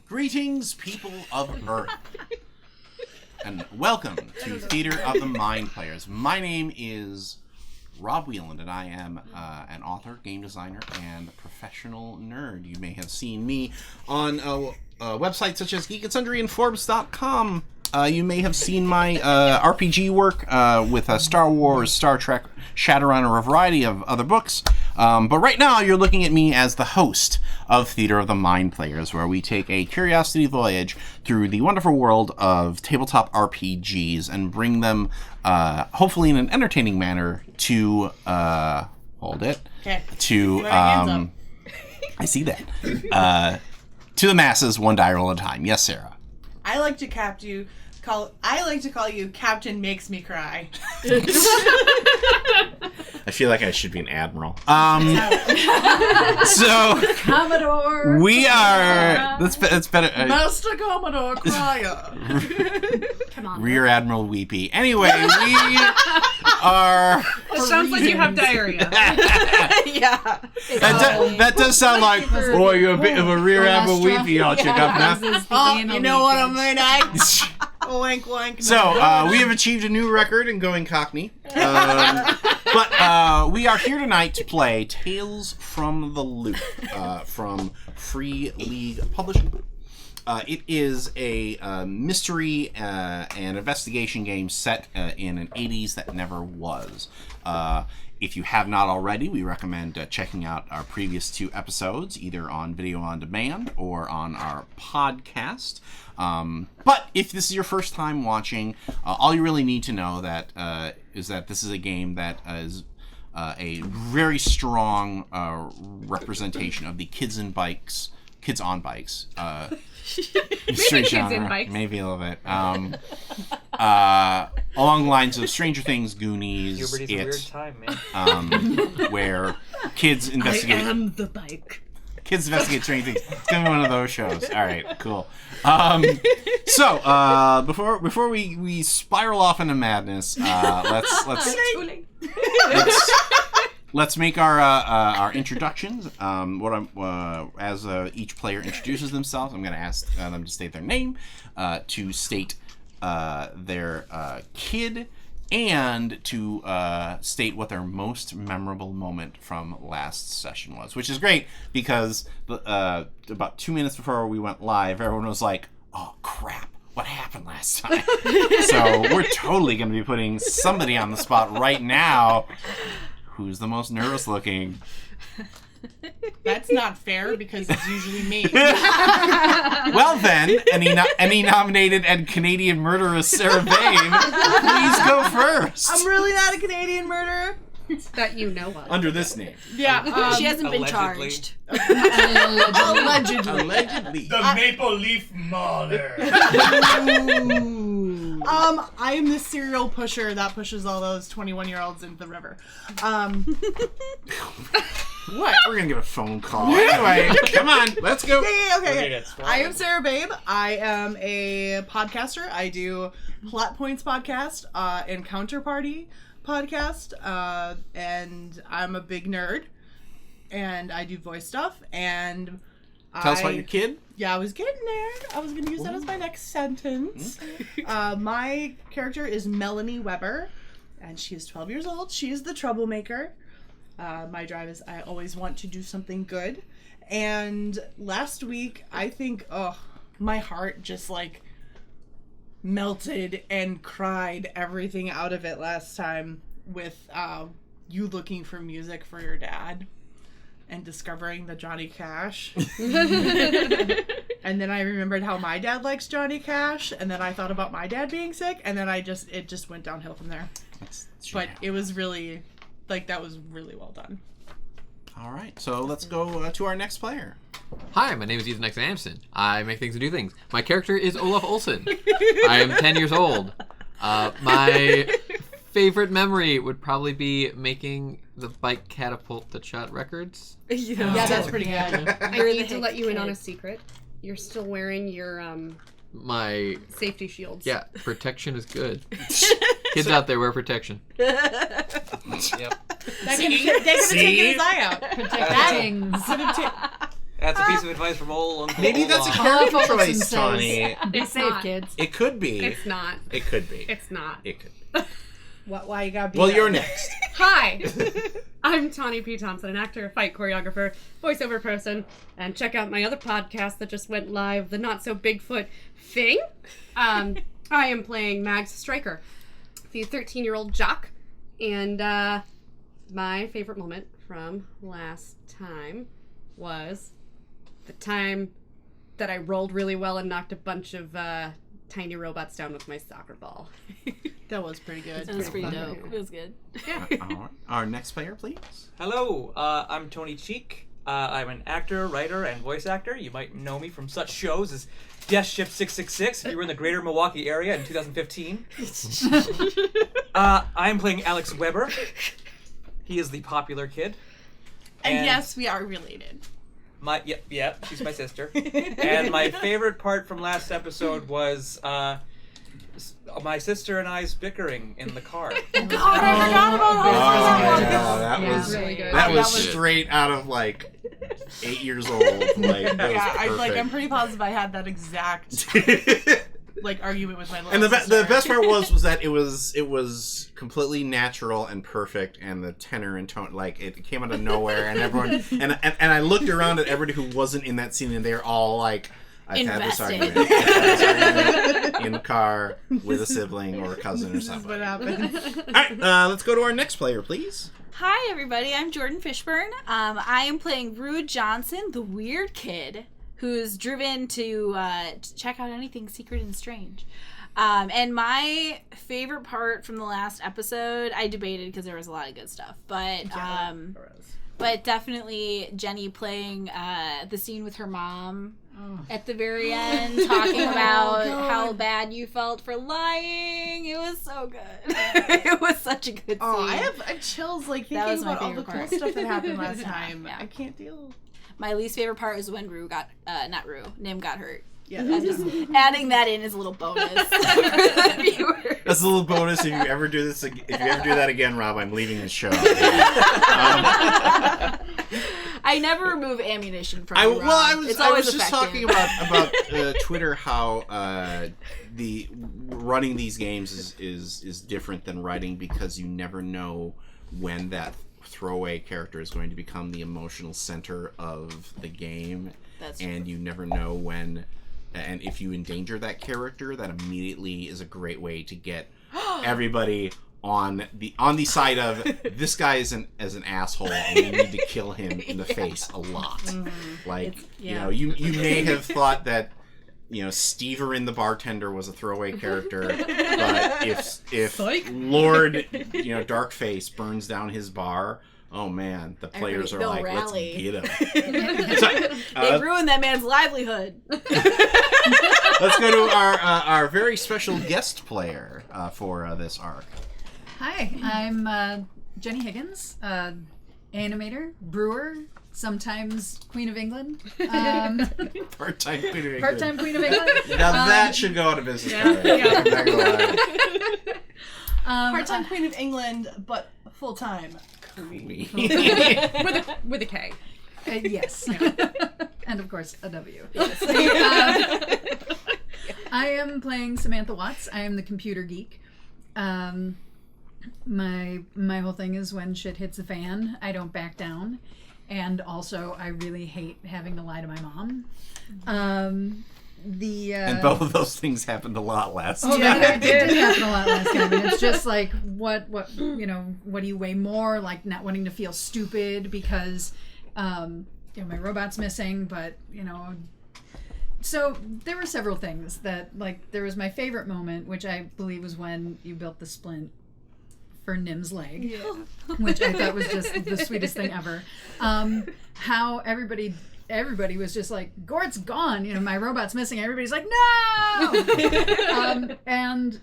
Greetings, people of Earth, and welcome to Theater of the Mind Players. My name is Rob Wieland, and I am an author, game designer, and professional nerd. You may have seen me on websites such as Geek and Sundry and Forbes.com. You may have seen my RPG work with Star Wars, Star Trek, Shadowrun, or a variety of other books. But right now, you're looking at me as the host of Theater of the Mind Players, where we take a curiosity voyage through the wonderful world of tabletop RPGs and bring them, hopefully in an entertaining manner, to hold it. Okay. To I see that. To the masses, one die roll at a time. Yes, Sarah. I like to call you Captain Makes Me Cry. I feel like I should be an admiral. So Commodore. We are. That's better. Master Commodore Crier. Come on. Rear Admiral Weepy. Anyway, we are. It sounds like you have diarrhea. Yeah. That does sound like, boy, you're a bit of a Rear Admiral Weepy. I'll check up now. Oh, you know what I mean, Wink, wink. So, we have achieved a new record in going Cockney. But we are here tonight to play Tales from the Loop from Free League Publishing. It is a mystery and investigation game set in an 80s that never was. If you have not already, we recommend checking out our previous 2 episodes, either on video on demand or on our podcast. But if this is your first time watching, all you really need to know is that this is a game that is a very strong representation of the kids on bikes. Maybe kids in bikes. Maybe a little bit. Along the lines of Stranger Things, Goonies, Puberty's a weird time, man. Where kids investigate. I am the bike. Kids investigate Stranger Things. It's gonna be one of those shows. All right, cool. So before we spiral off into madness, let's make our introductions. As each player introduces themselves, I'm going to ask them to state their name, to state their kid, and to state what their most memorable moment from last session was. Which is great because about 2 minutes before we went live, everyone was like, "Oh crap, what happened last time?" So we're totally going to be putting somebody on the spot right now. Who's the most nervous looking? That's not fair because it's usually me. Well then, any nominated and Canadian murderess Sarah Bain, please go first. I'm really not a Canadian murderer. That you know of. Under this name. Yeah. She hasn't been Allegedly. charged. Allegedly. The Maple Leaf Mauler. I am the serial pusher that pushes all those 21-year-olds into the river. What? We're gonna get a phone call. Anyway, come on, let's go. Okay. I am Sarah Babe. I am a podcaster. I do Plot Points podcast and Counterparty podcast, and I'm a big nerd, and I do voice stuff, and Tell us about your kid. Yeah, I was getting there. I was going to use that as my next sentence. My character is Melanie Weber, and she is 12 years old. She is the Troublemaker. My drive is I always want to do something good. And last week, I think, my heart just, melted and cried everything out of it last time with you looking for music for your dad. And discovering the Johnny Cash. And then I remembered how my dad likes Johnny Cash, and then I thought about my dad being sick, and then it just went downhill from there. But it was really, that was really well done. All right, so let's go to our next player. Hi, my name is Ethan X. Anderson. I make things and do things. My character is Olaf Olsen. I am 10 years old. My favorite memory would probably be making the bike catapult that shot records. Yeah, that's pretty good. I need to let you in on a secret. You're still wearing your my safety shields. Yeah, protection is good. Kids out there, wear protection. Yep. They could have taken his eye out. Protectings. That's a piece of advice from old Uncle Maybe that's a Olaf. character choice, says. Tony. Be It's safe, not. kids. It could be. It's not. It could be. It's not. It could be. Why you gotta be? Well, that you're way? next. Hi, I'm Tawny P. Thompson, an actor, fight choreographer, voiceover person, and check out my other podcast that just went live, the Not So Bigfoot Thing. I am playing Mags Stryker, the 13-year-old jock, and my favorite moment from last time was the time that I rolled really well and knocked a bunch of tiny robots down with my soccer ball. That was pretty good. That was pretty fun. dope. It was good. Our next player, please. Hello, I'm Tony Cheek. I'm an actor, writer, and voice actor. You might know me from such shows as Death Ship 666 if you were in the greater Milwaukee area in 2015. I'm playing Alex Weber. He is the popular kid. And yes, we are related. Yep, she's my sister. And my favorite part from last episode was my sister and I's bickering in the car. God, I forgot about all that Yeah, was really good. that was That was- straight out of like 8 years old. Like, that was Yeah, perfect. I'm pretty positive I had that exact like argument with my little And the sister. best part was that it was completely natural and perfect, and the tenor and tone, like, it came out of nowhere, and everyone and I looked around at everybody who wasn't in that scene, and they're all like, I've had this argument in the car with a sibling or a cousin or This is something. what happened. All right, let's go to our next player, please. Hi, everybody. I'm Jordan Fishburne. I am playing Rue Johnson, the weird kid who's driven to check out anything secret and strange. And my favorite part from the last episode, I debated because there was a lot of good stuff, but definitely Jenny playing the scene with her mom at the very end, talking about how bad you felt for lying. It was so good. It was such a good scene. Oh, I have chills like That thinking was my about all the favorite cool part. stuff that happened last time. Yeah. I can't deal. My least favorite part was when Nim got hurt. Yeah, I'm just adding that in as a little bonus for the viewers. That's a little bonus. If you ever do this, if you ever do that again, Rob, I'm leaving the show. I never remove ammunition from I you, Rob. was It's I always was just effective. talking about Twitter, how the running these games is different than writing, because you never know when that throwaway character is going to become the emotional center of the game. That's and you never know when, and if you endanger that character, that immediately is a great way to get everybody on the side of this guy is an asshole, and we need to kill him in the face a lot. Like, you know, you may have thought that, you know, Steverin the bartender was a throwaway character, but if Lord, you know, Darkface burns down his bar, oh man, the players are they'll like, rally. let's get him. So, They ruined that man's livelihood. let's go to our very special guest player for this arc. Hi, I'm Jenny Higgins, animator, brewer, sometimes Queen of England. Part-time Queen of England. Part-time Queen of England. Now that should go on a business card. Yeah. I'm not gonna lie. Part-time Queen of England, but full-time queen. With a K. Yes. And of course, a W. I am playing Samantha Watts. I am the computer geek. My whole thing is when shit hits the fan, I don't back down. And also, I really hate having to lie to my mom. And both of those things happened a lot last time. It did happen a lot last time. And it's just like, what you know, what do you weigh more? Like not wanting to feel stupid because, you know, my robot's missing, but, you know. So there were several things that, like, there was my favorite moment, which I believe was when you built the splint for Nim's leg, which I thought was just the sweetest thing ever. How everybody was just like, Gort's gone, you know, my robot's missing. Everybody's like, no! And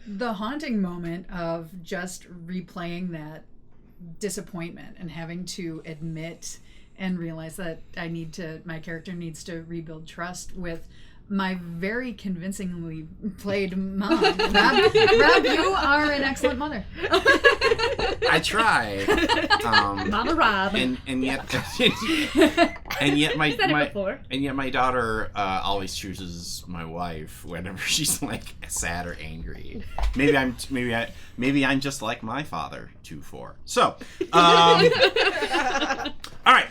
the haunting moment of just replaying that disappointment and having to admit and realize that my character needs to rebuild trust with my very convincingly played mom. Rob, you are an excellent mother. I try. Mama Rob. And yet and yet my Said it before. and yet my daughter always chooses my wife whenever she's like sad or angry. Maybe I'm just like my father 2-4. So, all right,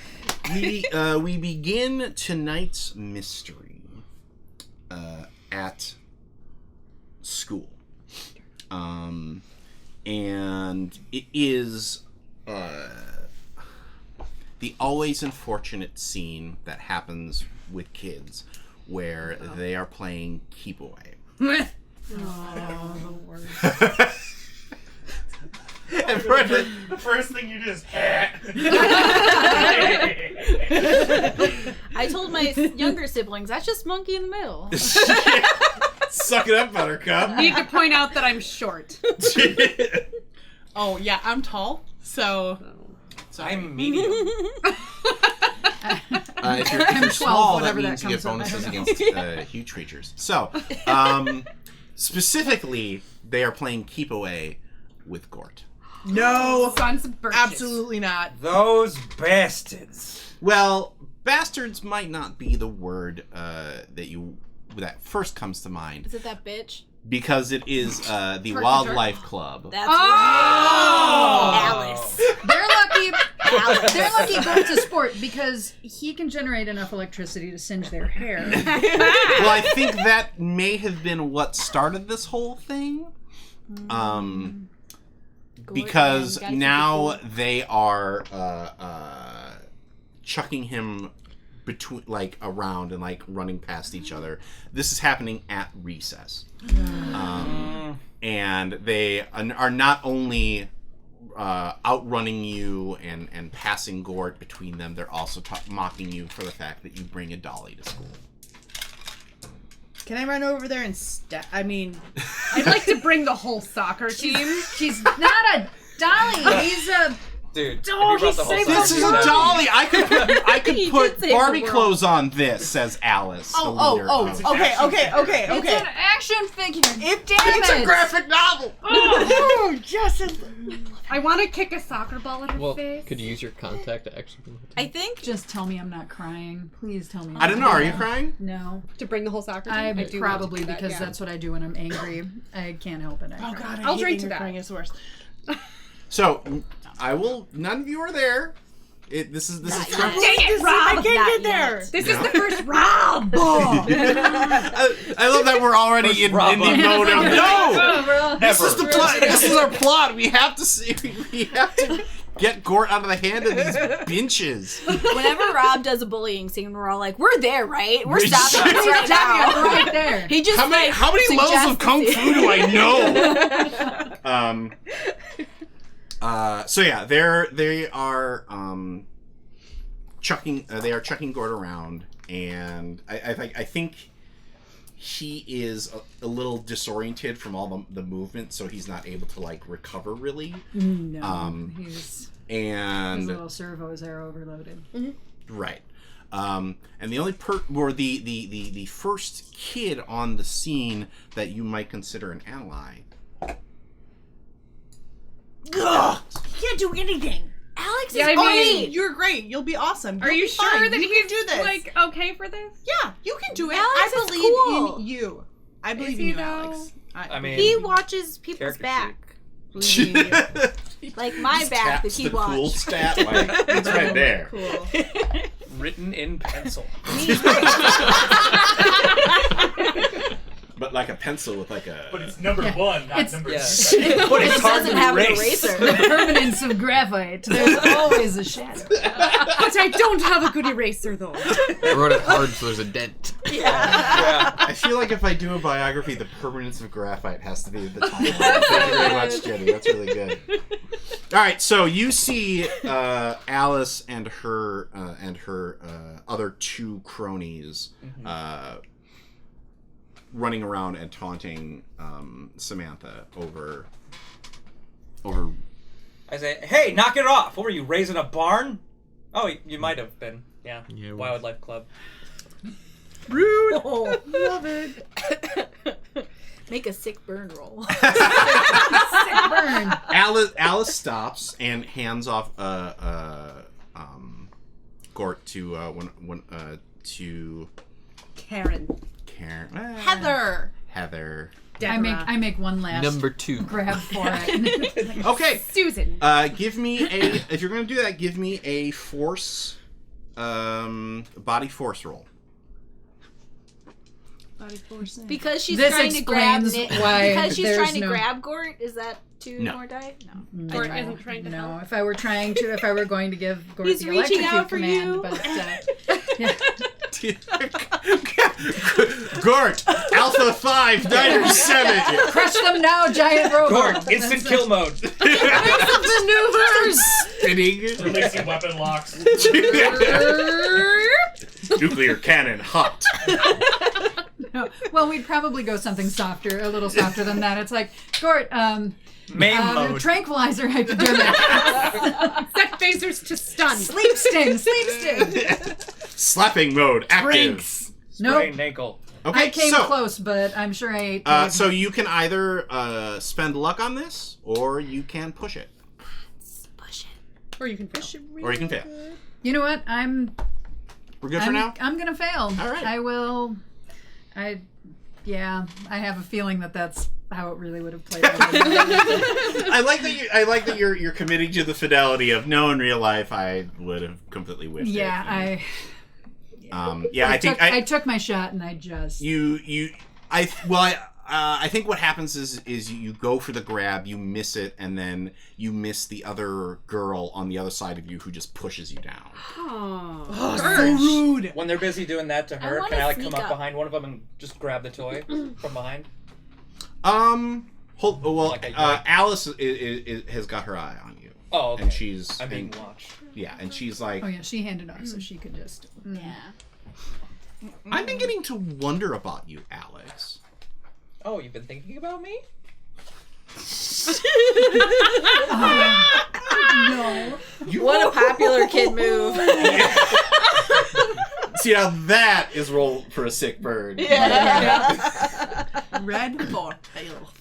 we begin tonight's mystery at school, and it is the always unfortunate scene that happens with kids where they are playing keep away. Oh, the worst. And for the- The first thing you do is I told my younger siblings, that's just monkey in the middle. Suck it up, Buttercup. Need to point out that I'm short. Oh yeah, I'm tall, so I'm medium. If you're I'm 12, small, that whatever that means you get comes up, I bonuses don't against huge creatures. So, specifically, they are playing keep away with Gort. no, Sons of birches. absolutely not. Those bastards. Well, bastards might not be the word that first comes to mind, Is it that bitch? because it is the Perk Wildlife Club. That's Oh! Alice. They're lucky. They're lucky Gort's a sport because he can generate enough electricity to singe their hair. Well, I think that may have been what started this whole thing. Because gotta keep it now cool. they are chucking him between, like, around and like running past each other. This is happening at recess, and they are not only outrunning you and passing Gort between them. They're also mocking you for the fact that you bring a dolly to school. Can I run over there and I mean, I'd like to bring the whole soccer team. She's not a dolly. He's a. Dude, Oh, if you brought he the whole saved song, This is you a would- dolly. I could He put did save the Barbie world. clothes on this, says Alice. the leader of- okay. It's an action figure. It Damn It's a it. graphic novel. Oh, yes. I want to kick a soccer ball at her Well, face. could you use your contact to actually? I think Just tell me I'm not crying. Please tell me. I don't know. Are you crying? No. To bring the whole soccer team? I do want to probably do that, because yeah. that's what I do when I'm angry. I can't help it. I Oh cry. God, I'll hate drink being to that. crying. It's the worst. So I will. None of you are there. This is Not Trevor. yet. Dang it, I Rob! can't Not get there. yet. This is the first Rob! I love that we're already in Rob indie up. mode. Of, no, this Never. is the plot. This is our plot. We have to see. We have to get Gort out of the hand of these benches. whenever Rob does a bullying scene, we're all like, "We're there, right? We're We're stopping this right now." right there. He just How many levels suggests of kung it. fu do I know? So yeah, they are chucking. They are chucking Gort around, and I think he is a little disoriented from all the movement, so he's not able to like recover really. No. His And little servos are overloaded. right. And the only the first kid on the scene that you might consider an ally. Ugh, you can't do anything. Alex Yeah, is I Oh, mean- hey, you're great. You'll be awesome. Are You'll you be sure fine. that you he's can do this? like okay for this? Yeah, you can do it. Alex I is believe cool. in you. I believe Is in he, you, though? Alex. I mean, He watches people's Character back. Just Like my back that taps he the cool watched. stat. Like, it's right there. Cool. written in pencil. But like a pencil with like a. But it's number Yeah. one, not It's- number Yeah. two. But It it's hard doesn't to have an erase. eraser. The permanence of graphite. There's always a shadow. But I don't have a good eraser though. I wrote it hard, so there's a dent. Yeah. I feel like if I do a biography, the permanence of graphite has to be at the top. Thank you very much, Jenny. That's really good. All right, so you see Alice and her other two cronies running around and taunting Samantha over. I say, hey, knock it off. What were you, raising a barn? Oh, you might have been. Yeah. Yeah, it was. Wildlife Club. Rude. Oh. Love it. Make a sick burn roll. Burn. Alice stops and hands off Gort to to Karen. Karen. Heather. Heather. I make one last Number 2. grab for it. Okay. Susan. Give me a. If you're gonna do that, give me a force, body force roll. Body force. Because she's This trying to grab explains why because she's there's trying to no- grab Gort. Is that 2 No. more die? No. Gort isn't trying to No, help. if I were going to give Gort He's the reaching electrocute out for command, you. but yeah. Gort, Alpha 5, Niner 7. Crush them now, giant robot. Gort, instant kill mode. Maneuvers. Spinning. Releasing weapon locks. Nuclear cannon hot. No. Well, we'd probably go something softer, a little softer than that. It's like, Gort, Main mode. tranquilizer hypodermic. Set phasers to stun. Sleep sting. Slapping mode active. Drinks. Nope. Sprained ankle. Okay, I came so close, but I'm sure I ate. so you can either spend luck on this, or you can push it, Push it. Or you can push it. or you can fail. You know what? We're good for now. I'm gonna fail. All right. I will. I have a feeling that's how it really would have played out. I like that you're committing to the fidelity of no. In real life, I would have completely whiffed it. Yeah, I took my shot and I just I think what happens is you go for the grab, you miss it, and then you miss the other girl on the other side of you who just pushes you down. Oh, So rude. When they're busy doing that to her, wanna can I like sneak come up up. behind one of them and just grab the toy from behind? Like a yank. Alice has got her eye on you. Oh, okay. And she's I'm being watched. yeah, and she's like, oh yeah, she handed off so she could just Yeah. I'm beginning to wonder about you, Alex. Oh, you've been thinking about me? no. What a popular kid move. See, now that is roll for a sick bird. Red for fail.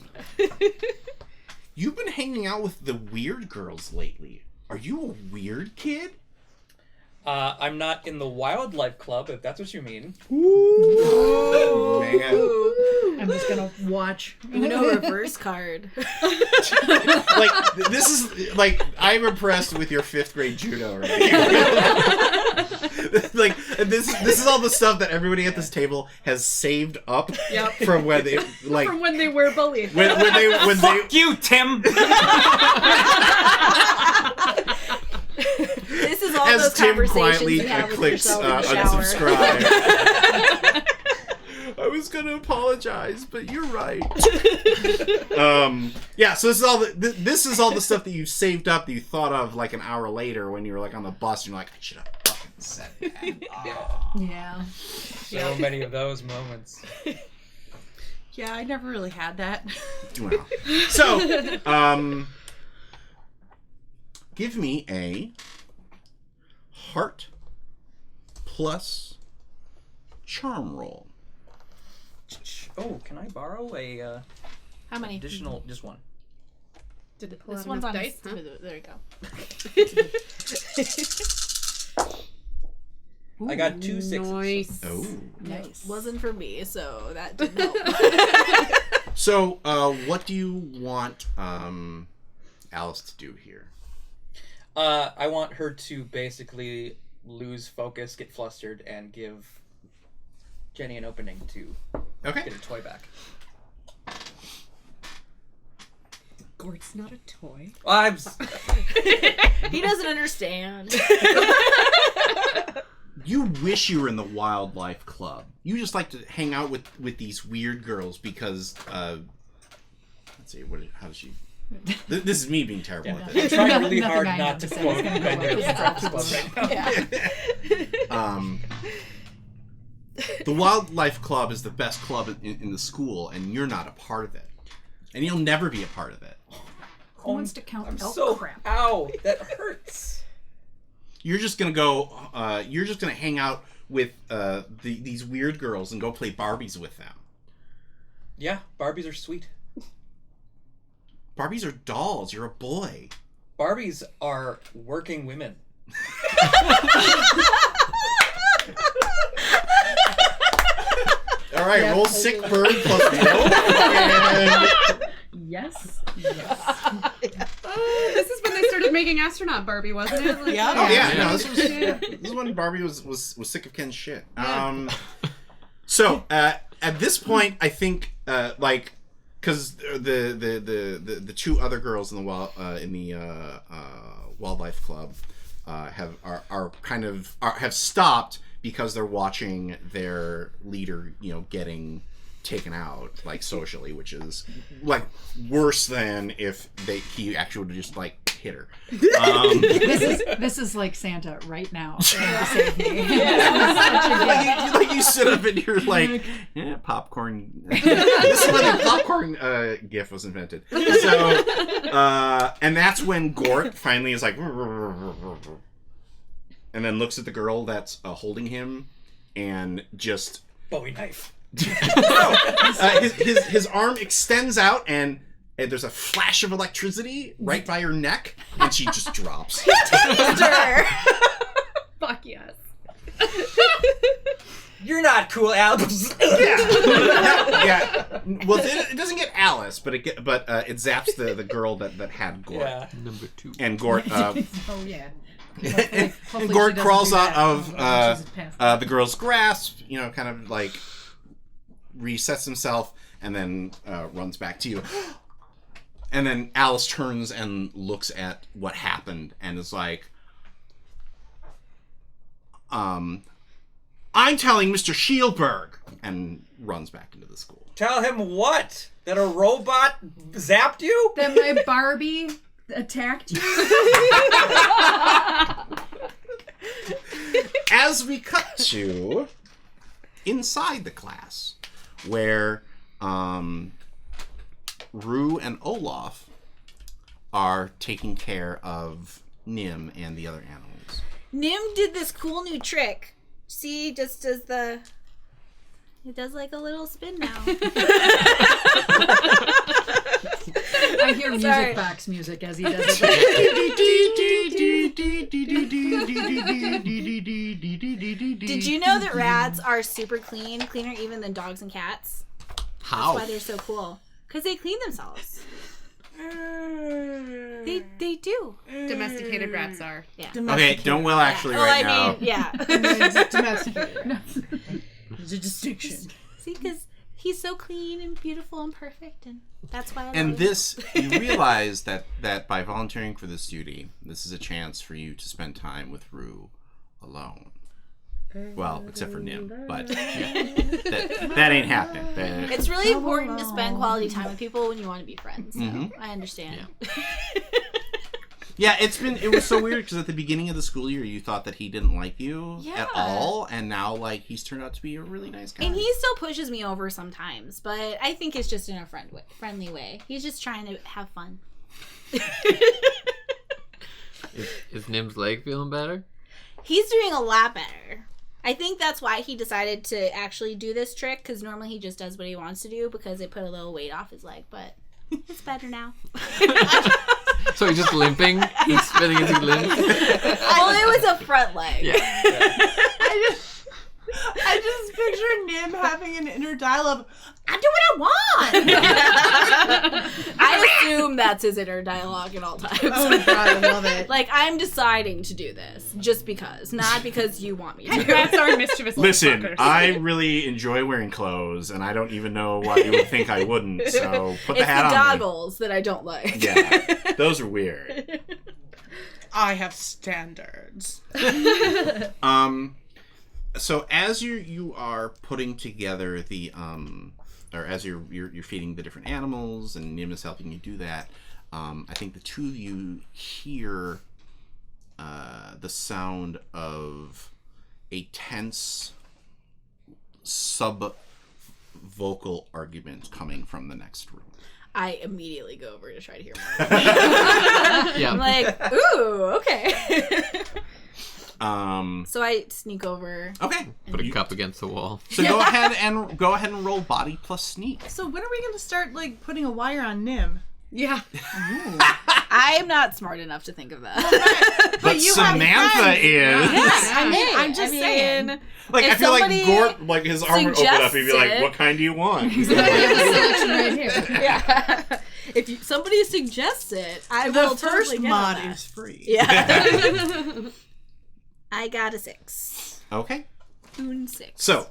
You've been hanging out with the weird girls lately. Are you a weird kid? I'm not in the wildlife club, if that's what you mean. Ooh, man. I'm just gonna watch. Uno reverse card. Like, this is, like, I'm impressed with your 5th grade judo right here. Like, this is all the stuff that everybody at this table has saved up Yep. from when they, like, From when they were bullied. when they Fuck you, Tim! This is all as those Tim conversations quietly you have with clicks yourself in the shower. unsubscribe. I was gonna apologize, but you're right. Yeah. So this is all the stuff that you saved up that you thought of like an hour later when you were like on the bus. And you're like, I should have fucking said that. Oh. Yeah. So many of those moments. Yeah, I never really had that. Well. So, give me a heart plus charm roll. Oh, can I borrow a How many? additional, just one? Did it pull This out one's enough on dice? Huh? There you go. I got 2 6s. Nice. Oh. Nice. Wasn't for me, so that didn't help. So, what do you want Alice to do here? I want her to basically lose focus, get flustered, and give Jenny an opening to Okay. get a toy back. Gort's not a toy. He doesn't understand. You wish you were in the wildlife club. You just like to hang out with these weird girls because, let's see, how does she... This is me being terrible at I'm this. trying really Nothing hard I not have to to say quote is gonna go Bender with from this. Breakfast Club right now. The wildlife club is the best club in the school, and you're not a part of it. And you'll never be a part of it. Who wants to count I'm elk so crap? ow, that hurts. You're just gonna go. You're just gonna hang out with these weird girls and go play Barbies with them. Yeah, Barbies are sweet. Barbies are dolls. You're a boy. Barbies are working women. All right, roll sick bird plus rope. Yes. This is when they started making astronaut Barbie, wasn't it? Like, Yeah. Oh yeah, Yeah. no, this is when Barbie was sick of Ken's shit. So at this point, I think because the two other girls in the wildlife club have stopped because they're watching their leader, getting taken out socially, which is worse than if he actually would have just hit her. This is like Santa right now. Trying to save me. You sit up and you're like, yeah, popcorn. This is when the popcorn gif was invented. So, and that's when Gort finally is like, and then looks at the girl that's holding him, and just Bowie knife. his arm extends out, and there's a flash of electricity right by her neck, and she just drops. Fuck yes. You're not cool, Al. Yeah. Well, it doesn't get Alice, but it zaps the girl that had Gort. Yeah. Number 2. And Gort. Oh yeah. And Hopefully Gort she doesn't crawls do out that of when she's past the girl's grasp, kind of resets himself, and then runs back to you. And then Alice turns and looks at what happened and is like, I'm telling Mr. Shielberg, and runs back into the school. Tell him what? That a robot zapped you? that my Barbie attacked you. As we cut to inside the class, where Rue and Olaf are taking care of Nim and the other animals. Nim did this cool new trick. See, just does it does like a little spin now. I hear music Sorry. box music as he does it. Did you know that rats are super clean, cleaner even than dogs and cats? How? That's why they're so cool. Because they clean themselves. They do. Domesticated rats are. Yeah. Okay, don't will actually right now. Yeah. Domesticated. There's a distinction. See, because he's so clean and beautiful and perfect, and that's why I love And him. this, you realize that by volunteering for this duty, this is a chance for you to spend time with Rue alone. Well, except for Nim, but that ain't happening. It's really important to spend quality time with people when you want to be friends. So Mhm. I understand. Yeah, it was so weird because at the beginning of the school year, you thought that he didn't like you Yeah. at all, and now he's turned out to be a really nice guy. And he still pushes me over sometimes, but I think it's just in a friendly way. He's just trying to have fun. Is Nim's leg feeling better? He's doing a lot better. I think that's why he decided to actually do this trick, because normally he just does what he wants to do because it put a little weight off his leg, but it's better now. So he's just limping? He's spinning as he limps? Well, it was a front leg. Yeah. I just picture Nim having an inner dialogue. I do what I want. I assume that's his inner dialogue at all times. Oh my god, I love it. Like, I'm deciding to do this just because, not because you want me to. Rats are mischievous little Listen, fuckers. I really enjoy wearing clothes, and I don't even know why you would think I wouldn't. So put the It's hat the on. goggles that I don't like. Yeah, those are weird. I have standards. So as you are putting together the or as you're feeding the different animals, and Nim is helping you do that, I think the two of you hear the sound of a tense sub-vocal argument coming from the next room. I immediately go over to try to hear more. Yeah. I'm like, ooh, okay. So I sneak over. Okay. Put a cup against the wall. So go ahead and roll body plus sneak. So when are we going to start like putting a wire on Nim? Yeah. I am not smart enough to think of that. But you have Samantha friends. is. I'm just saying. Like, If I feel like somebody Gort, like, his arm would open up and be like, suggests what kind do you want? We have a selection right here. Yeah. If somebody suggests it, I The will first totally get mod on that. is free. Yeah. I got a 6. Okay. Boon 6. So,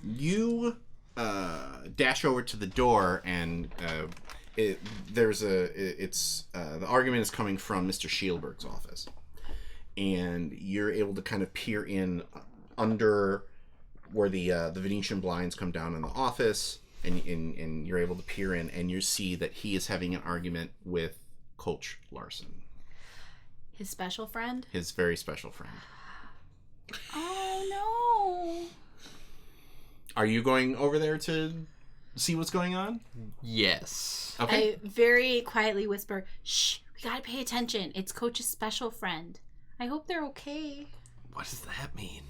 you dash over to the door, and the argument is coming from Mr. Shielberg's office, and you're able to kind of peer in under where the Venetian blinds come down in the office, and you're able to peer in, and you see that he is having an argument with Coach Larson, His special friend? his very special friend. Oh, no. Are you going over there to see what's going on? Yes. Okay. I very quietly whisper, shh, we gotta pay attention. It's Coach's special friend. I hope they're okay. What does that mean?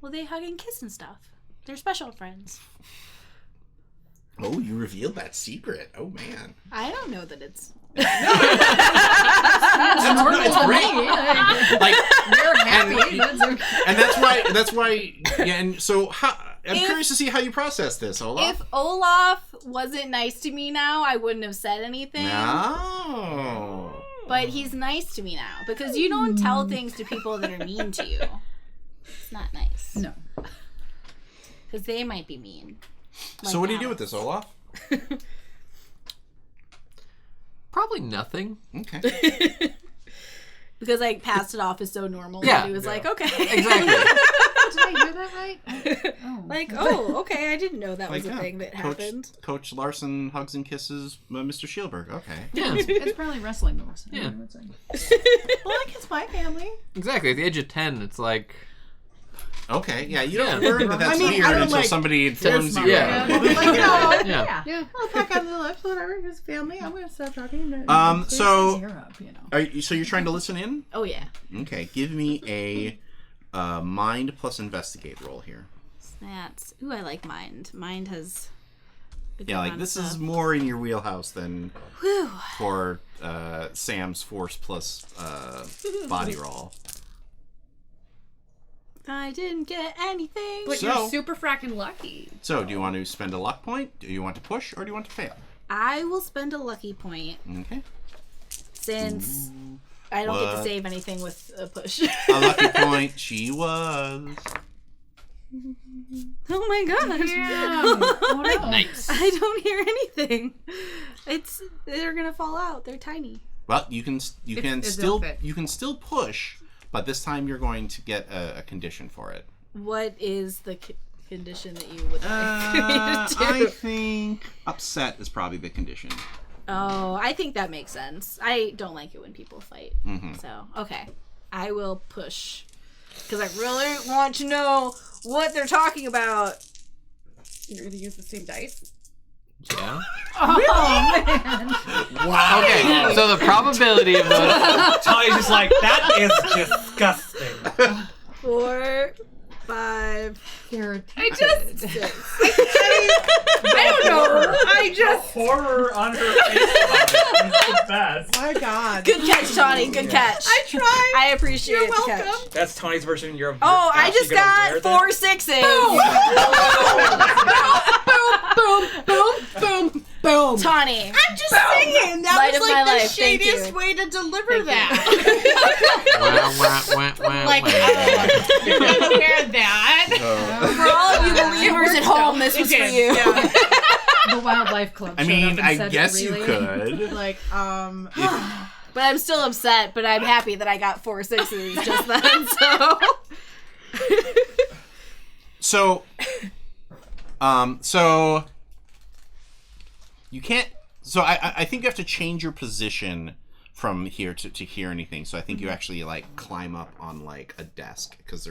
Well, they hug and kiss and stuff. They're special friends. Oh, you revealed that secret. Oh, man. I don't know that it's... It's great. Like, We're happy. and that's why, yeah, and so I'm curious to see how you process this, Olaf. If Olaf wasn't nice to me now, I wouldn't have said anything. No. But he's nice to me now because you don't tell things to people that are mean to you. It's not nice. No. Because they might be mean. So what do you do with this, Olaf? Probably nothing. Okay. Because I passed it off as so normal. Yeah. And he was like, okay. Exactly. Did I hear that right? Oh. Like, oh, okay. I didn't know that was Like, a yeah, thing that happened. Coach Larson hugs and kisses Mr. Shielberg. Okay. Yeah. It's probably wrestling moves. Yeah. Well, like it's my family. Exactly. At the age of 10, it's like, Okay. Yeah, you don't Yeah. learn that that's I mean, weird I don't until like- somebody informs you. Yeah. about it. Like, you know, yeah. Yeah. I'll pack on the lips, whatever. His family. I'm gonna stop talking. So, Europe, you know. so you're trying to listen in? Oh, yeah. Okay. Give me a mind plus investigate roll here. That's... Ooh, I like Mind. Mind has... a good Yeah, like amount of this is stuff. more in your wheelhouse than Whew. for Sam's force plus body roll. I didn't get anything. But So- you're super fracking lucky. So, do you want to spend a luck point? Do you want to push, or do you want to fail? I will spend a lucky point Okay. since I don't get to What? save anything with a push. A lucky point. She was. Oh my gosh. Oh, no. Nice. I don't hear anything. They're gonna fall out. They're tiny. Well, you can it'll fit. still push, but this time you're going to get a condition for it. What is the condition that you would like me to do? I think upset is probably the condition. Oh, I think that makes sense. I don't like it when people fight. Mm-hmm. So, okay. I will push. Because I really want to know what they're talking about. You're gonna use the same dice? Yeah. Oh, man. Wow. Okay, so the probability of those. Tali's just like, that is disgusting. 4, 5, They're I just... 6. I don't know. I just... Horror on her face. It's the best. My God. Good catch, Tawny. Good catch. I tried. I appreciate You're the welcome. catch. That's Tony's version. You're Oh, I actually just gonna wear got that? 4 6s. Boom, boom, boom. Tawny. I'm just saying that Light was of my like the life, thank shadiest you. way to deliver Thank that. Wah, wah, wah, wah, Like, wah. you're gonna wear that. For all of you believers at home, this was for you. the Wildlife Club. I showed mean, up and I said, guess you really? could. Like, But I'm still upset, but I'm happy that I got 4 6s just then, so. So you can't. So I think you have to change your position from here to hear anything. So I think you actually like climb up on like a desk because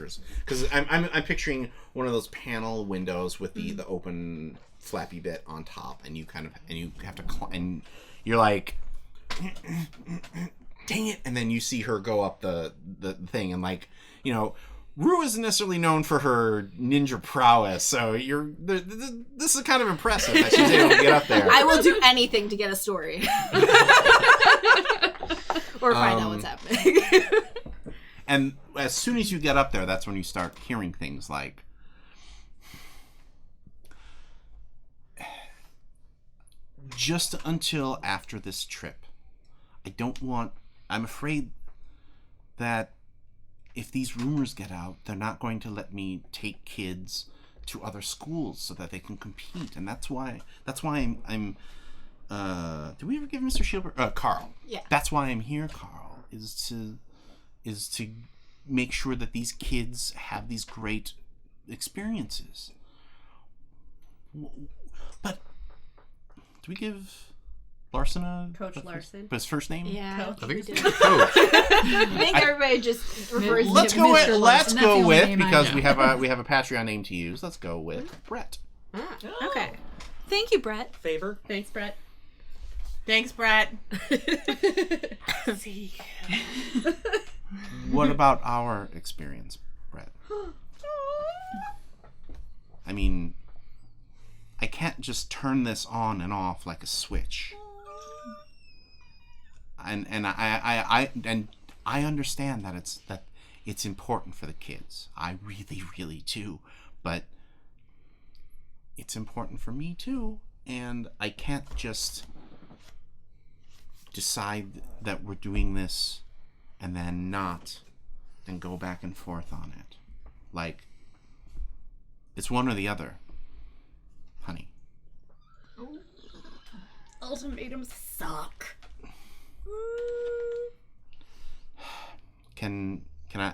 I'm picturing one of those panel windows with the open flappy bit on top, and you have to and you're like. dang it, and then you see her go up the thing, and like, you know, Rue isn't necessarily known for her ninja prowess, so this is kind of impressive that she's able to get up there. I will do anything to get a story. Or find out what's happening. And as soon as you get up there, that's when you start hearing things like, just until after this trip, I'm afraid that if these rumors get out, they're not going to let me take kids to other schools so that they can compete. And that's why I'm did we ever give Mr. Shielberg? Carl. Yeah. That's why I'm here, Carl, is to make sure that these kids have these great experiences. But do we give Larson Coach Larson. His first name? Yeah. I think we it's did. Coach. I think everybody just refers to Let's him. go with Mr. Larson. That's the only name I because know. we have a Patreon name to use. Let's go with Brett. Okay. Thank you, Brett. Favor. Thanks, Brett. Thanks, Brett. What about our experience, Brett? I mean, I can't just turn this on and off like a switch. And I understand that it's important for the kids. I really, really do. But it's important for me too, and I can't just decide that we're doing this and then not and go back and forth on it. Like, it's one or the other, honey. Ultimatums suck. Can I?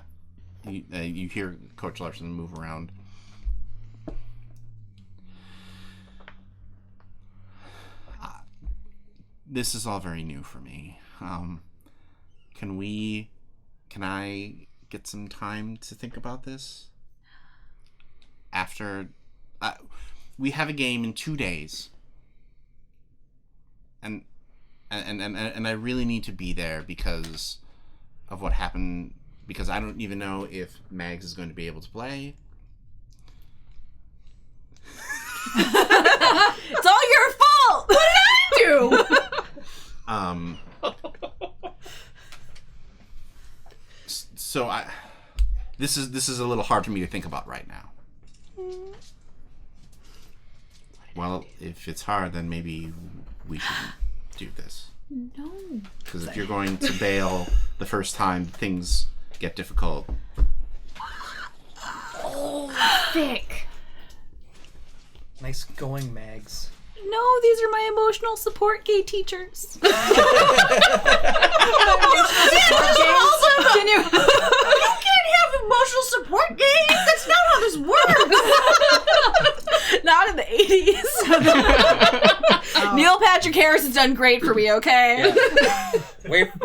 You hear Coach Larson move around. This is all very new for me. Can I get some time to think about this? After, we have a game in 2 days. And I really need to be there because of what happened, because I don't even know if Mags is going to be able to play. It's all your fault. What did I do? So this is a little hard for me to think about right now. Well, if it's hard, then maybe we shouldn't do this. No. Because if you're going to bail the first time, things get difficult. Oh, thick. Nice going, Mags. No, these are my emotional support gay teachers. Can you? You can't have emotional support games. That's not how this works. Not in the 80s. Neil Patrick Harris has done great for me, okay? Yeah.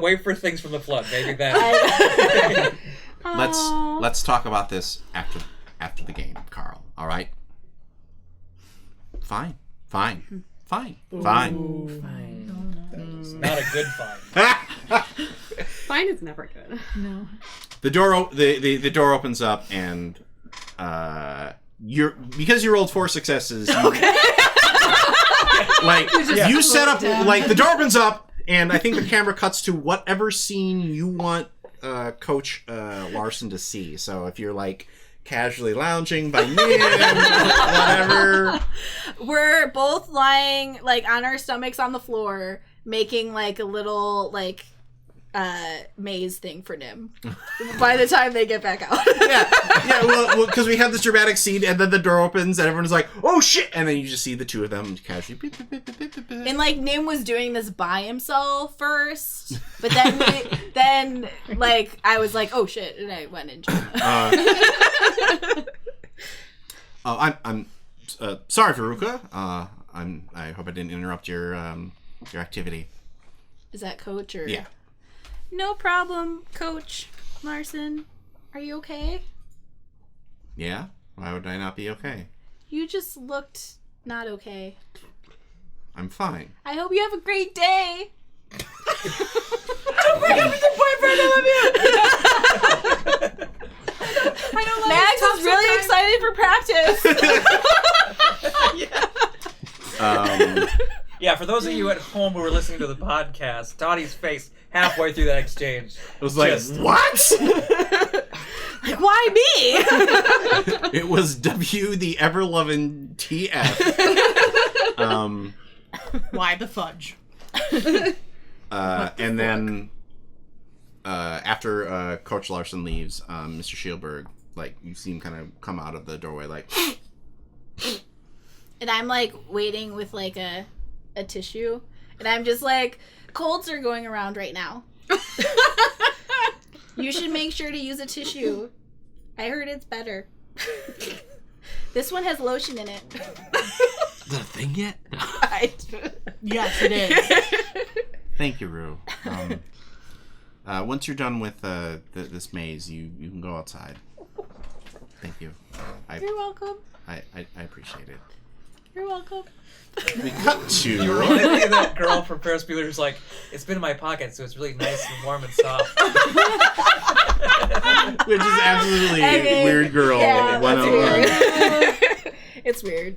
Wait for things from the flood. Maybe then. Let's talk about this after the game, Carl. All right? Fine. That was not a good fine. Fine is never good. No. The door opens up, and because you rolled 4 successes. You set up like the door opens up, and I think the camera cuts to whatever scene you want Coach Larson to see. So if you're like casually lounging by me, whatever. We're both lying like on our stomachs on the floor, making like a little like maze thing for Nim. By the time they get back out. yeah. Well, because we have this dramatic scene, and then the door opens, and everyone's like, "Oh shit!" And then you just see the two of them casually. Beep, beep, beep, beep, beep, beep. And like Nim was doing this by himself first, but then then like I was like, "Oh shit!" and I went and joined them. I'm sorry, Veruca. I hope I didn't interrupt your activity. Is that Coach or? Yeah. No problem, Coach Larson. Are you okay? Yeah? Why would I not be okay? You just looked not okay. I'm fine. I hope you have a great day. Max is really excited for practice. Yeah, for those of you at home who are listening to the podcast, Dottie's face halfway through that exchange. It was like, what? Like, why me? It was W the ever-loving TF. Why the fudge? And then after Coach Larson leaves, Mr. Shielberg, like, you see him kind of come out of the doorway, like, And I'm like waiting with like a tissue, and I'm just like, colds are going around right now. You should make sure to use a tissue. I heard it's better. This one has lotion in it. Is that a thing yet? Yes, it is. thank you, Rue. Once you're done with this maze, you can go outside. Thank you. You're welcome. I appreciate it. You're welcome. We cut to... You reminded me of that girl from Ferris Bueller who's like, it's been in my pocket, so it's really nice and warm and soft. Which is absolutely Weird Girl Yeah, 101. It's weird.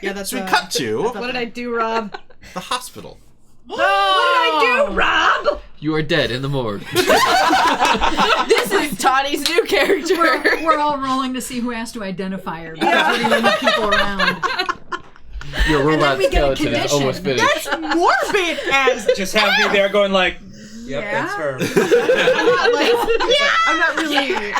Yeah, that's So we cut to What did I do, Rob? the hospital. What did I do, Rob? You are dead in the morgue. This is Tawny's new character. We're all rolling to see who has to identify her because we're the only people around. Your robot we get a skeleton is almost finished. That's morbid as... Just have me there going like, yep, Yeah. that's her. I'm not really...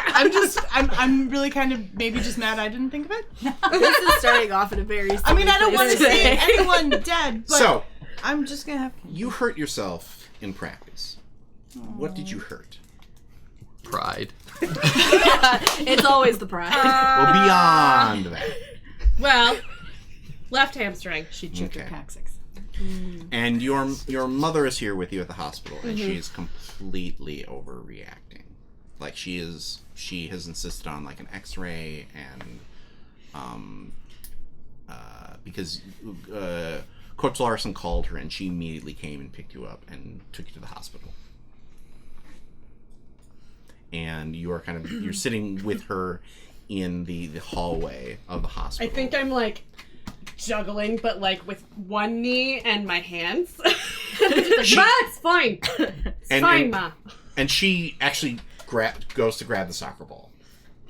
I'm really kind of maybe just mad I didn't think of it. This is starting off in a very I mean, I don't want to silly see place today. anyone dead, but So, I'm just gonna have... you hurt yourself in practice. What did you hurt? Pride. It's always the pride. Well, beyond that. Well, left hamstring. She chipped her Okay. coccyx. And your mother is here with you at the hospital, and she is completely overreacting. Like, she has insisted on like an X-ray, and because Coach Larson called her, and she immediately came and picked you up and took you to the hospital. And you are you're sitting with her in the hallway of the hospital. I think I'm like juggling, but like with one knee and my hands. Ma, it's fine. It's fine, Ma. And she actually goes to grab the soccer ball.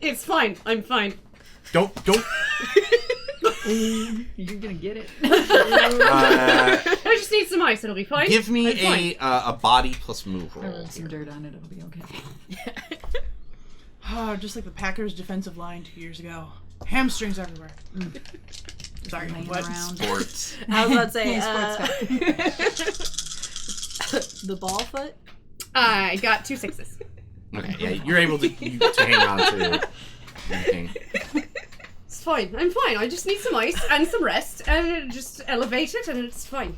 It's fine. I'm fine. Don't. You're gonna get it. I just need some ice. It'll be fine. Give me I'm fine. a body plus move I roll. rolled some dirt on it. It'll be okay. Oh, just like the Packers' defensive line 2 years ago. Hamstrings everywhere. Sorry, Laying what? around. Sports. I was about to say, Hey, sports the ball foot? I got 2 6s. Okay, yeah, you're able to hang on to anything. It's fine. I'm fine. I just need some ice and some rest, and just elevate it, and it's fine.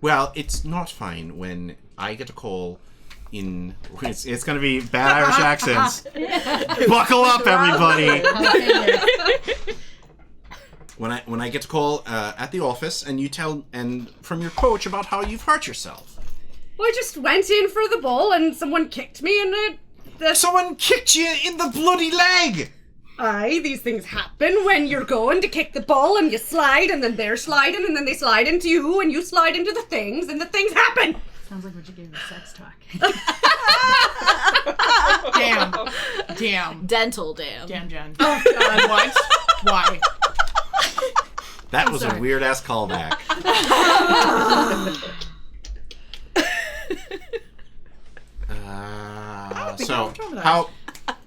Well, it's not fine when I get a call in... It's going to be bad Irish accents. Buckle up, everybody! When I get a call at the office, and you tell... And from your coach about how you've hurt yourself. Well, I just went in for the ball, and someone kicked me, and Someone kicked you in the bloody leg! Aye, these things happen when you're going to kick the ball and you slide and then they're sliding and then they slide into you and you slide into the things and the things happen. Sounds like what you gave me sex talk. Damn. Dental dam. Damn, Jen. Oh, God, what? Why? That was a weird-ass callback. So, how...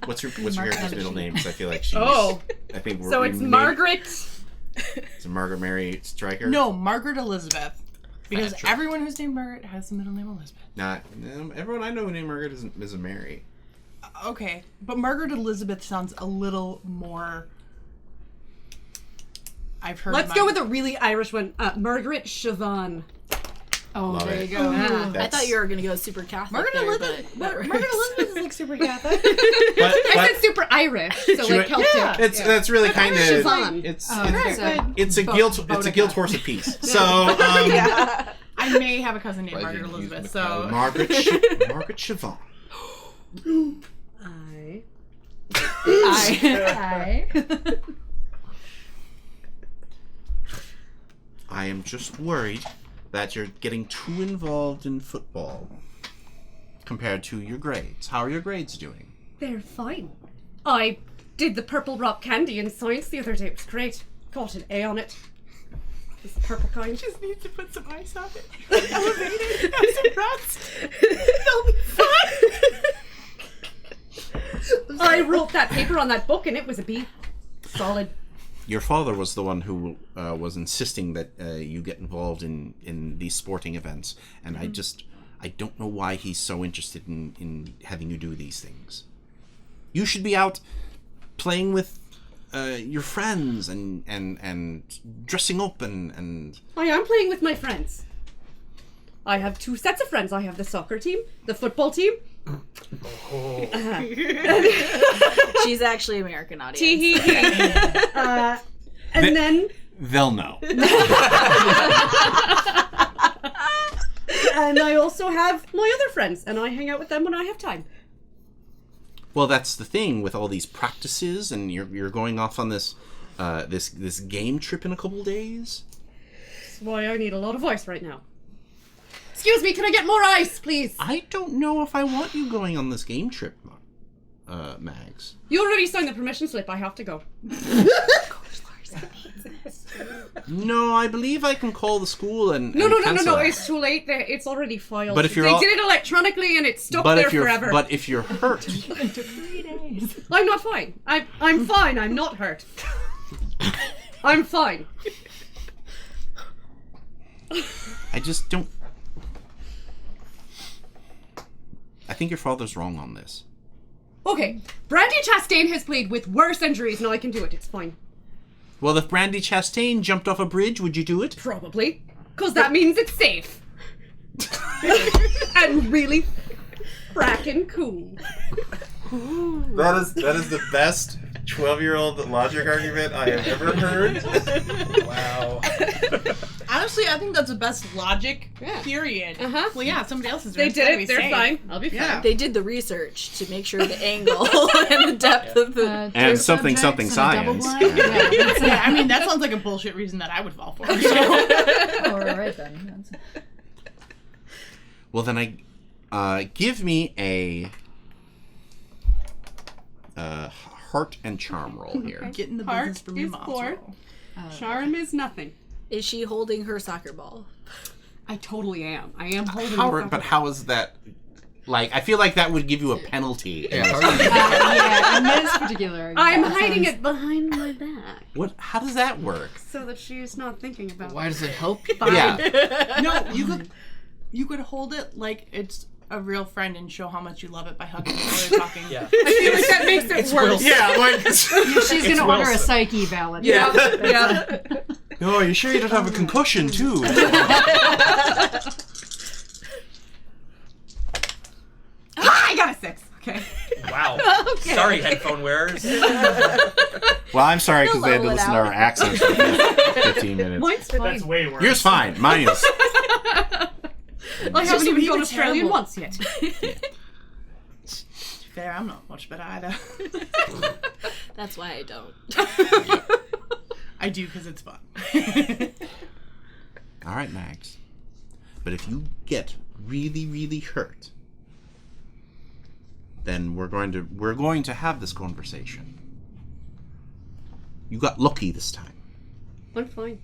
What's your character's middle name? Because I feel like she's... Oh. I think So it's Margaret. Is it Margaret Mary Stryker? No, Margaret Elizabeth. Because True. everyone who's named Margaret has the middle name Elizabeth. Not everyone I know named Margaret is a Mary. Okay, but Margaret Elizabeth sounds a little more... I've heard Let's go with a really Irish one. Margaret Siobhan. Oh, Love there it. you go. Ah. I thought you were going to go super Catholic Margaret there, Elizabeth. but Margaret Elizabeth is like super Catholic. I said super Irish, so like Celtic. Yeah. That's really kind of Siobhan. it's Right, it's a guild horse of peace. So I I may have a cousin named Why Margaret didn't you use Elizabeth, McDowell? so Margaret Siobhan. I. I am just worried that you're getting too involved in football compared to your grades. How are your grades doing? They're fine. I did the purple rock candy in science the other day. It was great. Got an A on it. It's the purple kind. just need to put some ice on it. Elevate it. Have some rats. They'll be fine. I wrote that paper on that book and it was a B. Solid. Your father was the one who was insisting that you get involved in these sporting events, and I don't know why he's so interested in having you do these things. You should be out playing with your friends and dressing up and I am playing with my friends. I have 2 sets of friends. I have the soccer team, the football team. She's actually American audience. Tee hee hee. And then they'll know. and I also have my other friends, and I hang out with them when I have time. Well, that's the thing with all these practices, and you're going off on this this game trip in a couple days. That's why I need a lot of ice right now. Excuse me, can I get more ice, please? I don't know if I want you going on this game trip, Mags. You already signed the permission slip. I have to go. No, I believe I can call the school and No. cancel it. It's too late. It's already filed. But if you're they all- did it electronically and it's stuck there forever. But if you're hurt, 3 days. I'm not fine. I'm fine. I'm not hurt. I'm fine. I just don't. I think your father's wrong on this. Okay, Brandy Chastain has played with worse injuries. Now I can do it. It's fine. Well, if Brandy Chastain jumped off a bridge, would you do it? Probably. Because that means it's safe. And really frackin' cool. That is the best 12-year-old logic argument I have ever heard. Wow. Honestly, I think that's the best logic, Yeah. period. Uh-huh. Well, yeah, somebody else is They doing did it. They're fine. I'll be fine. Yeah. They did the research to make sure the angle and the depth of the. And something subjects science. and a double blind. Yeah, that's it. Yeah, I mean, that sounds like a bullshit reason that I would fall for. So. All right then. Well, then give me a heart and charm roll here. Get in the Heart business from your is mom's poor. role. Charm is nothing. Is she holding her soccer ball? I totally am. I am holding But how is that? Like, I feel like that would give you a penalty. Yeah, in this particular. I'm that hiding sounds- it behind my back What? How does that work? so that she's not thinking about Why does it help you? Yeah. No, you could hold it like it's a real friend and show how much you love it by hugging it while you're talking. Yeah. I feel like that makes it worse. Yeah, like. She's gonna order a Wilson. psyche ballot. Yeah. Yeah. Oh, are you sure you don't have a concussion too? I got a 6. Okay. Wow. Sorry, headphone wearers. Well, I'm sorry because they had to Level it listen to out. our accents for 15 minutes. Mine's fine. That's way worse. Yours fine. Mine is. I haven't even gone really Australian terrible. once yet. Fair, I'm not much better either. That's why I don't. I do because it's fun. All right, Max. But if you get really, really hurt, then we're going to have this conversation. You got lucky this time. I'm fine.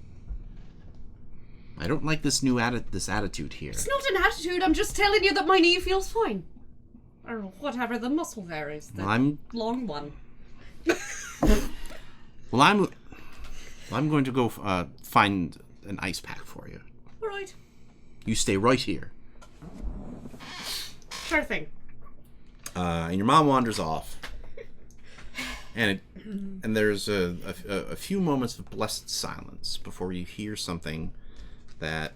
I don't like this new attitude here. It's not an attitude. I'm just telling you that my knee feels fine. Or whatever the muscle there is. The Well, I'm long one. I'm going to go find an ice pack for you. All right. You stay right here. Sure thing. And your mom wanders off. And there's a few moments of blessed silence before you hear something that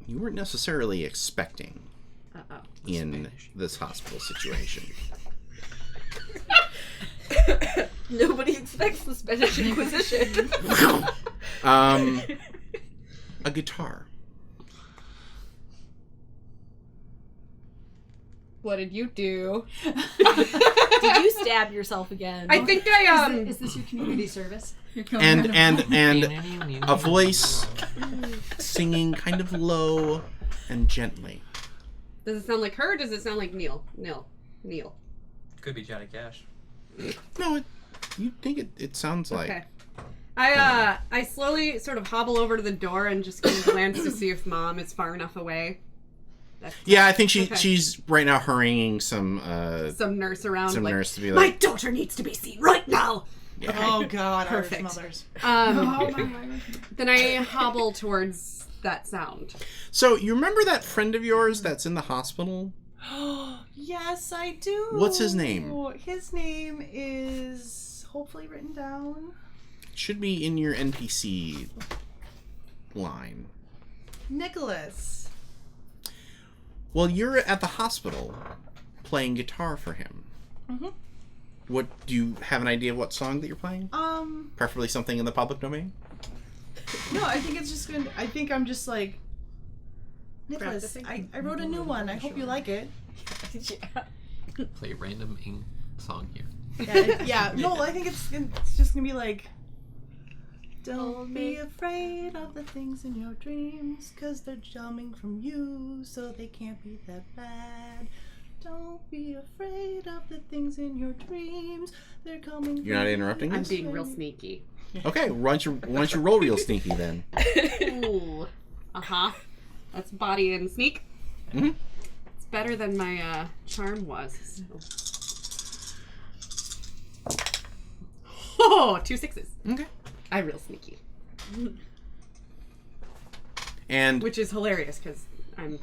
you weren't necessarily expecting in this hospital situation. Nobody expects the Spanish Inquisition. A guitar. What did you do? Did you stab yourself again? I think Is this your community service? You're going And a voice singing kind of low and gently. Does it sound like her or does it sound like Neil? Neil. Could be Johnny Cash. No, you think it sounds like. Okay. I slowly sort of hobble over to the door and just kind of glance to see if Mom is far enough away. Yeah, I think Okay. she's right now hurrying some nurse around. some like, nurse to be my like, daughter needs to be seen right now. yeah. Oh God, Perfect. Irish mothers. Then I hobble towards that sound. So you remember that friend of yours that's in the hospital? Yes, I do. What's his name? His name is hopefully written down. Should be in your NPC line. Nicholas. Well, you're at the hospital playing guitar for him. Mhm. What do you have an idea of what song that you're playing? Preferably something in the public domain. No, I think it's just gonna. I think I'm just like, Nicholas. Practicing? I wrote a new one. I hope you like it. Play a random song here. Yeah. No, I think it's just gonna be like. Don't be afraid of the things in your dreams, 'cause they're coming from you, so they can't be that bad. Don't be afraid of the things in your dreams, they're coming from You're not interrupting I'm us? being real sneaky. Okay, why don't you roll real sneaky then? Ooh. That's body and sneak. Mhm. It's better than my charm was. So. Oh, 2 6s. Okay. I'm real sneaky. And Which is hilarious because I'm.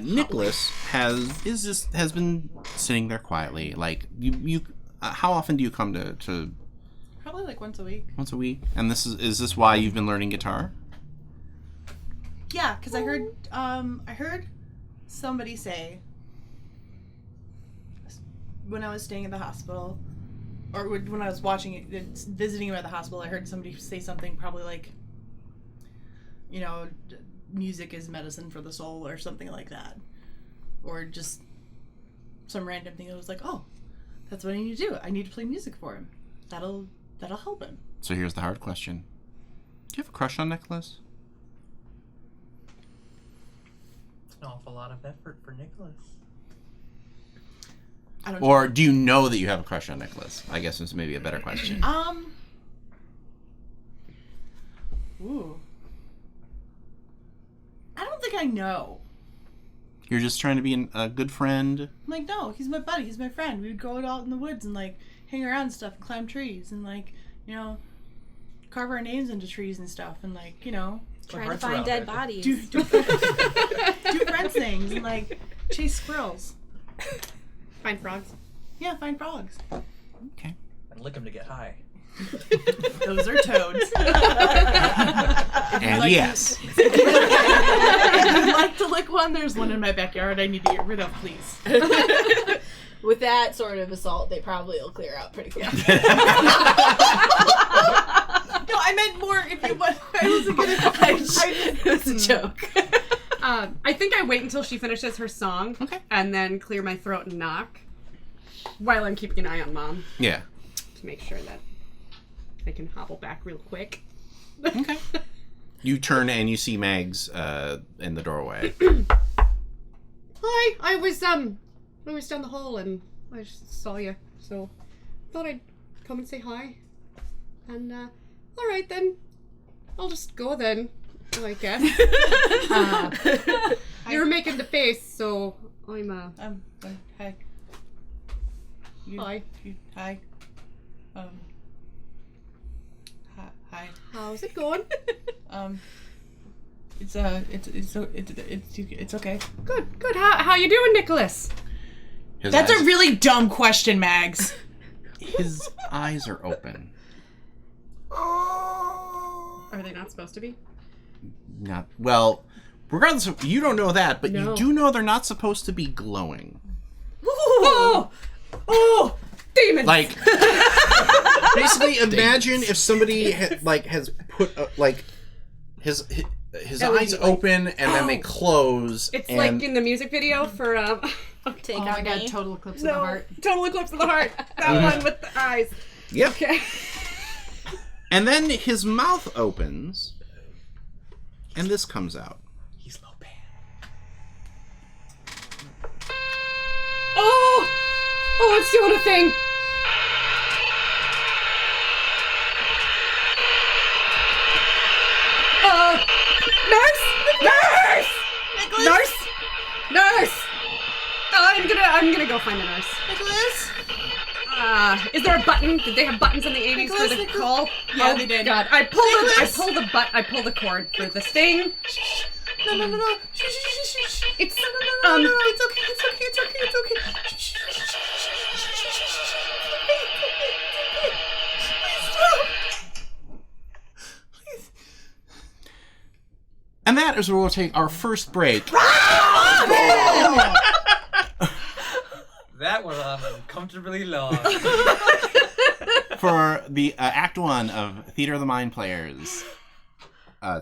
Nicholas has been sitting there quietly. Like you how often do you come to Probably like once a week. once a week? And is this why you've been learning guitar? Yeah, because I heard somebody say when I was staying at the hospital, or when I was watching it, visiting him at the hospital, I heard somebody say something probably like, you know, music is medicine for the soul or something like that, or just some random thing. I was like, oh, that's what I need to do. I need to play music for him. That'll help him. So here's the hard question: do you have a crush on Nicholas? It's an awful lot of effort for Nicholas. I don't. Or do you know that you have a crush on Nicholas? I guess is maybe a better question. Ooh. I don't think I know. You're just trying to be a good friend. I'm like, no, he's my buddy, he's my friend. We would go out in the woods and like hang around and stuff and climb trees and like, you know, carve our names into trees and stuff and like, you know, Trying to find dead bodies. do friend things and like chase squirrels. Find frogs. Yeah, find frogs. Okay. And lick him to get high. Those are toads. And yes. If you'd like to lick one, there's one in my backyard I need to get rid of, please. With that sort of assault, they probably will clear out pretty quick. No, I meant more if you want. I wasn't gonna. It was a joke. I think I wait until she finishes her song, Okay. and then clear my throat and knock, while I'm keeping an eye on Mom Yeah. to make sure that I can hobble back real quick. Okay. You turn and you see Mags in the doorway. Hi, I was down the hall and I just saw you, so thought I'd come and say hi. And all right then, I'll just go then, I guess. You were making the face, so I'm Hi. Hi. Hi. Hi. How's it going? It's okay. Good. How you doing, Nicholas? That's a really dumb question, Mags. His eyes are open. Are they not supposed to be? Not well. Regardless of, you don't know that, but No. you do know they're not supposed to be glowing. Oh, demon! Like, basically, imagine if somebody has put his eyes LED light. open and then they close. It's and like in the music video for take Oh on my god, me. total eclipse of the heart. Total eclipse of the heart. That one with the eyes. Yep. Okay. And then his mouth opens, and this comes out. He's low pan. Oh, it's doing a thing. Nurse! I'm gonna go find the nurse. Nicholas? Is there a button? Did they have buttons in the 80s for the Nicholas? call? Yeah, Oh, they did. God, I pull the cord for the sting. No. Shh. It's No. It's okay. Shh. Please stop. Please. And that is where we'll take our first break. That was uncomfortably long. For the Act 1 of Theater of the Mind Players,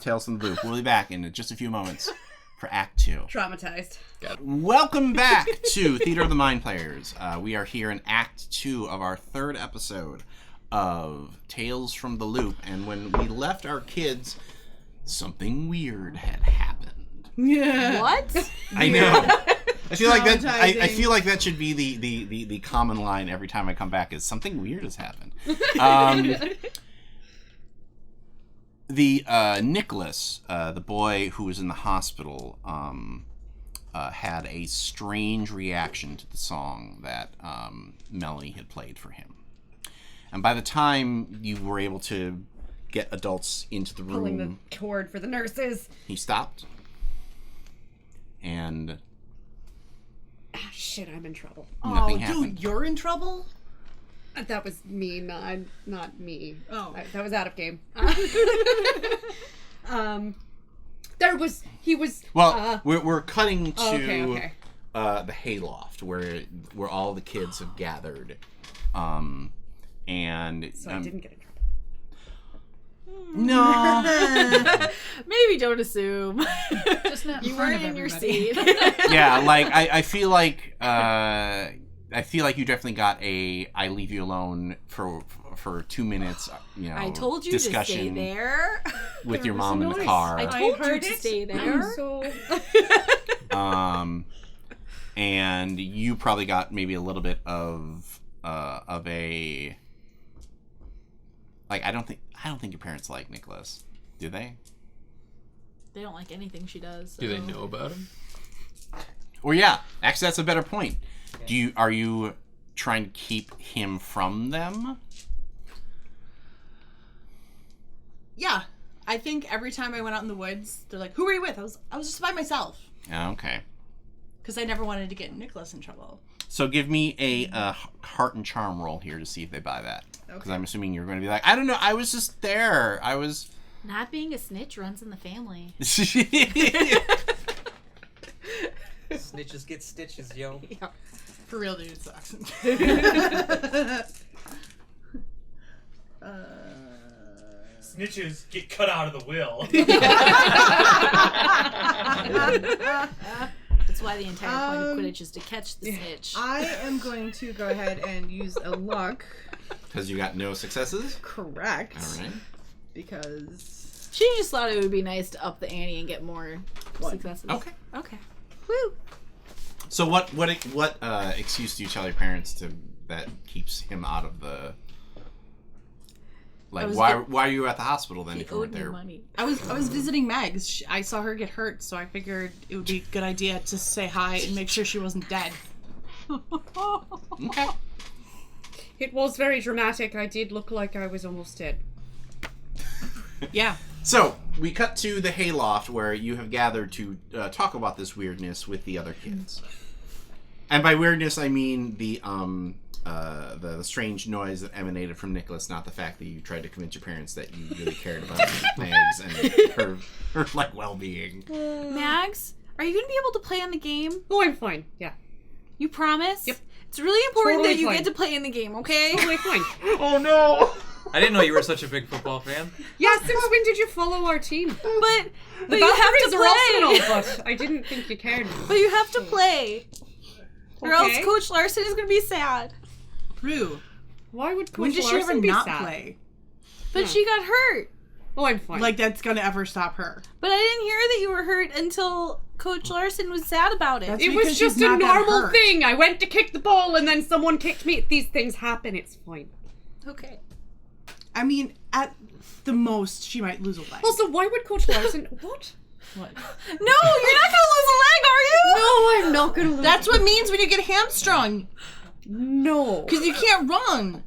Tales from the Loop. We'll be back in just a few moments for Act 2. traumatized. Welcome back to Theater of the Mind Players. We are here in Act 2 of our third episode of Tales from the Loop. And when we left our kids, something weird had happened. Yeah. What? I know. I feel like that. I Traumatizing. feel like that should be the common line every time I come back. Is something weird has happened. The Nicholas, the boy who was in the hospital, had a strange reaction to the song that Melanie had played for him. And by the time you were able to get adults into the Pulling room, the cord for the nurses. he stopped. And Shit, I'm in trouble. nothing Oh, happened. dude, you're in trouble? That was me, not me. Oh. That was out of game. He was. Well, we're cutting to okay. The hayloft where all the kids have gathered, and So I didn't get in trouble. no, Maybe don't assume. Just not in You front weren't of in your everybody. seat. yeah, like I feel like you definitely got a I leave you alone for 2 minutes. You know, I told you discussion to stay there. with your There was mom a in the noise. car. I told you heard to it. stay there. So And you probably got maybe a little bit of a like I don't think your parents like Nicholas, do they? They don't like anything she does. Do they so- know about him? Or yeah, actually that's a better point. Are you trying to keep him from them? Yeah. I think every time I went out in the woods, they're like, "Who were you with?" I was just by myself Okay. because I never wanted to get Nicholas in trouble. So give me a heart and charm roll here to see if they buy that. Because Okay. I'm assuming you're going to be like, I don't know, I was just there. I was. Not being a snitch runs in the family. Snitches get stitches, yo. For real, dude, it sucks. Snitches get cut out of the will. That's why the entire point of Quidditch is to catch the snitch. I am going to go ahead and use a luck. Because you got no successes? Correct. All right. Because She just thought it would be nice to up the ante and get more successes. Okay. Okay. Woo. So what excuse do you tell your parents that keeps him out of the... Like, why are you at the hospital then He if you weren't owed me there? money. I was visiting Megs. I saw her get hurt, so I figured it would be a good idea to say hi and make sure she wasn't dead. Okay. it was very dramatic. I did look like I was almost dead. Yeah. So, we cut to the hayloft where you have gathered to talk about this weirdness with the other kids. And by weirdness, I mean the strange noise that emanated from Nicholas, not the fact that you tried to convince your parents that you really cared about Megs and her like well-being. Mags, are you gonna be able to play in the game? Oh, I'm fine. Yeah. You promise? Yep. It's really important Totally that you fine. get to play in the game, okay? Totally fine. Oh no! I didn't know you were such a big football fan. Yeah, since when did you follow our team? But The you have Valkyries to are play. Arsenal, but I didn't think you cared. But you have to play. Or else Okay. Coach Larson is gonna be sad. Rue, Why would Coach when did she Larson ever be not sad? play? But Yeah. she got hurt. Oh, I'm fine. Like, that's gonna ever stop her. But I didn't hear that you were hurt until Coach Larson was sad about it. That's it because was she's just a not that normal hurt. thing. I went to kick the ball and then someone kicked me. These things happen. It's fine. Okay. I mean, at the most, she might lose a leg. Also, why would Coach Larson? What? What? No, you're not gonna lose a leg, are you? No, I'm not gonna lose. That's what it means when you get hamstrung. No. Because you can't run.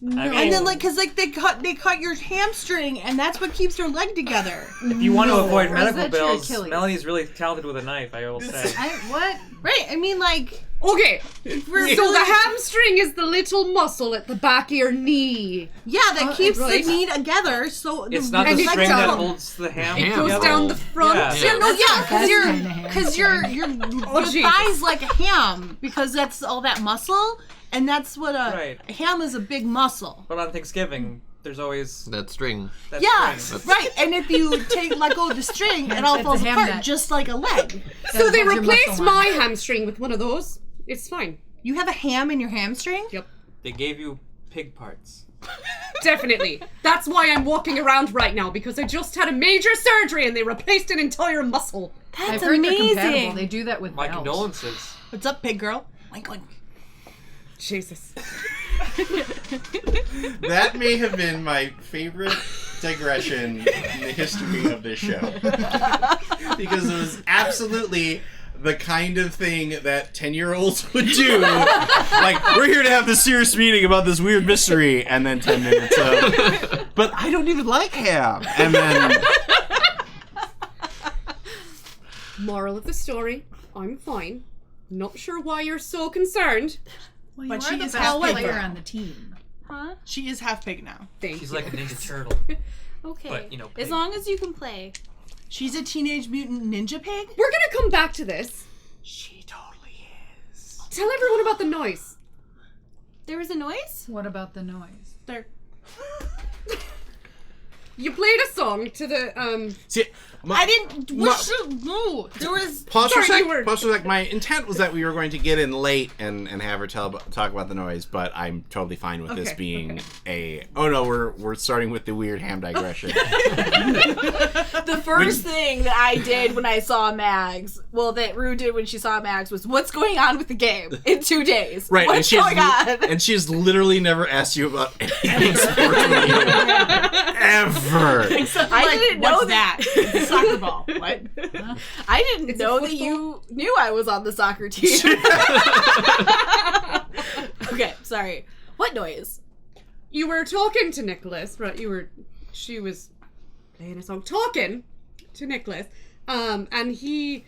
No. And then, like, because like they cut your hamstring, and that's what keeps your leg together. If you want to avoid Or is medical that your bills, Achilles? Melanie's really talented with a knife, I will say. What? Right? I mean, like, Okay. we're So the hamstring is the little muscle at the back of your knee. yeah, that keeps right. the knee together. So It's not And the it string that goes- holds the ham It Goes together. down the front. Yeah. yeah, no, yeah, because That's your kinda hamstring. Oh, your Jesus. thigh's like a ham because that's all that muscle, and that's what Right. a ham is, a big muscle. But on Thanksgiving, there's always That string. that Yeah, string. right. And if you let go of the string, it all It's a falls ham apart, net. just like a leg. So they holds your replaced muscle my line. hamstring with one of those. It's fine. You have a ham in your hamstring? Yep. They gave you pig parts. Definitely. That's why I'm walking around right now, because I just had a major surgery and they replaced an entire muscle. That's I've heard they're compatible. amazing. They do that with My belts. condolences. What's up, pig girl? Wink, wink. Jesus. That may have been my favorite digression in the history of this show. Because it was absolutely the kind of thing that 10-year-olds would do. Like, we're here to have this serious meeting about this weird mystery, and then 10 minutes of, but I don't even like ham. And then, Moral of the story, I'm fine. Not sure why you're so concerned. Well, you But are she the is best half player pig. on the team. Huh? She is half pig now. Thank She's you. like a Ninja Turtle. Okay. But, you know, as pig. long as you can play. She's a teenage mutant ninja pig? We're gonna come back to this. She totally is. Tell everyone about the noise. There was a noise? What about the noise? There. You played a song to the see, I didn't. No, there was. pause for a Sorry, sec. you were- Pause for a sec. My intent was that we were going to get in late and have her talk about the noise, but I'm totally fine with this Okay, being a. Oh no, we're starting with the weird ham digression. The first thing that I did when I saw Mags, well, that Rue did when she saw Mags, was what's going on with the game in 2 days? Right, What's going on? and she's literally never asked you about anything sports ever. Except I like, didn't know what's that? It's a soccer ball. What? I didn't It's a know that football? you knew I was on the soccer team. Okay, sorry. What noise? You were talking to Nicholas, right? She was playing a song, talking to Nicholas, and he,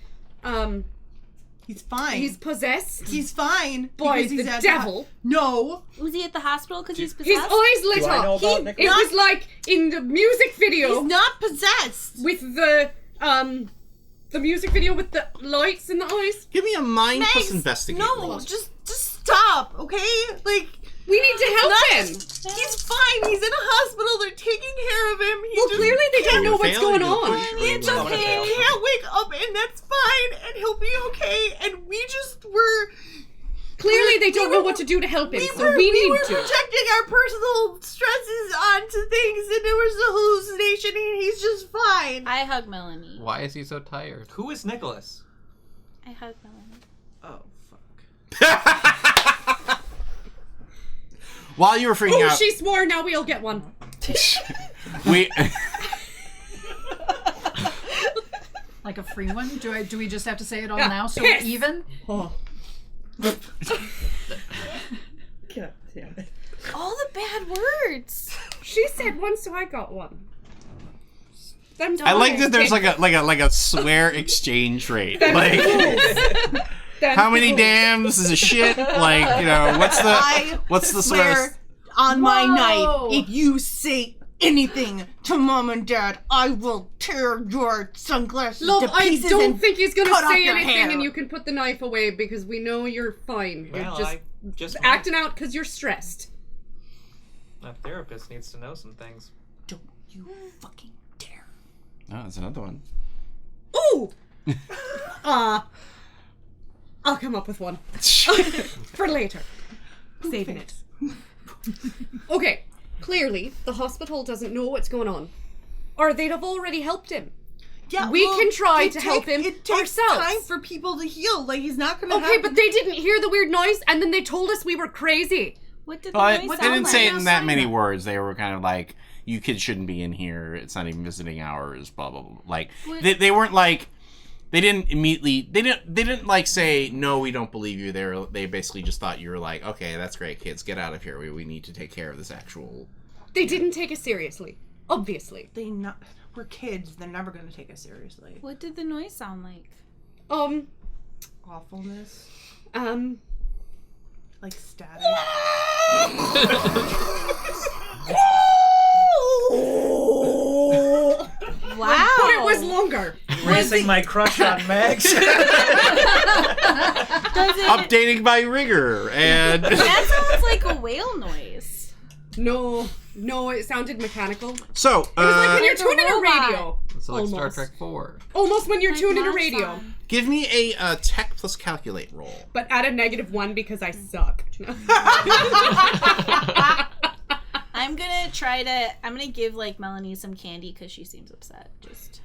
He's fine. he's possessed He's fine. by because he's the at devil. No. Was he at the hospital because he's His possessed? eyes lit Do I know up. about It Nicholas? was like in the music video He's not possessed. with the music video with the lights in the eyes. Give me a mind plus Mags, investigate. No, roll. just stop, okay? Like, We need to help him. he's fine. He's in a hospital. They're taking care of him. He Well, just clearly they don't know You're what's failing going to on. push It's really well. okay. He can't wake up, and that's fine. And he'll be okay. And we just were. Clearly they don't we know were- what to do to help him, We so were, we we need were to. projecting our personal stresses onto things, and there was a hallucination, and he's just fine. I hug Melanie. Why is he so tired? Who is Nicholas? I hug Melanie. Oh fuck. While you were freaking Oh, out, she swore. Now we'll get one. we. Like a free one? Do we just have to say it all Yeah. now so Piss. we're even? Oh. All the bad words. She said one, so I got one. Them I like dogs that there's take- like a swear exchange rate. them Like, fools. Them how many fools. dams is a shit? Like, you know, what's the swear swear? on my Whoa. knife, if you say anything to Mom and Dad, I will tear your sunglasses Look, to I pieces don't and think he's gonna cut off say your anything hair. and you can put the knife away because we know you're fine. Well, You're I just acting out because you're stressed. A therapist needs to know some things. Don't you fucking dare. Oh, that's another one. Ooh! I'll come up with one. For later. Saving it. Okay, clearly the hospital doesn't know what's going on. Or they'd have already helped him. Yeah, We can try to help him It takes ourselves. time for people to heal. Like, he's not gonna. Okay, but they didn't hear the weird noise, and then they told us we were crazy. What did the But noise they sound didn't like? say it in that many words. They were kind of like, "You kids shouldn't be in here. It's not even visiting hours." Blah blah blah. Like they weren't like. They didn't immediately. They didn't like say no. We don't believe you. They basically just thought you were like, okay, that's great, kids, get out of here. We need to take care of this actual. They didn't take us seriously. Obviously. We're kids. They're never gonna take us seriously. What did the noise sound like? Awfulness, like static. Wow. But it was longer. Raising my crush on Megs. Does it, Updating my rigor and. that sounds like a whale noise. No, it sounded mechanical. So It was like when you're Like a tuning a robot. radio. It's like Star Almost. Trek 4. Almost when you're Like tuning a Mark's radio. song. give me a tech plus calculate roll. But at a -1 because I suck. I'm gonna give like Melanie some candy because she seems upset. Just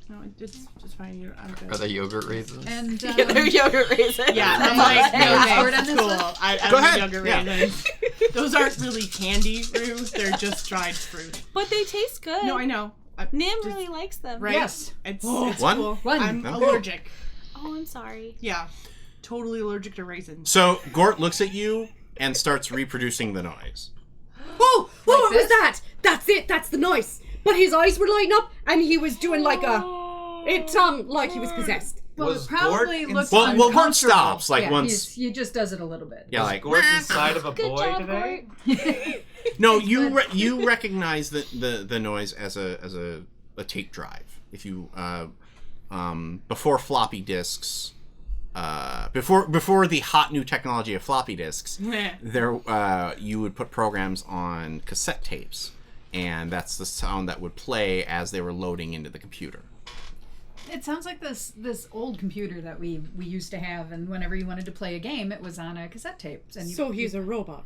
No, it's fine. I'm good. Are they yogurt raisins? And they're yogurt raisins. Yeah, I'm like, no, Last thanks, word on it's this cool. one? I Go don't ahead, yogurt yeah. raisins. Those aren't really candy, Rue. They're just dried fruit. But they taste good. No, I know. Nim really likes them. Right? Yes. It's One? cool. One. I'm No. allergic. Oh, I'm sorry. Yeah. Totally allergic to raisins. So Gort looks at you and starts reproducing the noise. Oh, what was this? that? That's it. That's the noise. But his eyes were lighting up, and he was doing like a. Like he was possessed. Well, Was it probably Gort looks Well, Gort uncomfortable. stops, like, yeah, once- he just does it a little bit. Yeah, like Gort inside of a Good boy job, today? Gort. no, you recognize the noise as a tape drive. If you before floppy disks, before the hot new technology of floppy disks, there you would put programs on cassette tapes, and that's the sound that would play as they were loading into the computer. It sounds like this old computer that we used to have, and whenever you wanted to play a game, it was on a cassette tape. And So he's a robot.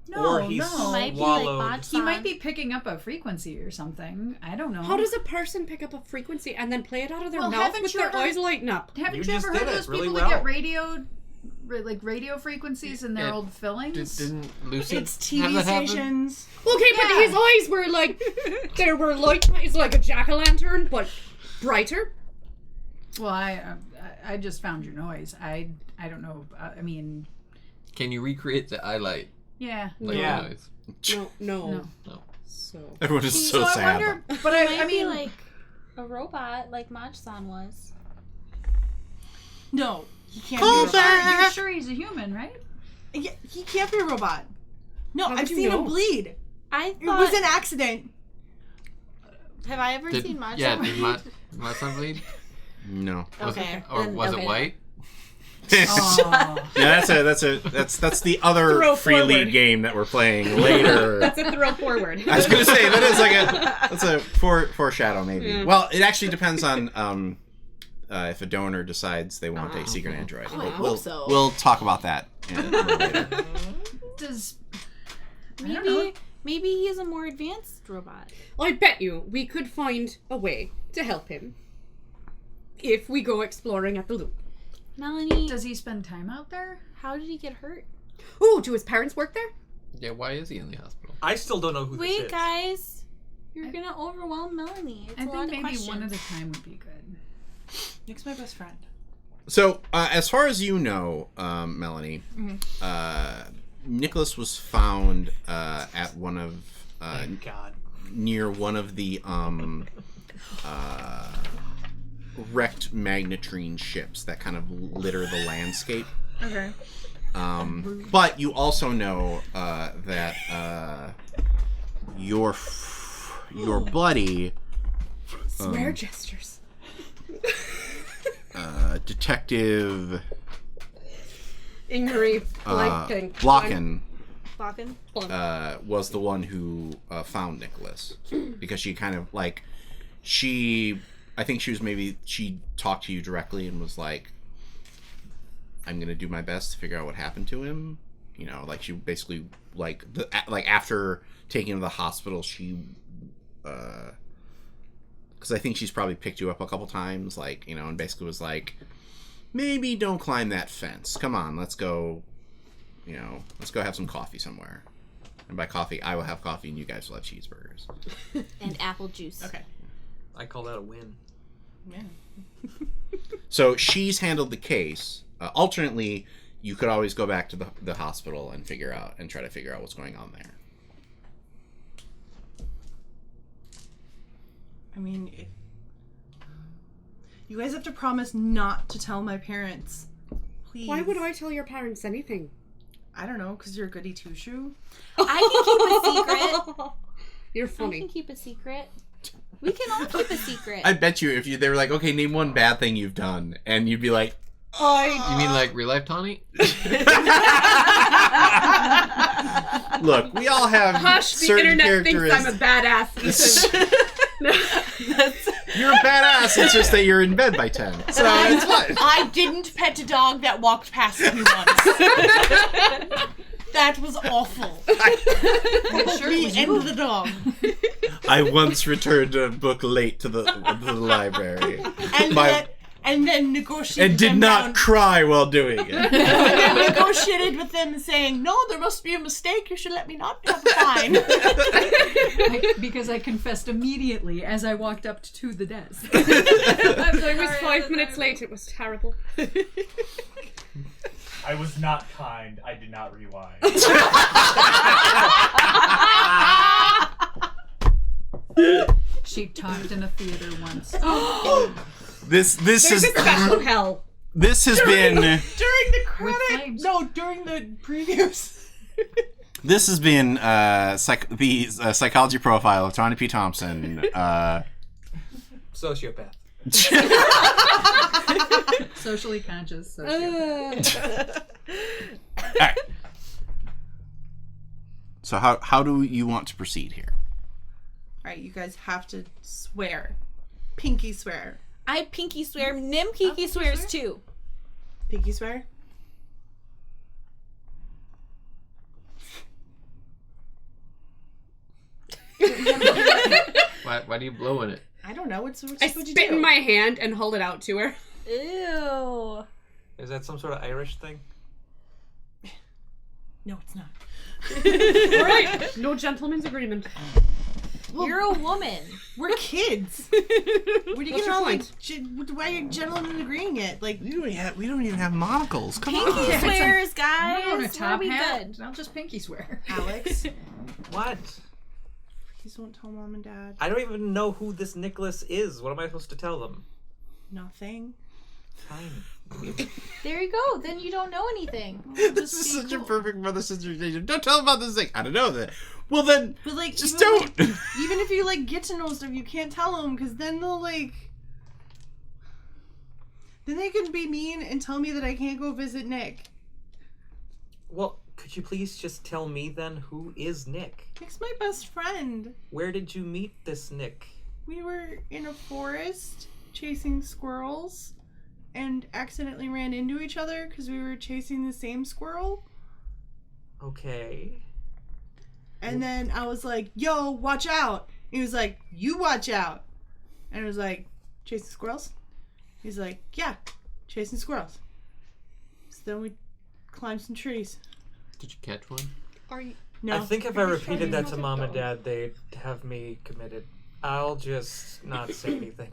no, Or he's no. Might be Wallowed. like He might be picking up a frequency or something. I don't know. How does a person pick up a frequency and then play it out of their Well, mouth haven't with you their ever- eyes lighting up? Haven't You you just ever heard did it those really people well. that get radio frequencies in their Yeah. old fillings? Didn't Lucy It's have TV that happen? stations. Okay, but Yeah. his eyes were like there were light. It's like a jack-o'-lantern, but brighter. Well, I just found your noise. I don't know. I mean, Can you recreate the eye light? yeah. Like Yeah. the noise? No. No. So Everyone is so So I sad. wonder, But I I mean, be like a robot, like Mach-san was. No, he can't Call be a robot. you're sure he's a human, right? Yeah, he can't be a robot. No, How I've would you seen know? him bleed. I It thought. was an accident. Have I ever Did, seen Mach-san? yeah, did my son bleed? No. Was Okay. it, or then- was okay. it white? Oh. Yeah, that's the other Throw free lead forward. game that we're playing later. that's a throw forward. I was gonna say that is like that's a foreshadow maybe. Yeah. Well, it actually depends on if a donor decides they want a secret android. Oh, I hope we'll, so. we'll talk about that a little later. Does I don't know. Maybe he's a more advanced robot. I bet you we could find a way to help him if we go exploring at the loop. Melanie, Does he spend time out there? how did he get hurt? Oh, do his parents work there? Yeah, why is he in the hospital? I still don't know who this Wait, is. guys. You're gonna overwhelm Melanie. It's I a lot think of maybe questions. one at a time would be good. Nick's my best friend. So, as far as you know, Melanie, Nicholas was found at one of Thank God. near one of the wrecked magnetrine ships that kind of litter the landscape. Okay. But you also know that your buddy, Swear gestures. Detective Ingrid, Blocken, Balkan? was the one who found Nicholas because she kind of like she talked to you directly and was like, I'm gonna do my best to figure out what happened to him. You know, like she basically like after taking him to the hospital, she because I think she's probably picked you up a couple times, like, you know, and basically was like, maybe don't climb that fence. Come on, let's go. You know, let's go have some coffee somewhere. And by coffee, I will have coffee and you guys will have cheeseburgers. And apple juice. Okay. I call that a win. Yeah. So she's handled the case. Alternately, you could always go back to the hospital and try to figure out what's going on there. I mean, you guys have to promise not to tell my parents. Please. Why would I tell your parents anything? I don't know, because you're a goody two-shoe. I can keep a secret. You're I funny. can keep a secret. We can all keep a secret. I bet you if they were like, okay, name one bad thing you've done, and you'd be like, You mean like real life Tawny? look, we all have Hush, the certain internet thinks I'm a characteristics. badass. You're a badass. It's just that you're in bed by 10. So it's fine. I didn't pet a dog that walked past me once. That was awful. The end of the dog. I once returned a book late to the library. And then negotiated And did them not down. cry while doing it. And then negotiated with them saying, no, there must be a mistake. You should let me not have a fine. Because I confessed immediately as I walked up to the desk. I was 5 minutes late. It was terrible. I was not kind. I did not rewind. She talked in a theater once. This There's is a special hell. this has been During the With credit. flames. No, during the previews. this has been the psychology profile of Tawny P. Thompson. Sociopath. Socially conscious. Sociopath. Alright. So how do you want to proceed here? Alright, you guys have to swear. Pinky swear. I pinky swear. Nim Kiki swears too. Pinky swear? Why do you blow in it? I don't know. What'd I you spit do? in my hand and hold it out to her. Ew. Is that some sort of Irish thing? No, it's not. All right. No gentleman's agreement. Well, You're a woman. we're kids. What are you What's getting your all point? like? Why are gentlemen agreeing it? Like, We don't even have monocles. Come Pinky on. swears, I don't own a guys. top We'll be hat. good. I'll just pinky swear. Alex, What? please don't tell mom and dad. I don't even know who this Nicholas is. What am I supposed to tell them? Nothing. Fine. There you go. Then you don't know anything. This is such a perfect mother-sister relationship. Don't tell them about this thing. I don't know that. Well then, But like, just even, don't. like, even if you like get to know stuff, you can't tell them because then they'll like. Then they can be mean and tell me that I can't go visit Nick. Well, could you please just tell me then who is Nick? Nick's my best friend. Where did you meet this Nick? We were in a forest chasing squirrels and accidentally ran into each other because we were chasing the same squirrel. Okay. And then I was like, yo, watch out. And he was like, you watch out. And I was like, chasing squirrels? He's like, yeah, chasing squirrels. So then we climbed some trees. Did you catch one? Are you? No. I think if I Are you repeated sure that to you're mom not and a dad, they'd have me committed. I'll just not say anything.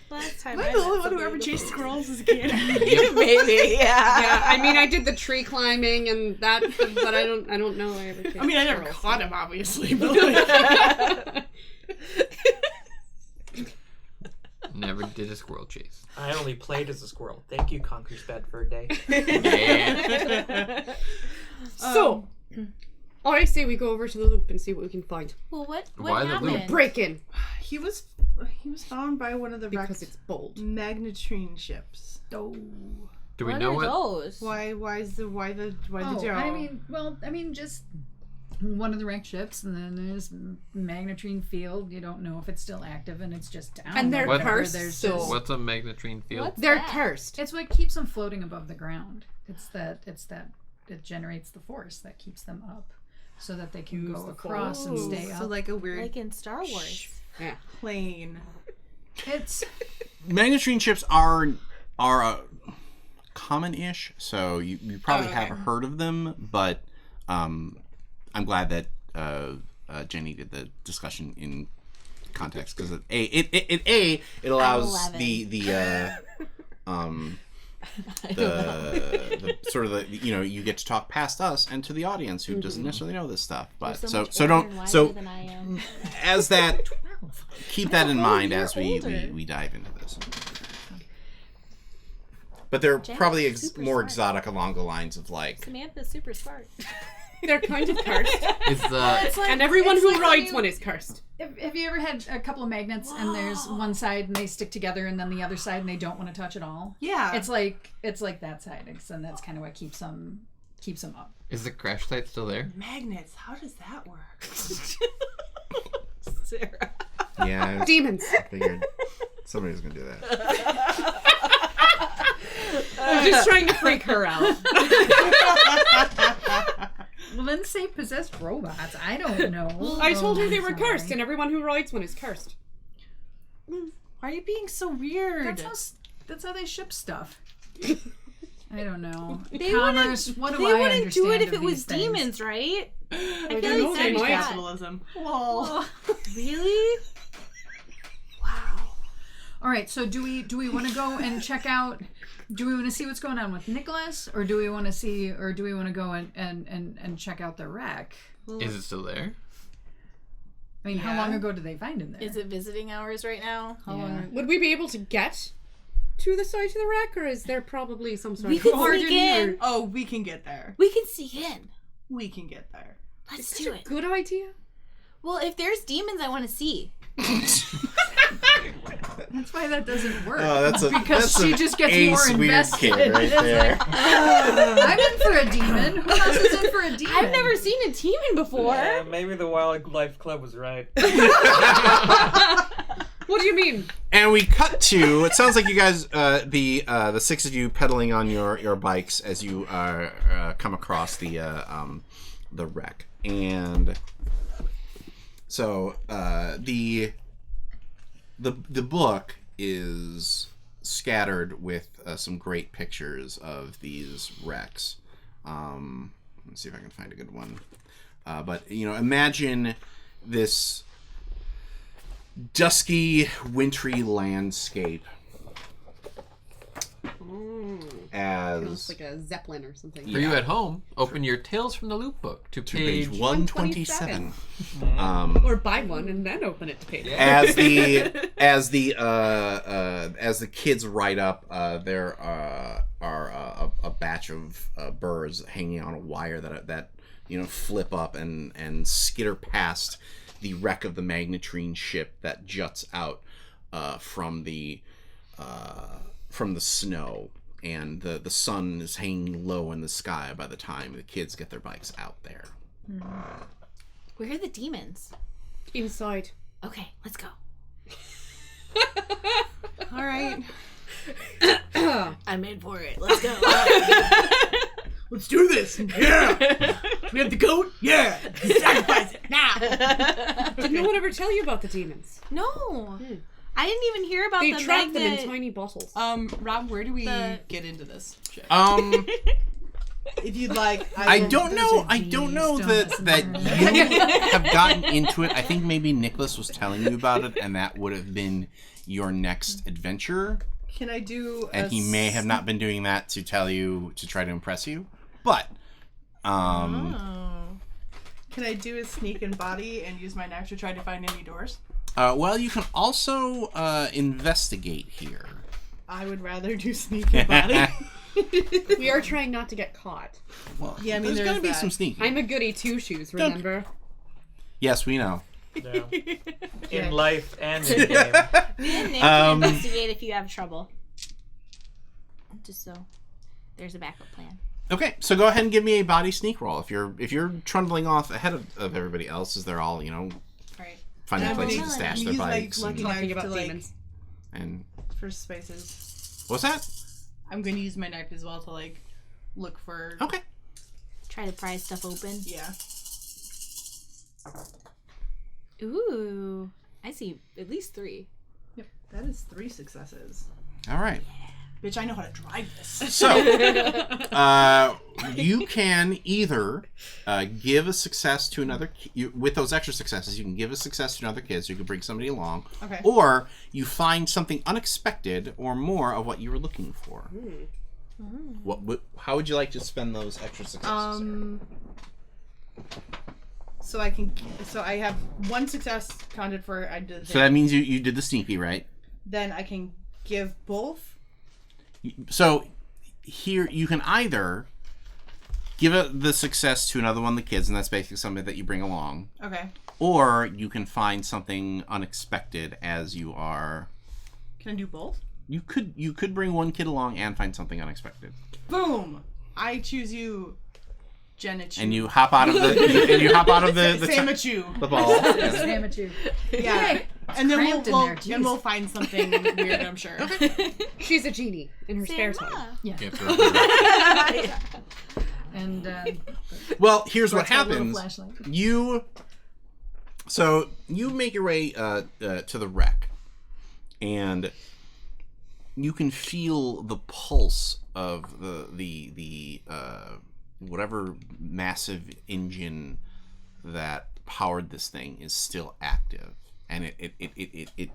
Last time Am I the only one who ever chased squirrels as a kid? Maybe, yeah. Yeah, I mean, I did the tree climbing and that, but I don't know. I ever. I mean, I never caught him, obviously. But like, Never did a squirrel chase. I only played as a squirrel. Thank you, Conquer's Bedford Day. Yeah. So, I say we go over to the loop and see what we can find. Well, what Why the loop? happened? Break in he was found by one of the because wrecked it's bold. magnetrine ships. Oh. Do we What know are what? those? Why the Oh, Joe? I mean, just one of the wrecked ships, and then there's Magnetrine Field. You don't know if it's still active, and it's just down. And they're there. cursed, There's so- just- What's a magnetrine field? What's They're that? cursed. It's what keeps them floating above the ground. It's that it generates the force that keeps them up, so that they can Use go the across and force. stay up. So like a weird Like in Star Wars. Yeah. plane. It's Magnetrine ships are common-ish, so you probably have heard of them, but I'm glad that Jenny did the discussion in context, because it allows 11. the sort of the you get to talk past us and to the audience who doesn't necessarily know this stuff, but You're so much so older and don't wiser so than I am. as that keep that in mind you're as we older. dive into this. But they're Jen's probably super more smart. exotic along the lines of like Samantha's super smart. They're kind of cursed. It's the it's like, And everyone it's who like rides when one is cursed. Have you ever had a couple of magnets and there's one side and they stick together and then the other side and they don't want to touch at all? Yeah. It's like that side, and that's kind of what keeps them up. is the crash site still there? magnets. How does that work? Sarah. yeah. Demons. I figured somebody was gonna do that. I'm just trying to freak her out. Well, then say possessed robots. I don't know. I told her they Oh, were sorry. cursed, and everyone who rides one is cursed. Why are you being so weird? That's how they ship stuff. I don't know. They Commerce. wouldn't, What do they I wouldn't do it understand if of it was these things? demons, right? I don't feel know, like they that's might. bad. Capitalism. Well, Really? Wow. All right. So do we want to go and check out? Do we want to see what's going on with Nicholas, or do we want to go and check out the wreck? Is it still there? I mean, how Yeah. long ago did they find him there? Is it visiting hours right now? How Yeah. long? Would we be able to get to the site of the wreck, or is there probably some sort We of could garden sneak in. or- oh, we can get there. We can sneak in. We can get there. Let's do it. Good idea. Well, if there's demons, I want to see. That's why that doesn't work. Oh, that's because that's she an just gets ace more weird invested. kid right It's there. I'm in for a demon. Who else is in for a demon? I've never seen a demon before. Yeah, maybe the Wildlife Club was right. What do you mean? And we cut to. It sounds like you guys, the six of you, pedaling on your bikes as you come across the wreck, and so the book is scattered with some great pictures of these wrecks. Let's see if I can find a good one. But imagine this dusky, wintry landscape It's as like a zeppelin or something. For you at home, open your Tales from the Loop book to page page 127. Or buy one and then open it to page. As the kids write up, there are a batch of birds hanging on a wire that flip up and skitter past the wreck of the Magnetrine ship that juts out from the snow, and the sun is hanging low in the sky by the time the kids get their bikes out there. Where are the demons? Inside. Okay, let's go. All right. I'm in for it. Let's go. Let's do this. Yeah. We have the goat. Yeah. Sacrifice it now. Did no one ever tell you about the demons? No. I didn't even hear about They the trap them in magnet. tiny bottles. Rob, where do we The- get into this ship? If you'd like, I don't know that you have gotten into it. I think maybe Nicholas was telling you about it, and that would have been your next adventure. Can I do? And he may have not been doing that to tell you to try to impress you, but Can I do a sneak and body and use my knack to try to find any doors? well, you can also investigate here. I would rather do sneak and body. We are trying not to get caught. Well, Yeah, I mean, there's there's gonna be that. some sneaking. I'm a goody two shoes, remember? Yes, we know. No. Yeah. In life and in game. Me and Nick can investigate if you have trouble. Just so there's a backup plan. Okay, so go ahead and give me a body sneak roll. If you're trundling off ahead of everybody else, as they're all Right. finding And I'm places gonna to stash their use my bikes lucky and, knife Talking about to, like, demons. and for spices. what's that? I'm going to use my knife as well to like look for. Okay. Try to pry stuff open. Yeah. Ooh, I see at least 3. Yep. That is 3 successes. All right. Bitch, I know how to drive this. So, you can either give a success to another... with those extra successes, you can give a success to another kid, so you can bring somebody along. Okay. Or you find something unexpected or more of what you were looking for. How would you like to spend those extra successes? So I have 1 success counted for. I did. So that means you did the sneaky, right? Then I can give both. So here you can either give the success to another one of the kids, and that's basically something that you bring along. Okay. Or you can find something unexpected as you are. Can I do both? You could bring one kid along and find something unexpected. Boom! I choose you, Jenna Chu. And you hop out of the Samachu. the ball. Damn it, you. Yeah. And then cramped in there, jeez. we'll find something weird, I'm sure. She's a genie in her spare time. Yeah. You have to remember. And Well, here's what That's my little happens. flashlight. You make your way to the wreck, and you can feel the pulse of the whatever massive engine that powered this thing is still active, and it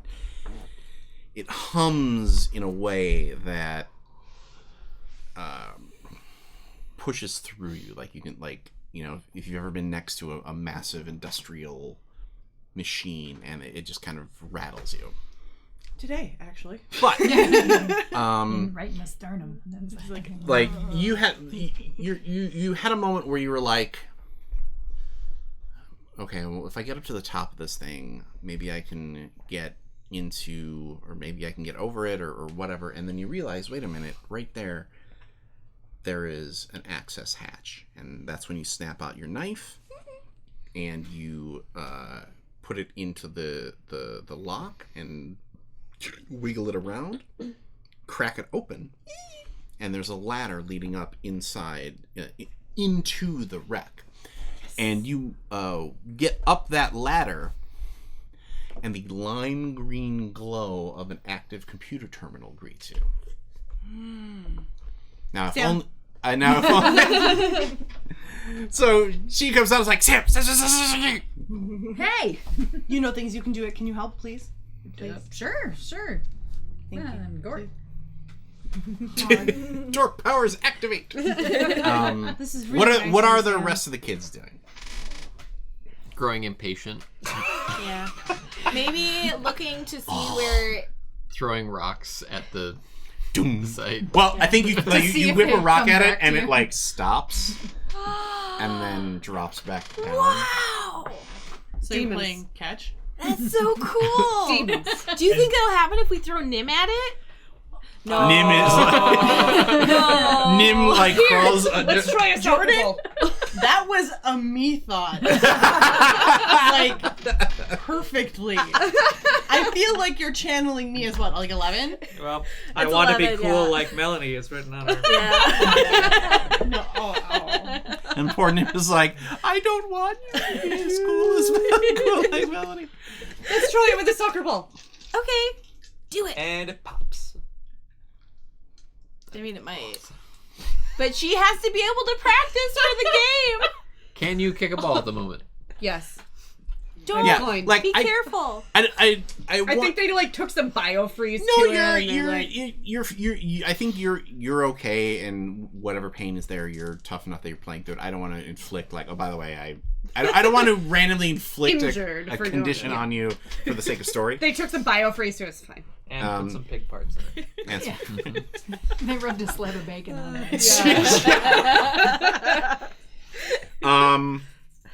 hums in a way that pushes through you. Like you can, like, if you've ever been next to a massive industrial machine, and it just kind of rattles you. Today, actually. But right in the sternum. And then it's like you had a moment where you were like, okay, well, if I get up to the top of this thing, maybe I can get into, or maybe I can get over it, or whatever. And then you realize, wait a minute, right there is an access hatch, and that's when you snap out your knife and you put it into the lock and wiggle it around, crack it open, and there's a ladder leading up inside into the wreck. And you get up that ladder, and the lime green glow of an active computer terminal greets you. Now, if only... So she comes out and is like, Sam! Hey! You know things you can do it. Can you help, please? Please. Sure. Thank you. And Gort. Torque powers activate! This is really What nice are of the Sam. rest of the kids doing? Growing impatient. Yeah. Maybe looking to see where. Throwing rocks at the site. Well, I think see you if whip they a rock come at it back and to it you. like stops and then drops back down. Wow! So you're Demons. playing catch? That's so cool! Demons. Do you think that'll happen if we throw Nim at it? No. Nim is No. Nim like crawls. Let's try a soccer ball. That was a me thought. Like, perfectly. I feel like you're channeling me as what, like 11? Well, I It's want to be 11, cool yeah. like Melanie is written on her. Yeah. No, oh. And poor Nim is like, I don't want you to be as cool as cool like Melanie. Let's try it with a soccer ball. Okay. Do it. And it pops. I mean, it might. But she has to be able to practice for the game. Can you kick a ball at the moment? Yes. Don't Yeah, Fine. like be careful. I I think they like took some biofreeze No, to it. and they're like, you're I think you're okay, and whatever pain is there, you're tough enough that you're playing through it. I don't want to inflict, like, oh, by the way, I don't want to randomly inflict Injured a for doing condition it, yeah. on you for the sake of story. they took some biofreeze to us. Fine. And put some pig parts in it. That's- They rubbed a slab of bacon on it.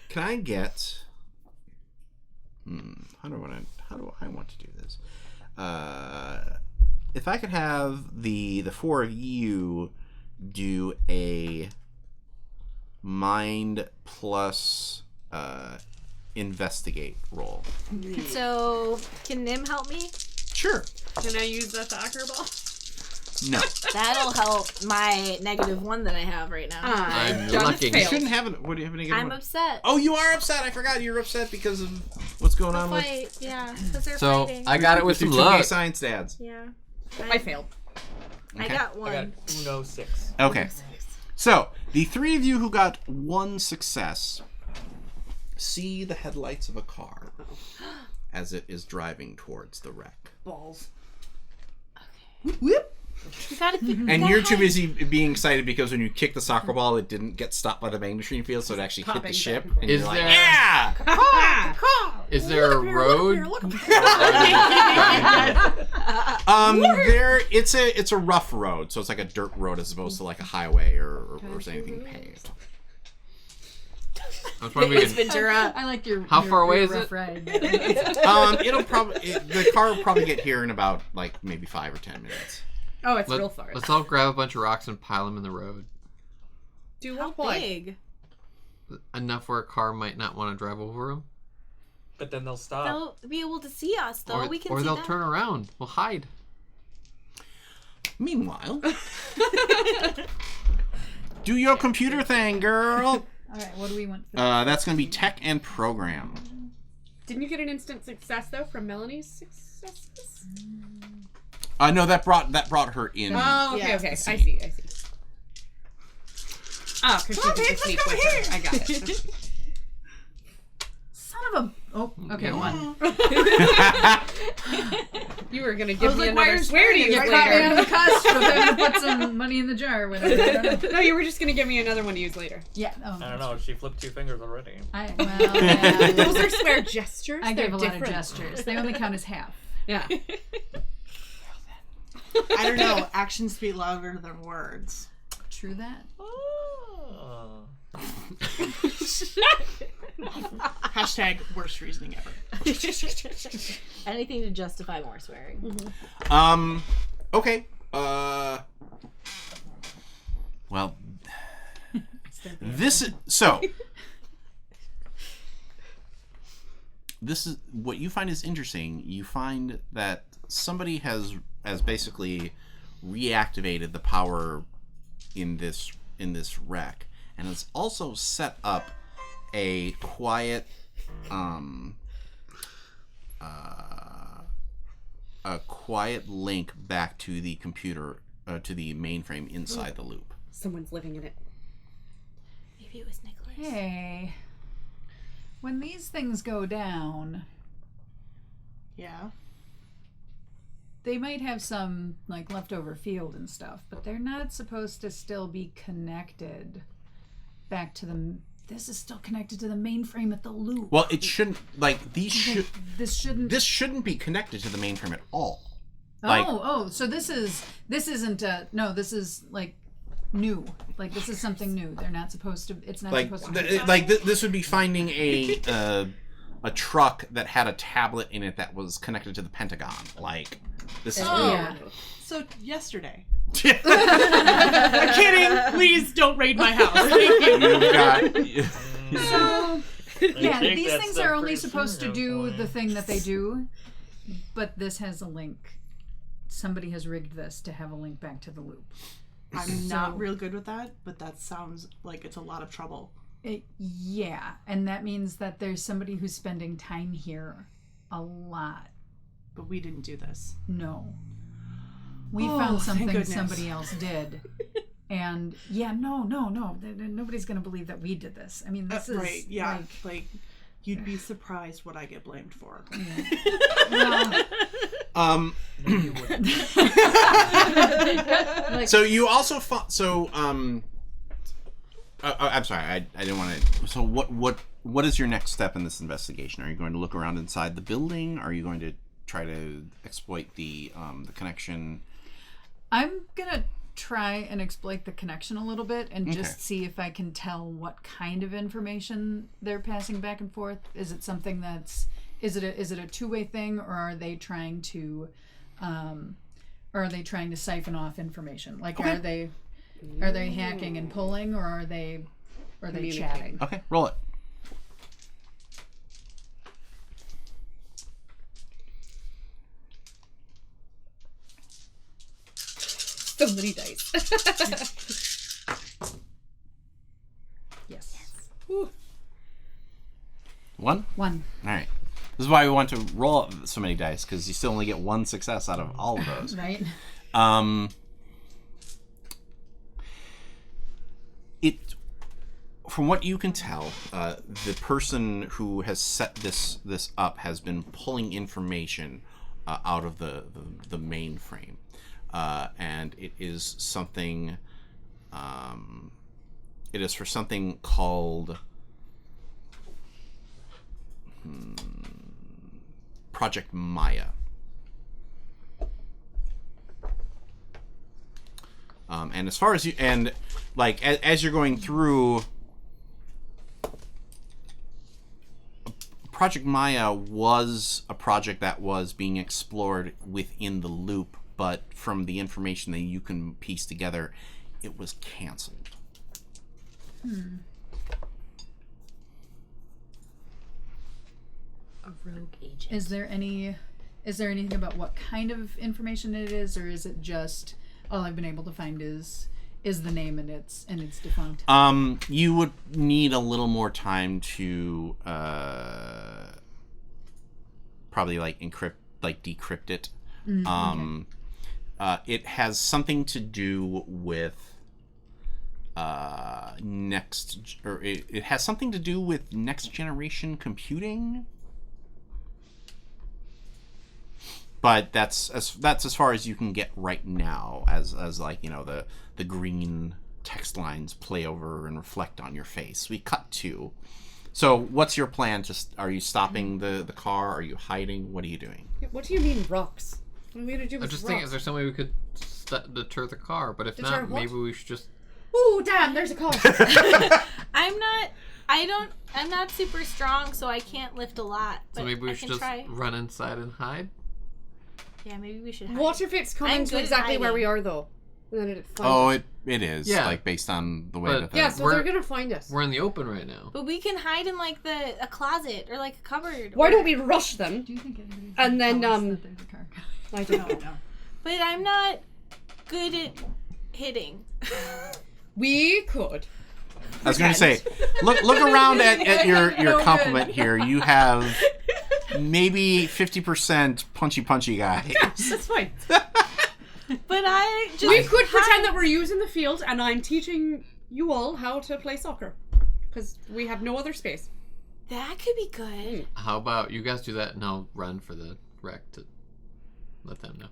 Can I get? How do I want to do this? If I could have the four of you do a mind plus investigate roll. So, can Nim help me? Sure. Can I use the soccer ball? No. That'll help my -1 that I have right now. I'm Jonathan lucky. You failed. shouldn't have it. What do you have any good I'm one? upset. Oh, you are upset. I forgot you're upset because of what's going on with Fight, yeah, because they're So fighting. I got it with your some 2K luck. science dads. Yeah. I failed. I Okay. got I one. got Uno 6. Okay. So, the three of you who got one success see the headlights of a car as it is driving towards the wreck. Balls. You gotta And you're too busy being excited because when you kick the soccer ball, it didn't get stopped by the main machine field, so it actually hit the Popping ship. back. And Is you're like, there- yeah! Is there a road? It's a rough road, so it's like a dirt road as opposed to like a highway or anything paved. I was wondering if It's we can- Ventura. I like your. How your- far away your is rough it? ride. The car will probably get here in about like maybe 5 or 10 minutes. Oh, it's real far. Let's all grab a bunch of rocks and pile them in the road. Do How what? big? Enough where a car might not want to drive over them. But then they'll stop. They'll be able to see us, though. Or, We can or see they'll them. turn around. We'll hide. Meanwhile, do your computer thing, girl. All right, what do we want? That's going to be tech and program. Didn't you get an instant success though from Melanie's successes? No, that brought her in. Oh, okay, Yeah. okay. I see. Oh, because she did the sneak with her. I got it. Son of a. Oh, okay, one. You were gonna I give was me like, why another are swear to you use caught me on later. the cusp of having to put some money in the jar. Whatever. I don't know. No, you were just gonna give me another one to use later. Yeah. Oh, I don't know. She flipped 2 fingers already. Yeah. Those are swear gestures. I They're gave a lot of different. gestures. They only count as half. Yeah. I don't know. Actions speak louder than words. True that. Oh. Hashtag worst reasoning ever. Anything to justify more swearing. Okay. Well, this is what you find is interesting. You find that somebody has basically reactivated the power in this wreck, and has also set up a quiet link back to the computer, to the mainframe inside the loop. Someone's living in it. Maybe it was Nicholas. Hey, when these things go down, Yeah. they might have some like leftover field and stuff, but they're not supposed to still be connected back to the. This is still connected to the mainframe at the loop. Well, it shouldn't, like, these should This shouldn't. this shouldn't be connected to the mainframe at all. Oh, like- so this isn't no, this is like new. Like this is something new. They're not supposed to. It's not Like, supposed to. Be this would be finding a truck that had a tablet in it that was connected to the Pentagon. Like, this is Oh. Yeah. So yesterday. I'm kidding. Please don't raid my house. Thank you. You've got. So yeah, take these that things stuff are only pretty supposed to do seriously. the thing that they do, but this has a link. Somebody has rigged this to have a link back to the loop. I'm not real good with that, but that sounds like it's a lot of trouble. Yeah, and that means that there's somebody who's spending time here a lot. But we didn't do this. No. We Oh, found thank something goodness. somebody else did. And yeah, no. Nobody's going to believe that we did this. I mean, this is right, yeah. like You'd be surprised what I get blamed for. well, like, So you also I'm sorry, I didn't want to. So what is your next step in this investigation? Are you going to look around inside the building? Are you going to try to exploit the connection? I'm going to try and exploit the connection a little bit and just Okay. see if I can tell what kind of information they're passing back and forth. Is it something that's is it a two-way thing, or are they trying to siphon off information? Like, Okay. are they hacking and pulling, or are they Or are they Communicate. chatting? Okay, roll it. So many dice. Yes. One? 1. All right. This is why we want to roll so many dice, because you still only get one success out of all of those. Right? It, from what you can tell, the person who has set this up has been pulling information out of the mainframe, and it is something. It is for something called Project Maya. And as far as you, and like as you're going through, Project Maya was a project that was being explored within the loop, but from the information that you can piece together, it was canceled. A rogue agent. Is there anything about what kind of information it is, or is it just all I've been able to find is the name and it's defunct? You would need a little more time to probably decrypt it. Okay. It has something to do with it has something to do with next generation computing. But that's as far as you can get right now, as like, you know, the green text lines play over and reflect on your face. We cut to. So what's your plan? Are you stopping the car? Are you hiding? What are you doing? What do you mean rocks? What are we gonna do with I'm just rocks? thinking, is there some way we could deter the car? But if Deter not, what? maybe we should just. Ooh, damn! There's a car. I'm not super strong, so I can't lift a lot. But So maybe we I should can just try. run inside and hide. Yeah, maybe we should hide. What if it's coming I'm to good at exactly where hiding. we are, though? And then it finds Oh, us. it is. Yeah. Like based on the way But- that the, Yeah, so We're- they're gonna find us. We're in the open right now. But we can hide in like a closet or like a cupboard. Why or- don't we rush them? Do you think anybody's And then, tell us um, that there's a car? I don't know. But I'm not good at hitting. We could. I was going to say, look around at your complement here. You have maybe 50% punchy guy. That's fine. But I just We could hide. pretend that we're using the field, and I'm teaching you all how to play soccer, because we have no other space. That could be good. How about you guys do that and I'll run for the wreck to let them know.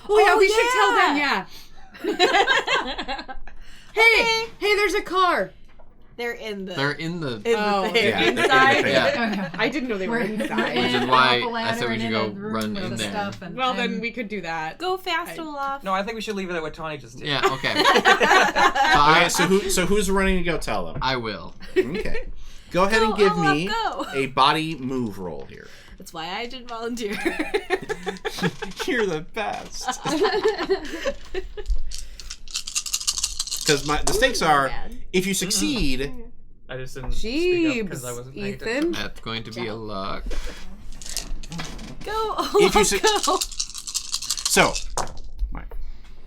Oh yeah, Oh, we should tell them. Yeah. Hey, there's a car. They're in the. They're in the. in the Oh, thing. Yeah, inside. Yeah. I didn't know they were We're inside. Which is in why up a I ladder said we and should in go a room run with in the there. Stuff and, Well, then we could do that. Go fast, Olaf. No, I think we should leave it at what Tawny just did. Yeah. Okay. Okay, so who's running to go tell them? I will. Okay. Go ahead and Go, give Olaf, me go. a body move roll here. That's why I didn't volunteer. You're the best. Because the stakes are, if you succeed, I just didn't speak up because I Jeebs, wasn't paying Ethan. attention. That's going to be a luck. Go, If you Olaf, suc- go. so,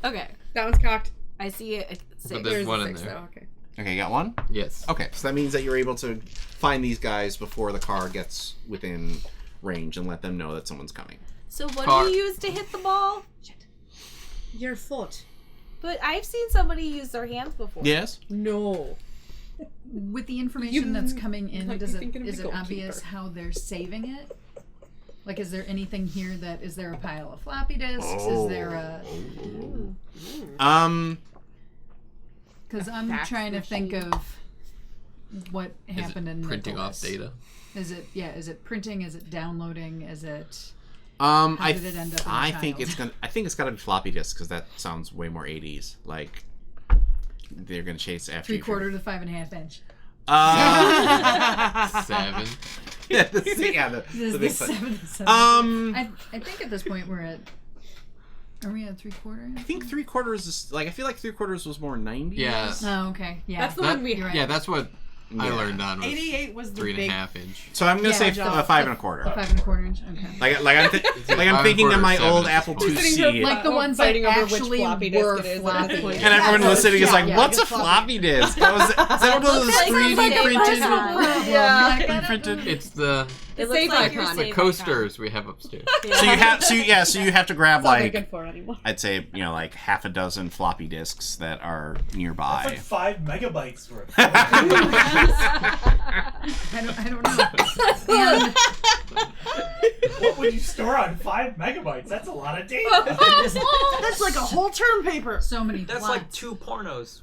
Okay. That one's cocked. I see it. But there's one in six, there. though. Okay. okay, you got one? Yes. Okay, so that means that you're able to find these guys before the car gets within range and let them know that someone's coming. So what Car. do you use to hit the ball? Your foot. But I've seen somebody use their hands before. Yes? No. with the information that's coming in, might be is thinking of it the obvious goalkeeper. how they're saving it? Like, is there anything here is there a pile of floppy disks? Is there a... Because I'm fax trying to think machine. of what Is happened in it printing off Nicholas. data? Is it printing? Is it downloading? Is it... I did it end up in the I think child? I think it's got to be floppy disks because that sounds way more 80s. Like they're gonna chase after you. 3/4 to 5.5 inch. 7. Yeah, the This big is the foot. 7. Um, I think at this point we're at Are we at 3/4? I think 3/4 is like I feel like 3/4 was more 90s. Yeah. Oh, okay. Yeah. That's the one we. Right. Yeah, that's what I Yeah. learned on was 88 was the 3.5 big. inch. So I'm gonna Yeah, say job. 5 1/4. 5 1/4 inch. Okay. I'm thinking of my 5 1/4, old 7 Apple inches. IIc. Like the Oh, ones that fighting over which actually floppy disk were it is at floppy. this point. And everyone listening is like, Yeah. "What's a floppy disk?" Is that one of those That sounds 3D like a printed? Amazon. Yeah. Printed. It's the It Save looks like your icon. the save coasters we have upstairs. icon. So you have to grab That's not very like good for anymore. I'd say like half a dozen floppy disks that are That's nearby. like 5 megabytes worth. I don't know. And What would you store on 5 megabytes? That's a lot of data. That's like a whole term paper. so many That's plots. like 2 pornos.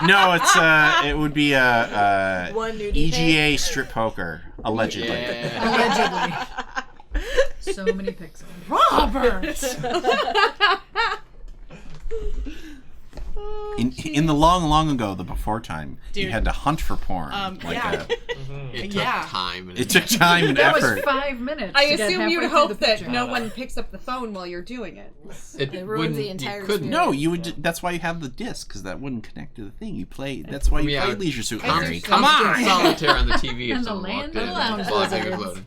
No, it would be a One nudie EGA strip poker allegedly. Yeah. Allegedly. So many pixels. Robert. In the long ago, the before time, you Dude. had to hunt for porn. Yeah. It took Yeah. time. And It took time and That effort. was 5 minutes. I to get assume halfway you'd through hope the that picture. no one picks up the phone while you're doing it. It ruins wouldn't. the entire You couldn't. No, you would. That's why you have the disc, because that wouldn't connect to the thing. You play. That's why you Yeah. play Leisure Suit Constant- Larry. Come constant on, solitaire on the TV if And the someone land walked in. of lounge while everything was lizards.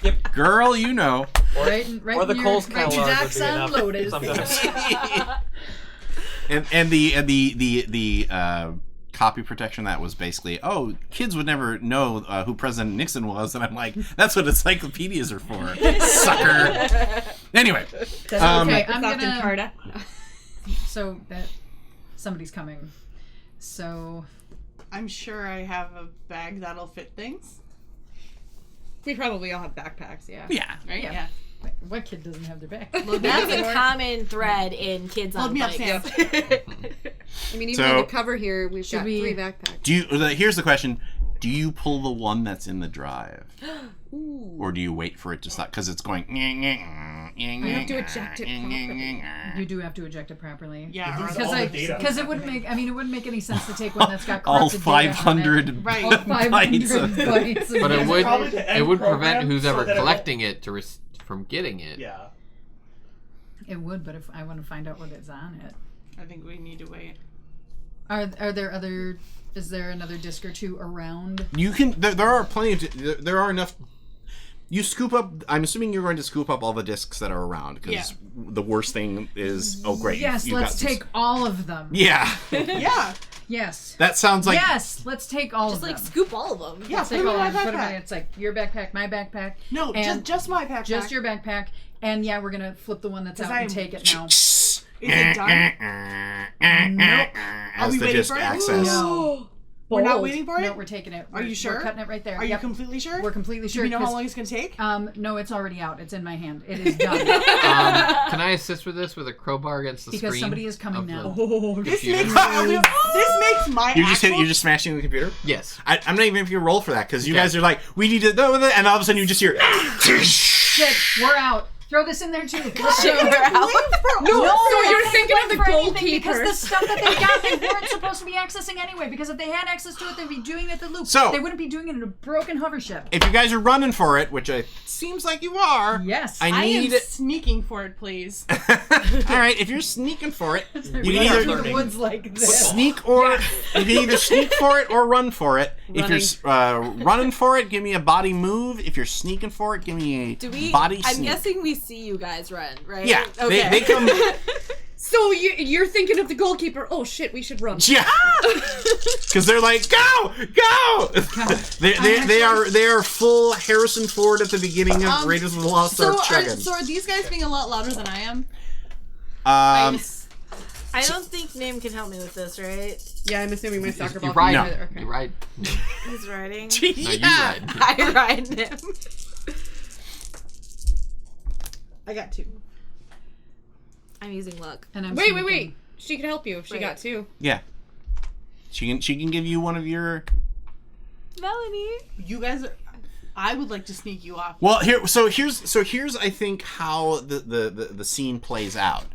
loading. girl. You know. Right Or the in Coles your, right catalog your would docks be enough unloaded. sometimes. And the copy protection that was basically, kids would never know who President Nixon was, and I'm like, that's what encyclopedias are for, sucker. Anyway, Okay, I'm Microsoft gonna. Encarta. So that somebody's coming. So I'm sure I have a bag that'll fit things. We probably all have backpacks, yeah. yeah. Right? Yeah. Yeah. what kid doesn't have their back? That's a common thread in kids Load on me up, bikes. Sam. I mean, even So- on the cover here, we've got we- 3 backpacks. Do you? Here's the question: do you pull the one that's in the drive, or do you wait for it to stop because it's going? You have to eject it properly. You do have to eject it properly. Yeah. Lose or- all the data. Because it wouldn't make. I mean, it wouldn't make any sense to take one that's got all corrupted data on it. 500 Right. All 500 bytes. bytes. But it would. Probably the end It would prevent program who's so ever that it won't- collecting it from getting it. Yeah. It would, but if I want to find out what is on it, I think we need to wait. are there other? Is there another disc or two around? You can. There are plenty of. There are enough. You scoop up. I'm assuming you're going to scoop up all the discs that are around because Yeah. the worst thing is. Oh, great! Yes, you got let's some- take all of them. Yeah, Yeah. Yes. that sounds like. Yes, let's take all Just of like them. scoop all of them. Yeah. Let's Put take them all in my of them. Put them in. backpack. It's like your backpack, my backpack. No, and just my backpack. just your backpack. And yeah, we're gonna flip the one that's out I- and take it now. Is it done? Nope. As we the waiting disc for it? access. No. We're not Bold. waiting for it? No, we're taking it. Are you sure? We're cutting it right there. Are you Yep. completely sure? We're completely Do sure. we know how 'cause, long it's going to take? No, it's already out. It's in my hand. It is done. Can I assist with this with a crowbar against the Because screen? somebody is coming of the now. This computer? makes, this makes my You're just smashing the computer. Yes. I'm not even going to roll for that because you Okay. guys are like, we need to know with it, and all of a sudden you just hear. Shit, we're out. Throw this in there too. Shit, we're out. No, so you're they thinking went of the for anything because goalkeeper. the stuff that they got, they weren't supposed to be accessing anyway. Because if they had access to it, they'd be doing it at the loop. So- they wouldn't be doing it in a broken hover ship. If you guys are running for it, which seems like you are, Yes. I I am need. sneaking for it, please. All right, if you're sneaking for it, you can We are either through the learning. woods like this. sneak or you can either sneak for it or run for it. If you're running for it, give me a body move. If you're sneaking for it, give me a Do we? body I'm sneak. guessing we see you guys run, right? Yeah, Okay. they come. So you're thinking of the goalkeeper. Oh shit, we should run. Yeah, because they're like, go. They are full Harrison Ford at the beginning of Raiders of the Lost Ark. So are these guys being a lot louder than I am? I don't think Nim can help me with this, right? Yeah, I'm assuming my soccer ball. You ride. No. Okay. You ride. No, He's riding. you ride. I ride Nim. I got 2. I'm using luck. And I'm Wait. sneaking. She could help you if she Right. got 2. Yeah, she can give you one of your. Melanie. You guys are... I would like to sneak you off. Well, here's I think how the scene plays out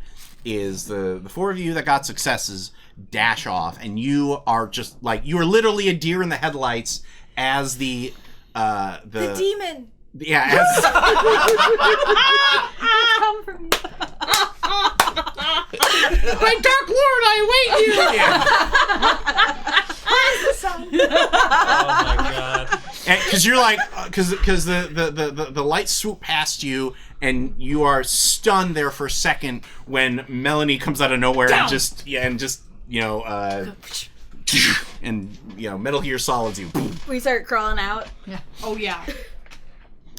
is the 4 of you that got successes dash off, and you are just like you are literally a deer in the headlights as the The demon. yeah as Come for me. I await you! Oh my god. Because you're like, because the lights swoop past you, and you are stunned there for a second when Melanie comes out of nowhere and just and Metal Gear Solids you. We start crawling out. Oh yeah.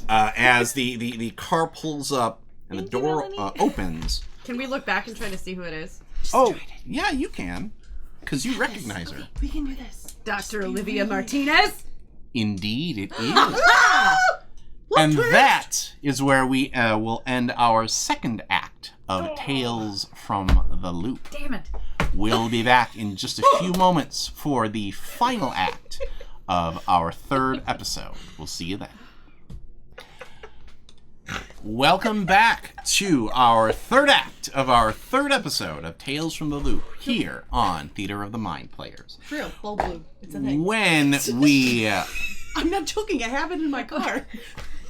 As the car pulls up and the door opens. Can we look back and try to see who it is? Oh, yeah, you can. Because you recognize her. We can do this. Dr. Olivia Martinez? Indeed, it is. And that is where we will end our second act of Tales from the Loop. Damn it. We'll be back in just a few moments for the final act of our third episode. We'll see you then. Welcome back to our third act of our third episode of Tales from the Loop here on Theater of the Mind Players. For real, full blue. It's a thing. When we... I'm not joking. I have it in my car.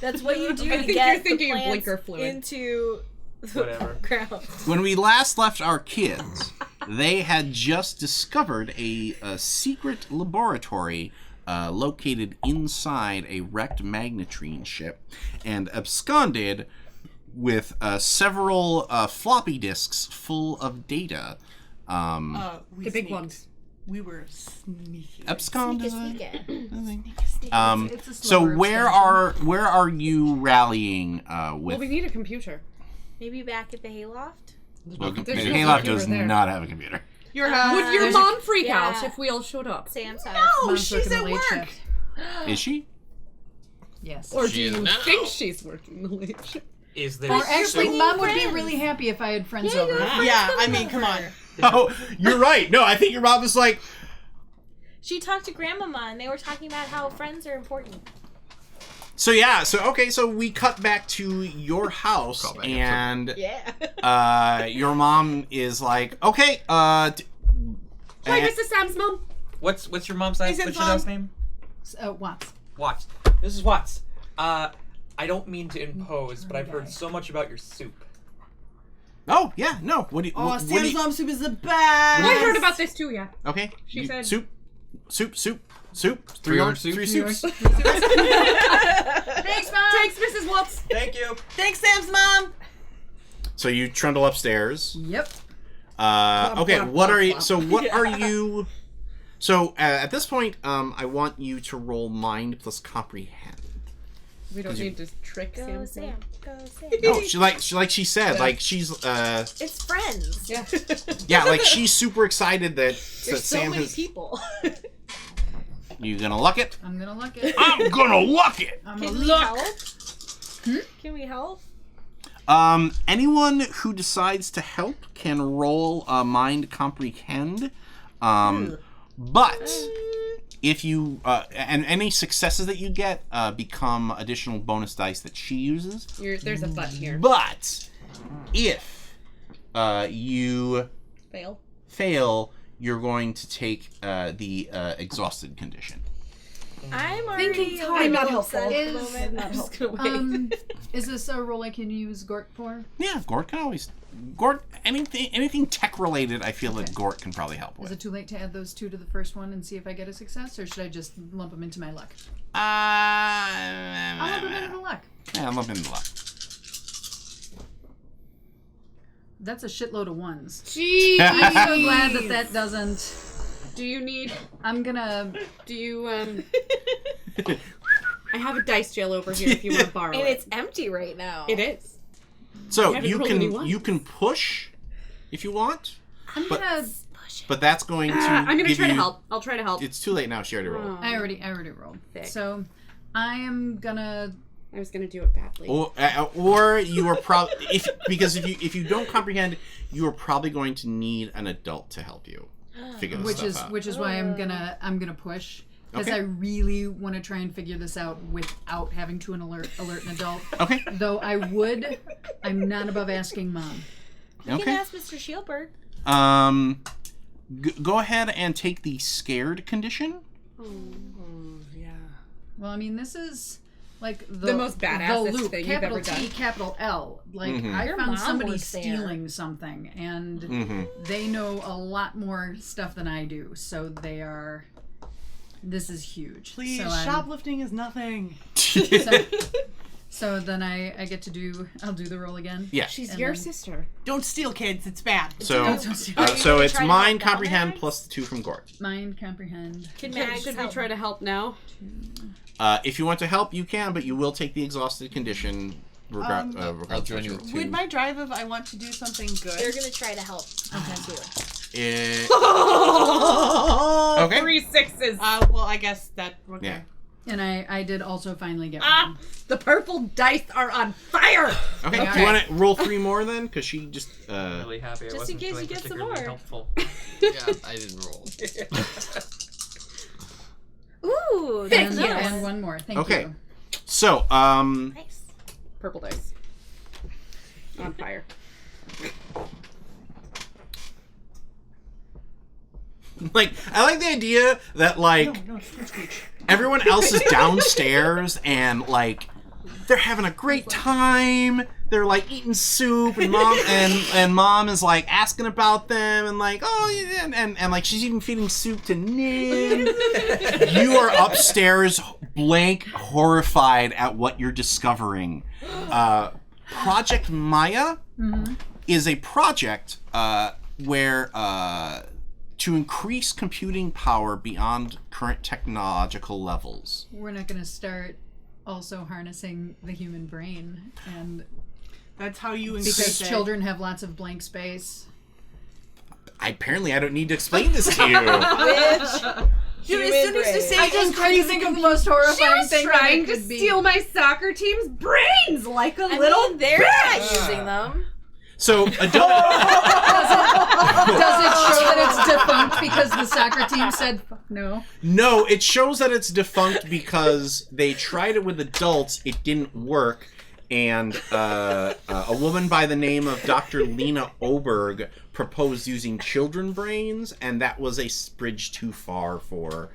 That's what you do I to think get you're thinking the of plants blinker fluid. into the Whatever. ground. When we last left our kids, they had just discovered a secret laboratory located inside a wrecked magnetrine ship and absconded with several floppy disks full of data. We The big sneaked. ones. We were sneaky. Abscond is Sneak a it. thing. It's a So slower where are you rallying Well, with? we need a computer. Maybe back at the hayloft? Well, There's no Hayloft computer does there. not have a computer. Your Would your there's mom freak yeah. out if we all showed up? Sam's house. No, Mom's she's working the at late work. shift. Is she? Yes. Or do She is you now. think she's working the late shift? Is there Or actually, soup? Mom would be friends. really happy if I had friends Yeah, over. Yeah, I mean, come on. Oh, you're right. No, I think your mom is like, She talked to Grandmama, and they were talking about how friends are important. so yeah, so we cut back to your house Call back and Yeah. your mom is like, okay, Hi, and- Mrs. Sam's mom. What's your mom's name? Is it What's your Mom? last name? Watts. Watts. This is Watts. I don't mean to impose, but I've heard so much about your soup. oh yeah, no, what do you? Oh, what do Sam's you- mom soup is the best. I heard about this too, yeah. Okay, She you- said- soup. 3 orange soup. Three soups. Thanks, Mom. Thanks, Mrs. Watts. Thank you. Thanks, Sam's mom. So you trundle upstairs. Yep. Okay, plop, what plop, are you? plop. So what are you? So at this point, I want you to roll mind plus comprehend. We don't you- need to trick Go Sam's Sam. mom. Go Sam. No, she said, like she's It's friends. Yeah. yeah, like she's super excited that There's so Sam many has. people. You gonna luck it? I'm gonna look it. I'm gonna luck it. I'm Can gonna we look. help? Can we help? Anyone who decides to help can roll mind comprehend. But if you and any successes that you get become additional bonus dice that she uses. There's a but here. But if you Fail. fail, you're going to take the exhausted condition. I'm already Thinking's a hard. little Not upset at the Is- moment. Not I'm just helpful. gonna wait. Is this a role I can use Gort for? Yeah, Gort can always. Gort, anything tech related, I feel that Gort can probably help Is with. it too late to add those two to the first one and see if I get a success, or should I just lump them into my luck? I'll lump them into the luck. Yeah, lump into luck. That's a shitload of ones. Jeez. I'm so glad that that doesn't. Do you need? I'm gonna. Do you I have a dice jail over here if you want to borrow And it. it's empty right now. It is. So haven't you rolled any can ones. push if you want, I'm But- gonna. but that's going to. I'm gonna give try to you- help. I'll try to help. It's too late now. She already rolled. Oh, I already rolled. Thick. So, I am gonna. I was gonna do it badly. Or you are probably if you don't comprehend, you are probably going to need an adult to help you figure this stuff out. Which is why I'm gonna push. Because Okay. I really want to try and figure this out without having to alert an adult. Okay. Though I'm not above asking Mom. You Okay. can ask Mr. Shieldberg. Go ahead and take the scared condition. Yeah. Well, I mean, this is like The most badassest loop, thing you've capital ever T, done. capital L. Like I Your found mom somebody works there. stealing something, and they know a lot more stuff than I do. So they are. This is huge. Please, so shoplifting is nothing. So then I get to do. I'll do the roll again. Yeah. She's And your then- sister. Don't steal, kids. It's bad. So, Are you so gonna it's try to mind, help comprehend Mags? plus the 2 from Gort. Mind, comprehend. Can Should Mags we help? try to help now? If you want to help, you can, but you will take the exhausted condition. I'll Regardless join of you what with you- Would my drive if I want to do something good? They're gonna try to help. Too. Okay. 3 6s. Well, I guess that. Okay. Yeah. And I did also finally get one. Ah, the purple dice are on fire. Okay. Okay. Do you want to roll 3 more then? Because she just. Really happy I Just in wasn't case feeling you get some particularly more. helpful. Yeah, I didn't roll. Ooh, Thank that's you. nice. And one more. Thank Okay. you. So, Nice. Purple dice. On fire. like, I like the idea that, like, No, screech. everyone else is downstairs and, like, they're having a great time. They're like eating soup, and mom is like asking about them, and like, oh yeah, and like she's even feeding soup to Nin. You are upstairs, blank, horrified at what you're discovering. Project Maya is a project where to increase computing power beyond current technological levels. We're not going to start also harnessing the human brain, and That's how you increase because it. children have lots of blank space. Apparently, I don't need to explain this to you. Dude, as soon as you say I just couldn't think of the most horrifying thing that trying it to could be. steal my soccer team's brains like a I little mean, they're not using them. So, adult. Does it show that it's defunct because the soccer team said no? No, it shows that it's defunct because they tried it with adults, it didn't work, and a woman by the name of Dr. Lena Oberg proposed using children brains, and that was a bridge too far for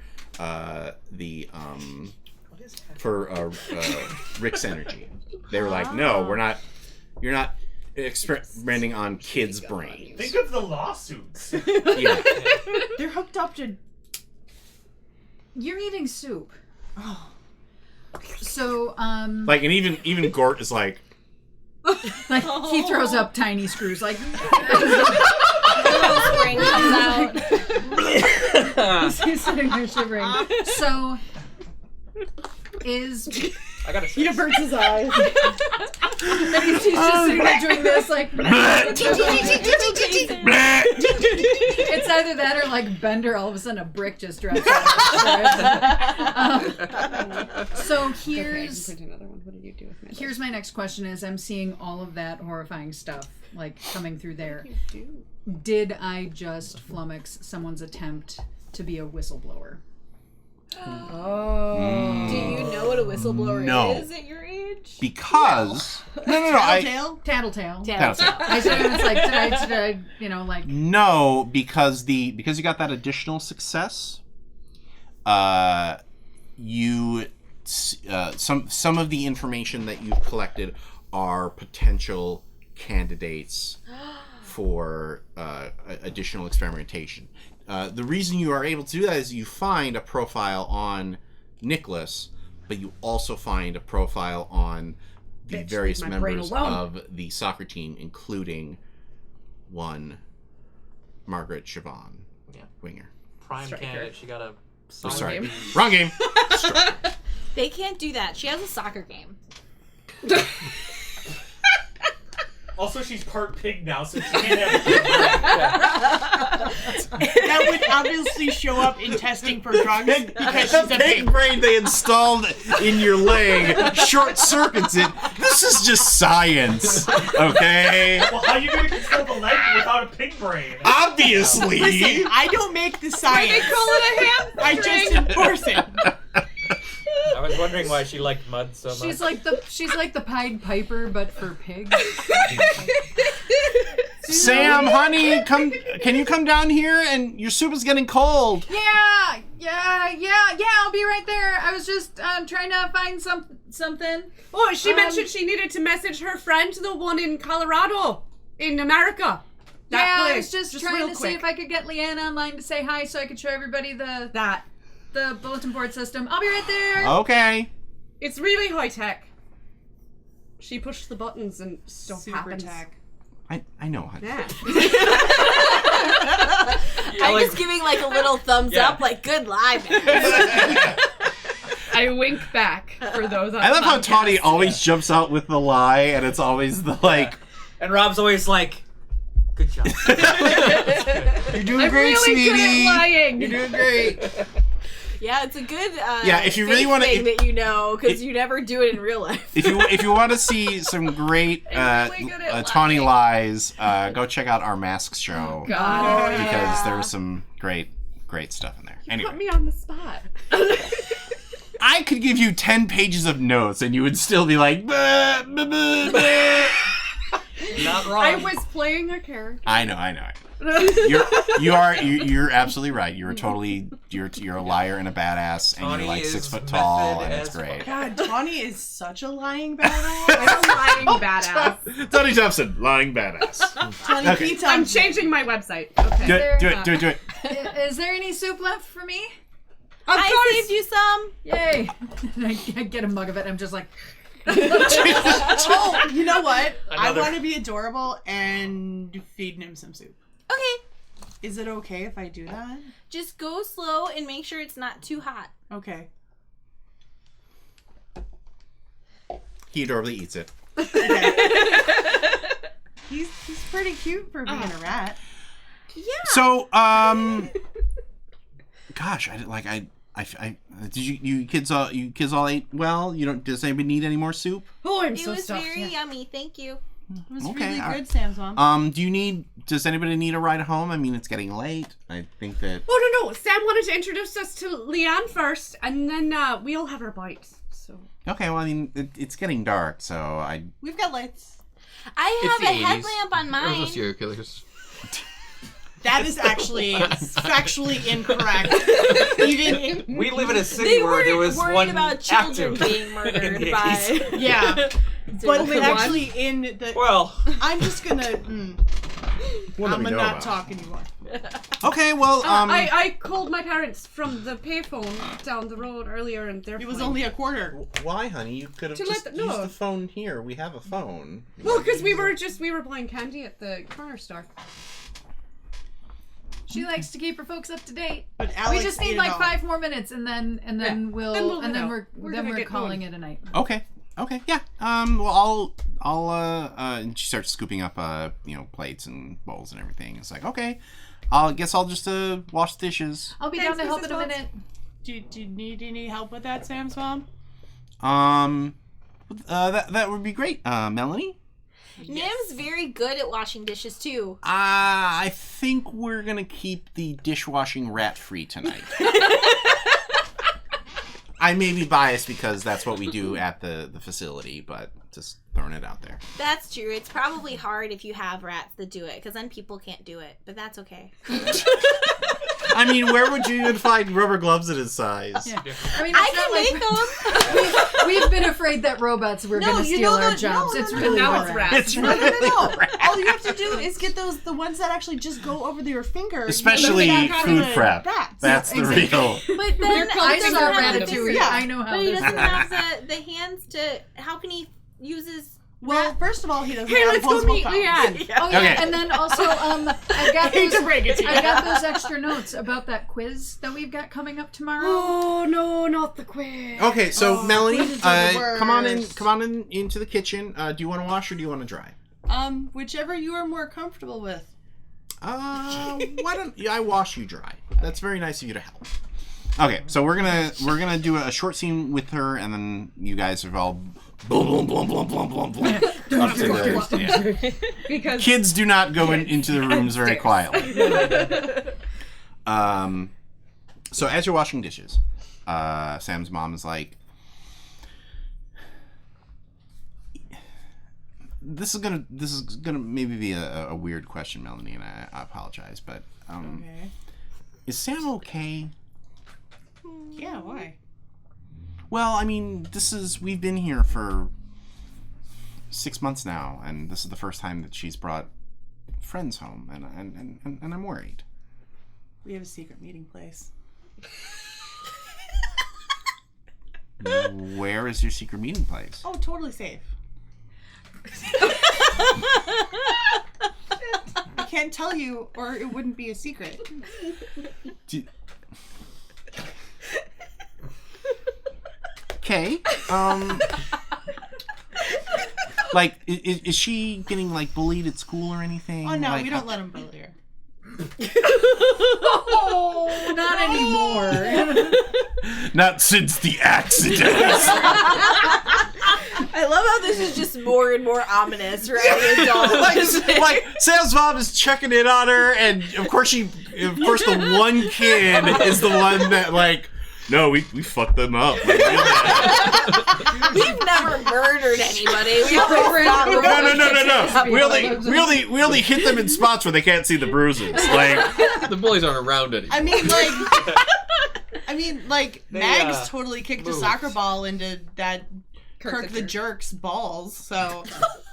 Rick's energy. They were like, no, you're not experimenting on kids' brains. Think of the lawsuits. Yeah. They're hooked up to. You're eating soup. Oh. So, Like, and even Gort is like, like he throws up tiny screws, like Spring comes out. he's sitting there shivering. So, is I gotta say. He averts his eyes. and he's just sitting there doing this, like it's either that or like Bender. All of a sudden, a brick just drops out. So here's another one. What did you do with my here's my next question: is I'm seeing all of that horrifying stuff like coming through there. Did I just flummox someone's attempt to be a whistleblower? Oh. Do you know what a whistleblower No. is at your age? because no, Tattletale? Tattletale. Tattletale. I said it was like, did I, like. No, because you got that additional success. Some of the information that you've collected are potential candidates for additional experimentation. The reason you are able to do that is you find a profile on Nicholas, but you also find a profile on the Bitch, various leave my brain members alone. of the soccer team, including one Margaret Siobhan Yeah. Winger. Prime Striker. candidate. She got a. Oh, sorry, game. wrong game. They can't do that. She has a soccer game. Also, she's part pig now, so she can't have. That would obviously show up in testing for drugs because she's a Pig pig. brain they installed in your leg short circuits it. This is just science, okay? Well, how are you gonna control the leg without a pig brain? Obviously. Listen, I don't make the science. They call it a I just enforce it. I was wondering why she liked mud so much. She's like the Pied Piper, but for pigs. Sam, honey, can you come down here? And your soup is getting cold. Yeah, Yeah, I'll be right there. I was just trying to find something. Oh, she mentioned she needed to message her friend, the one in Colorado, in America. That I place. was just trying to see if I could get Leanna online to say hi so I could show everybody the bulletin board system. I'll be right there. Okay. It's really high tech. She pushed the buttons and stuff Super happens. tech. I know, honey. Yeah. I'm just giving like a little thumbs up, like good lie, man. I wink back for those on I love how podcast. Tawny always jumps out with the lie, and it's always the like. And Rob's always like, good job. You're doing I'm great, really sweetie. good at lying. You're doing great. Yeah, it's a good If you really want wanna- to that you know, because you never do it in real life. If you want to see some great really good at Tawny lies, go check out our Masks show God. because there's some great stuff in there. Put Anyway, me on the spot. I could give you 10 pages of notes and you would still be like, "Bah, bah, bah, bah." Not wrong. I was playing a character. I know. You're absolutely right. You're a liar and a badass, and Tawny you're like is 6 foot tall, method and it's as great. God, Tawny is such a lying badass. I'm a lying badass. Tawny Thompson, lying badass. Tawny Okay. P. I'm Thompson. changing my website. Okay. Do it. Is there any soup left for me? Of I course. saved you some. Yay! I get a mug of it. I'm just like, Oh, you know what? Another. I want to be adorable and feed him some soup. Okay, Is it okay if I do that? just go slow and make sure it's not too hot. Okay. He adorably eats it. He's pretty cute for being a rat. Yeah. So, gosh, did you kids all ate well? Does anybody need any more soup? Oh, I'm It so was stuffed. very Yeah. yummy. Thank you. It was Okay, really all good, Sam's mom. Does anybody need a ride home? I mean, it's getting late. I think that. Oh, no. Sam wanted to introduce us to Leanne first, and then we'll have our bites. So. Okay, well, I mean, it's getting dark, so We've got lights. I It's have the a 80s. headlamp on Those are mine. serial killers. That is actually factually incorrect. Even We live in a city They where weren't there was worried one about children active being in murdered the by. 80s. yeah, but Only one? actually in the. Well, I'm just gonna. What do I'm we gonna know not about? talk anymore. okay. Well, I called my parents from the payphone down the road earlier, and they're It was fine. only a quarter. Why, honey? You could have To just let them used know. the phone here. We have a phone. Well, because we were playing candy at the corner store. she likes to keep her folks up to date. But Alex We just ate need it like all. 5 more minutes, and then we'll head out. we're gonna get calling going. it a night. okay, yeah. Well, and she starts scooping up, plates and bowls and everything. It's like, okay, I guess I'll just wash the dishes. I'll be Thanks, down to help Mrs. in a Watts. minute. Do you need any help with that, Sam's mom? That would be great, Melanie. Nim's very good at washing dishes too. I think we're gonna keep the dishwashing rat free tonight. I may be biased because that's what we do at the facility, but just throwing it out there. That's true. It's probably hard if you have rats that do it, because then people can't do it. But that's okay. I mean, where would you even find rubber gloves at his size? Yeah. I mean, I it's can not make them. we've been afraid that robots were going to steal our jobs. It's really now all it's right. rats. No. All you have to do is get the ones that actually just go over your finger. Especially You know, food the prep. rats. That's the real. But then I he doesn't saw have the Ratatouille. business. I know how But he this doesn't works. have the hands to. How can he use his? Well, first of all, he doesn't Hey, have let's go opposable meet thumbs. Leanne. Oh yeah, Okay. and then also I got Hate those to break it to you. I got those extra notes about that quiz that we've got coming up tomorrow. Oh no, not the quiz. Okay, so Melanie, quizzes are the come on in worst. into the kitchen. Do you want to wash or do you want to dry? Whichever you are more comfortable with. Why don't I wash you dry? That's very nice of you to help. Okay, so we're gonna do a short scene with her, and then you guys are all boom, boom, boom, boom, boom, boom, boom. Up to the- yeah. Because Kids do not go into the rooms very quietly. So as you're washing dishes, Sam's mom is like, This is gonna maybe be a weird question, Melanie, and I apologize, but Okay. is Sam okay? Yeah, why? Well, I mean, we've been here for 6 months now, and this is the first time that she's brought friends home, and I'm worried. We have a secret meeting place. Where is your secret meeting place? Oh, totally safe. I can't tell you, or it wouldn't be a secret. Okay. Like, is she getting, like, bullied at school or anything? Oh, no, like, we don't let him bully her. Oh, not anymore. Not since the accident. I love how this is just more and more ominous, right? like Sam's mom is checking in on her, and of course the one kid is the one that like, no, we fucked them up. Like, We've never murdered anybody. We always thought No. We only hit them in spots where they can't see the bruises. Like The bullies aren't around anymore. I mean, like, Mags totally kicked a soccer ball into that Kirk the Jerk's balls, so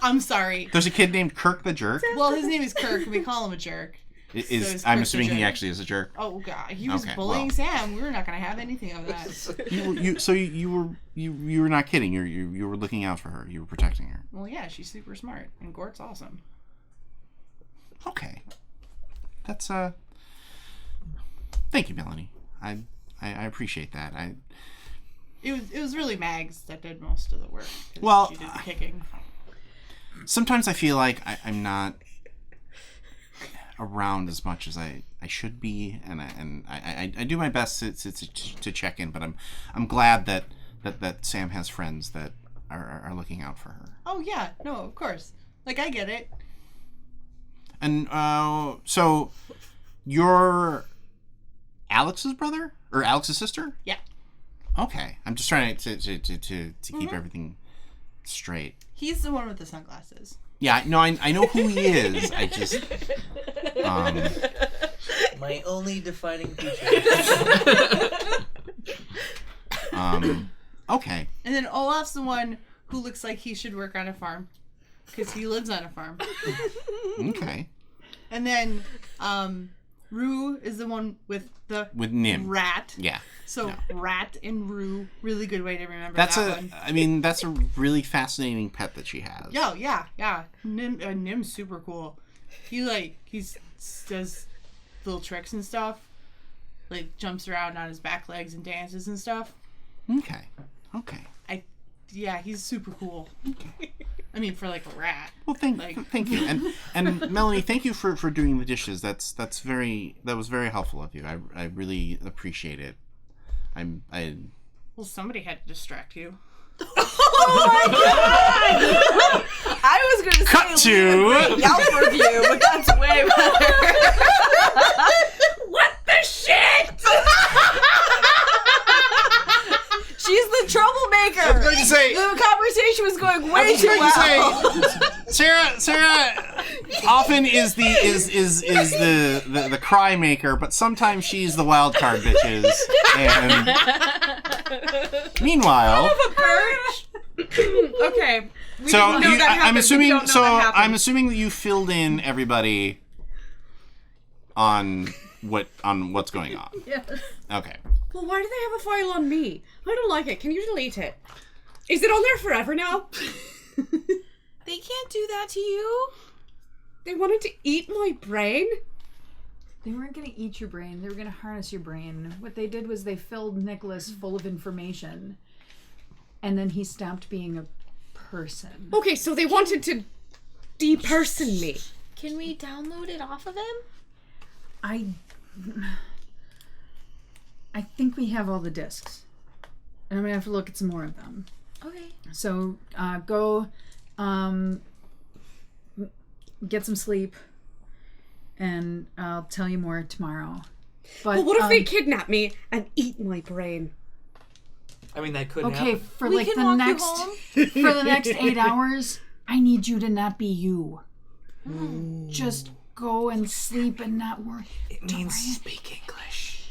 I'm sorry. There's a kid named Kirk the Jerk? Well, his name is Kirk, and we call him a jerk. I'm assuming he actually is a jerk. Oh god, he was bullying Sam. We were not going to have anything of that. You were not kidding. You were looking out for her. You were protecting her. Well, yeah, she's super smart, and Gort's awesome. Okay, that's Thank you, Melanie. I appreciate that. It was really Mags that did most of the work. Well, she did the kicking. Sometimes I feel like I'm not around as much as I should be, and I do my best to check in, but I'm glad that Sam has friends that are looking out for her. Oh yeah, no, of course. Like, I get it. And so you're Alex's brother or Alex's sister? Yeah. Okay, I'm just trying to keep everything straight. He's the one with the sunglasses. Yeah, no, I know who he is. I just My only defining feature. Okay. And then Olaf's the one who looks like he should work on a farm, because he lives on a farm. Okay. And then Rue is the one with Nim. rat. Yeah. So Rat and Rue, really good way to remember That's that one. I mean, that's a really fascinating pet that she has. Yeah. Nim's super cool. He does little tricks and stuff. Like, jumps around on his back legs and dances and stuff. Okay. Yeah, he's super cool. Okay. I mean, for like a rat. Well, thank you, and Melanie, thank you for doing the dishes. That was very helpful of you. I really appreciate it. Well, somebody had to distract you. Oh my god! I was gonna Cut say to- leave a great Yelp review, but that's way better. What the shit? She's the troublemaker. I was going to say- the conversation was going way too well. Sarah often is the cry maker, but sometimes she's the wild card, bitches. And meanwhile, Okay. We so didn't know that happened. I'm We assuming don't know that happened. I'm assuming that you filled in everybody on what's going on. Yes. Okay. Well, why do they have a file on me? I don't like it. Can you delete it? Is it on there forever now? They can't do that to you. They wanted to eat my brain? They weren't going to eat your brain. They were going to harness your brain. What they did was they filled Nicholas full of information, and then he stopped being a person. Okay, so they wanted to deperson me. Can we download it off of him? I think we have all the discs. And I'm going to have to look at some more of them. Okay. So go get some sleep, and I'll tell you more tomorrow. But Well, what if they kidnap me and eat my brain? I mean, that could okay, happen. for We like can the walk you next home. for the next 8 hours, I need you to not be you. Just go and sleep and not worry. It means speak English.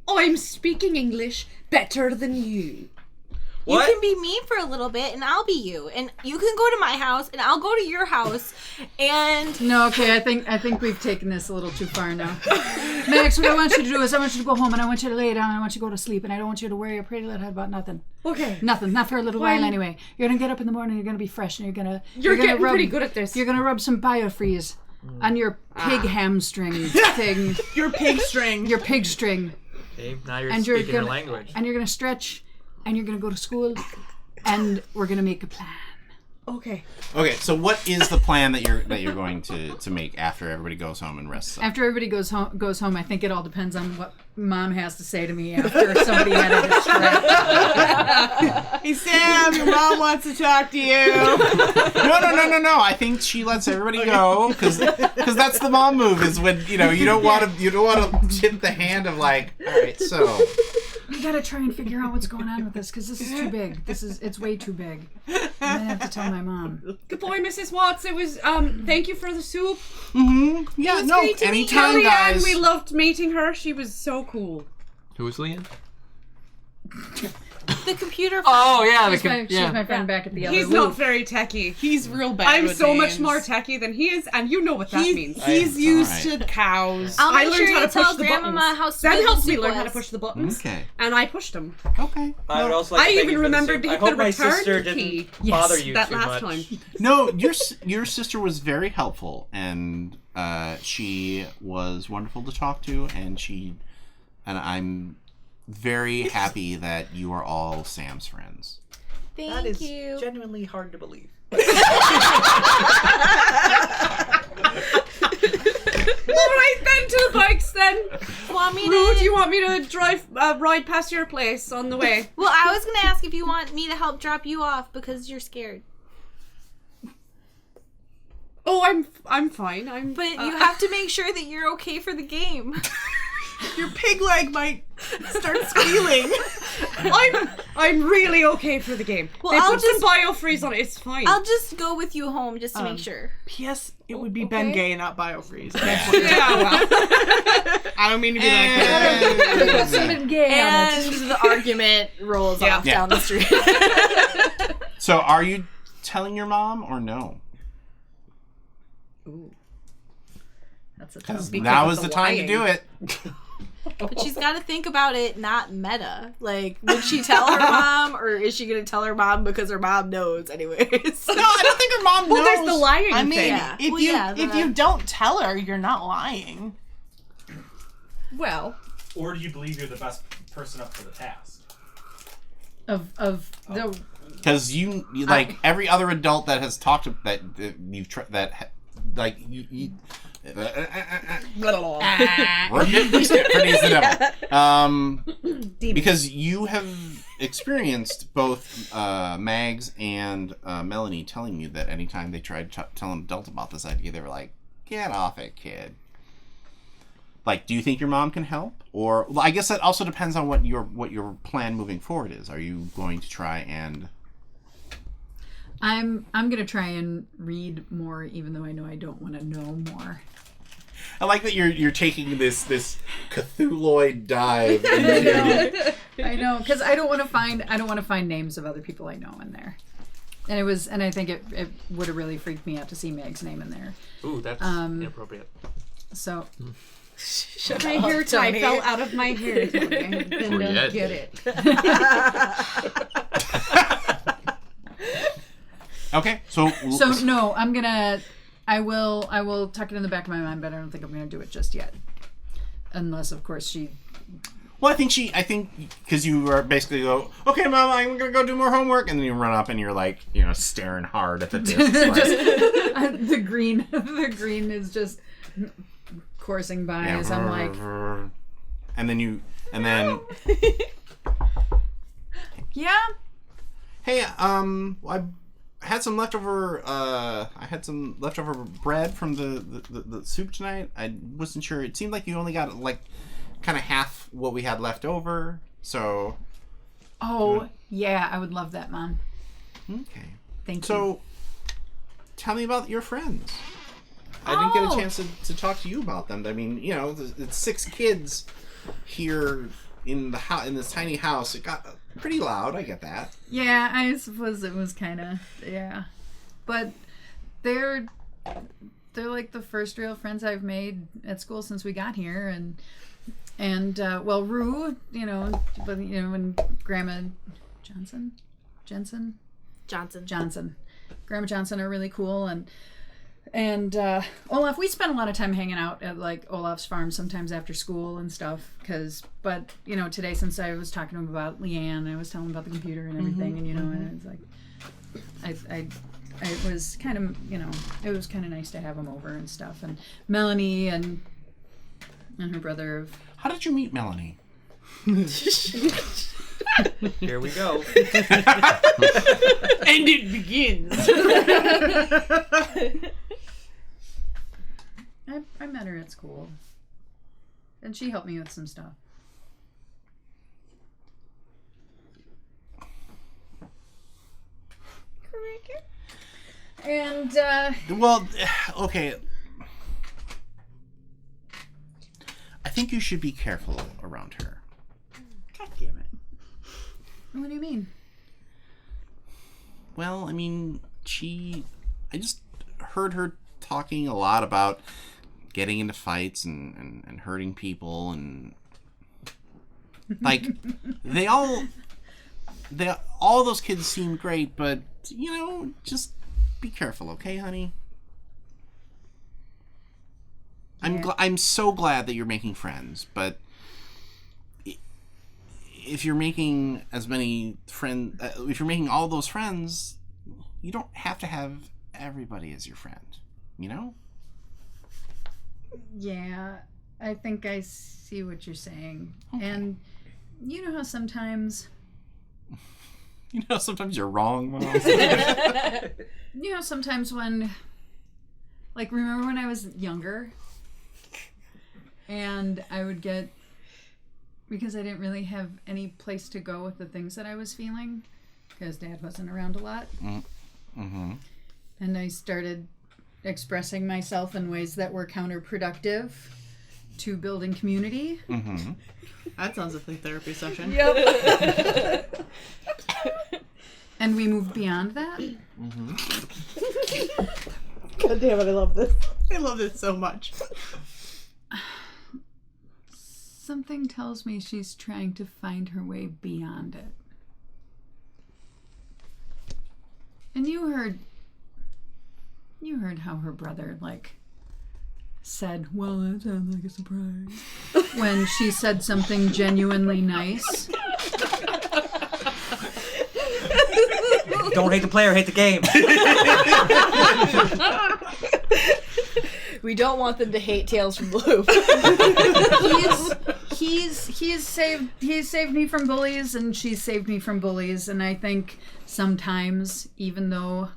I'm speaking English better than you. What? You can be me for a little bit, and I'll be you. And you can go to my house, and I'll go to your house, and... No, okay, I think we've taken this a little too far now. Max, what I want you to do is I want you to go home, and I want you to lay down, and I want you to go to sleep, and I don't want you to worry your pretty little head about nothing. Okay. Nothing, not for a little while anyway. You're gonna get up in the morning, you're gonna be fresh, and You're gonna getting rub, pretty good at this. You're gonna rub some biofreeze on your pig hamstring thing. Your pig string. Your pig string. Okay, now you're And speaking you're her gonna, language. and you're gonna stretch, and you're gonna go to school, and we're gonna make a plan. Okay. Okay, so what is the plan that you're going to make after everybody goes home and rests up? After everybody goes home, I think it all depends on what Mom has to say to me after somebody had a distract. Hey Sam, your mom wants to talk to you. No. I think she lets everybody go because that's the mom move. Is when you don't want to tip the hand of like, all right, so We gotta try and figure out what's going on with this because this is too big. It's way too big. I'm gonna have to tell my mom. Good boy, Mrs. Watts. It was thank you for the soup. yeah, no, anytime, Kellyanne, guys. we loved meeting her. She was so cool. Who was Leanne? The computer... Oh yeah, She's my friend back at the other He's loop. not very techie. He's real bad. I'm with so names. much more techie than he is, and you know what that means. He's used alright. to cows. I'll I make learned sure how you to tell push the Grandmama buttons. how Sam smooth helped the me soup learn how to was. push the buttons, Okay. and I pushed them. Okay. I would also like I to thank even you for the remembered soup. to I hit hope the my return sister key. didn't bother you that too last much. time. No, your sister was very helpful, and she was wonderful to talk to, and I'm very happy that you are all Sam's friends. Thank That is you. genuinely hard to believe. All right, then to the bikes. Then, Want me Rue, to... do you want me to ride past your place on the way? Well, I was gonna ask if you want me to help drop you off because you're scared. Oh, I'm fine. But you have to make sure that you're okay for the game. Your pig leg might start squealing. I'm really okay for the game. Well, They I'll put some biofreeze on it. It's fine. I'll just go with you home just to make sure. P.S. It would be Okay. Ben Gay, not Biofreeze. Yeah, well. I don't mean to be like Something gay on And it. the argument rolls off Yeah. down the street. So, are you telling your mom or no? That's a Because tough. now of is the the time to lying. do it. But she's got to think about it not meta. Like, would she tell her mom, or is she going to tell her mom because her mom knows anyways? No, I don't think her mom knows. Well, there's the lying I mean, thing. Yeah. if Well, you yeah, if the- you don't tell her, you're not lying. Well, Or do you believe you're the best person up for the task? Of the Because you like every other adult that has talked to, that you've like you Freddy's the devil. Because you have experienced both Mags and Melanie telling you that anytime they tried to tell an adult about this idea, they were like, "Get off it, kid." Like, do you think your mom can help? Or well, I guess that also depends on what your plan moving forward is. Are you going to try and? I'm gonna try and read more, even though I know I don't want to know more. I like that you're taking this Cthulhuoid dive into. I know, because I don't want to find names of other people I know in there. And I think it would have really freaked me out to see Meg's name in there. Ooh, that's inappropriate. So my hair tie Tony. fell out of my hair. Tony. Then don't Forget get it. it. Okay, so no, I will tuck it in the back of my mind, but I don't think I'm gonna do it just yet, unless of course she. Well, I think because you are basically go, okay, Mom, I'm gonna go do more homework, and then you run up and you're like, staring hard at the disc. Like, the green is just coursing by as I'm like, and then yeah. hey, I had some leftover. I had some leftover bread from the soup tonight. I wasn't sure. It seemed like you only got like kind of half what we had left over. So. Oh yeah, I would love that, Mom. Okay. Thank you. So, tell me about your friends. I didn't get a chance to talk to you about them. I mean, it's 6 kids here in this tiny house, it got pretty loud. I get that. Yeah, I suppose it was kind of, yeah. But they're like the first real friends I've made at school since we got here, and well, Rue, and Grandma Johnson, Grandma Johnson are really cool, and Olaf, we spend a lot of time hanging out at like Olaf's farm sometimes after school and stuff. But today, since I was talking to him about Leanne, I was telling him about the computer and everything, and it's like, it was kind of, it was kind of nice to have him over and stuff. And Melanie and her brother. How did you meet Melanie? Here we go. And it begins. I met her at school, and she helped me with some stuff. And well, okay. I think you should be careful around her. God damn it. What do you mean? Well, I mean, I just heard her talking a lot about getting into fights and hurting people, and like all those kids seem great, but just be careful, okay, honey? I'm so glad that you're making friends, but if you're making as many friends, if you're making all those friends, you don't have to have everybody as your friend, Yeah, I think I see what you're saying. Okay. And you know how sometimes... sometimes you're wrong, Mom. Sometimes when... Like, remember when I was younger? And I would get... Because I didn't really have any place to go with the things that I was feeling. Because Dad wasn't around a lot. Mm-hmm. And I started expressing myself in ways that were counterproductive to building community. Mm-hmm. That sounds like a therapy session. Yep. And we moved beyond that. Mm-hmm. God damn it, I love this. I love this so much. Something tells me she's trying to find her way beyond it. And you heard how her brother, said, well, that sounds like a surprise. When she said something genuinely nice. Don't hate the player, hate the game. We don't want them to hate Tales from the Loop. He's saved me from bullies, and she's saved me from bullies, and I think sometimes, even though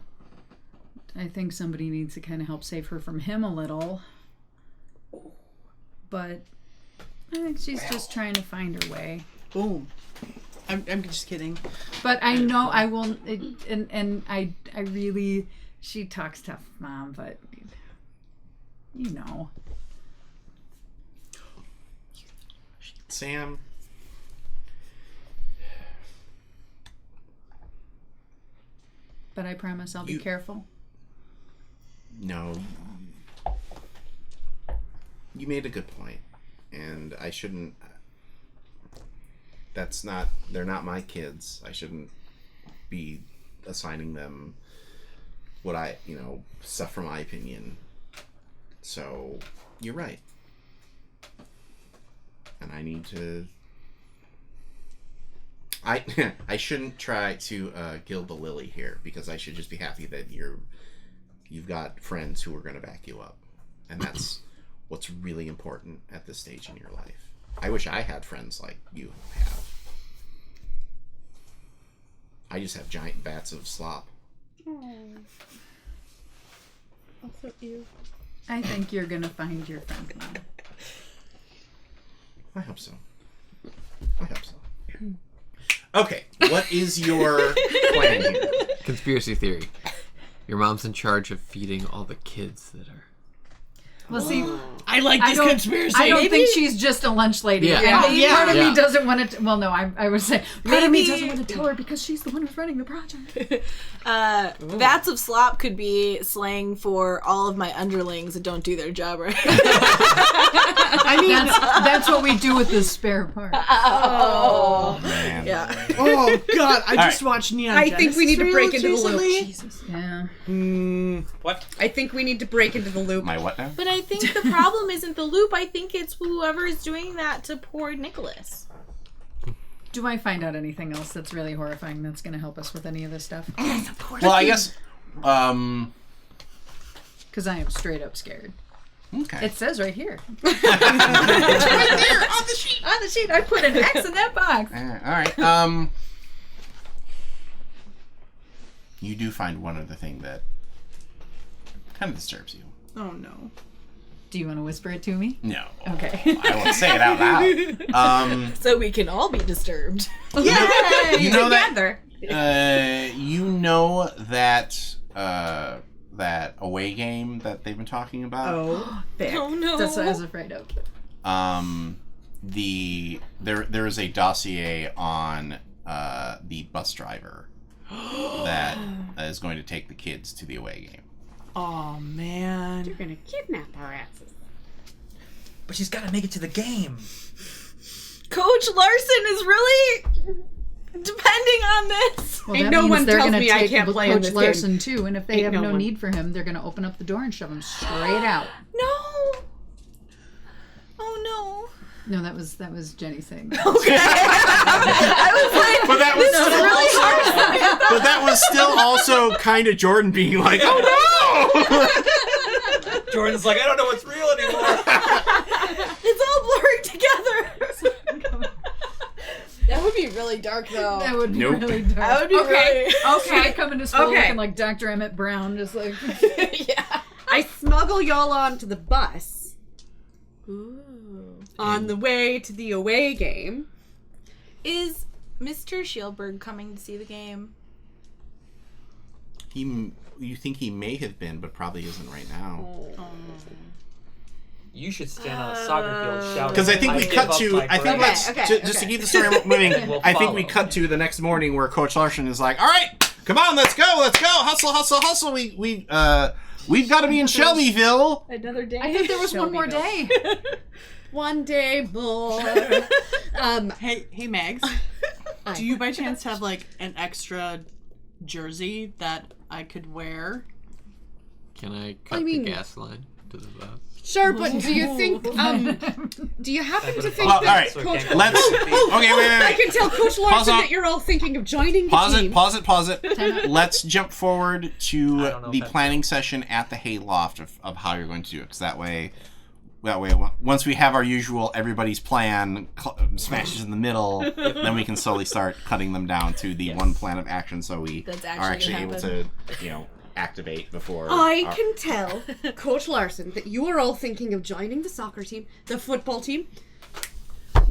I think somebody needs to kind of help save her from him a little, but I think she's just trying to find her way. Boom. I'm just kidding. But I know I will, and I really, she talks tough, Mom, but Sam. But I promise I'll be careful. No. You made a good point, and I shouldn't. They're not my kids. I shouldn't be assigning them stuff from my opinion. So, you're right. And I need to... I shouldn't try to gild the lily here, because I should just be happy that you've got friends who are going to back you up. And that's what's really important at this stage in your life. I wish I had friends like you have. I just have giant vats of slop. Also you. I think you're going to find your friend, Mom. I hope so. Okay, what is your plan here? Conspiracy theory. Your mom's in charge of feeding all the kids that are Well, see, I like this conspiracy. I don't think she's just a lunch lady. Yeah. Part of Yeah. me doesn't want to. Well, no, I would say part of me Maybe- doesn't want to tell her because she's the one who's running the project. Vats of slop could be slang for all of my underlings that don't do their job right. I mean, That's what we do with the spare part. Oh, man. Yeah. oh god, I just right. watched Neon I think we need to break Genesis into the loop. recently. Yeah. What? I think we need to break into the loop. My what now? But I think the problem isn't the loop. I think it's whoever is doing that to poor Nicholas. Do I find out anything else that's really horrifying that's going to help us with any of this stuff? Well, I guess. Because I am straight up scared. Okay. It says right here. right there on the sheet. On the sheet, I put an X in that box. All right. You do find one other thing that kind of disturbs you. Oh no. Do you want to whisper it to me? No. Okay. I won't say it out loud. So we can all be disturbed. Yay! You know Together. you know that that away game that they've been talking about. Oh, thick. Oh no. That's what I was afraid of. There is a dossier on the bus driver that is going to take the kids to the away game. Oh man. You're gonna kidnap our asses. But she's got to make it to the game. Coach Larson is really depending on this. Well, And that no means one they're tells gonna me I take can't play in Coach this Larson game. too, and if they Ain't have no no one. need for him, they're gonna open up the door and shove him straight out. No. Oh no. No, that was Jenny saying that. I was like, But that was but that was still also kind of Jordan being like, "Oh no!" Jordan's like, I don't know what's real anymore. it's all blurring together. That would be really dark though. That would be Nope. really dark. That would be Okay. really... Okay. Coming to school Okay. looking like Dr. Emmett Brown, just like yeah. I smuggle y'all onto the bus Ooh. on the way to the away game. Is Mr. Shielberg coming to see the game? You think he may have been, but probably isn't right now. You should stand on a soccer field shouting. Because I think we give cut up to. my I think brand." let's just to keep the story moving. We'll I think we follow. cut to the next morning where Coach Larson is like, "All right, come on, let's go, hustle. We've got to be in Shelbyville." Another day. I think there was one more day. One day more. Hey Mags. Do you by chance have like an extra jersey that I could wear? Can I cut mean- the gas line to the bus? Sure, but do you think, do you happen to think Well, all that right, Coach... let's. Okay, wait. I can tell Coach Pause Larson on. that you're all thinking of joining the team. Pause it. Let's jump forward I to don't know the if that's- planning session at the hayloft of how you're going to do it. Because that way, once we have our usual everybody's plan smashes in the middle, then we can slowly start cutting them down to the one plan of action, so we That's are actually actually gonna able to, activate before. I our- can tell Coach Larson that you are all thinking of joining the soccer team, the football team.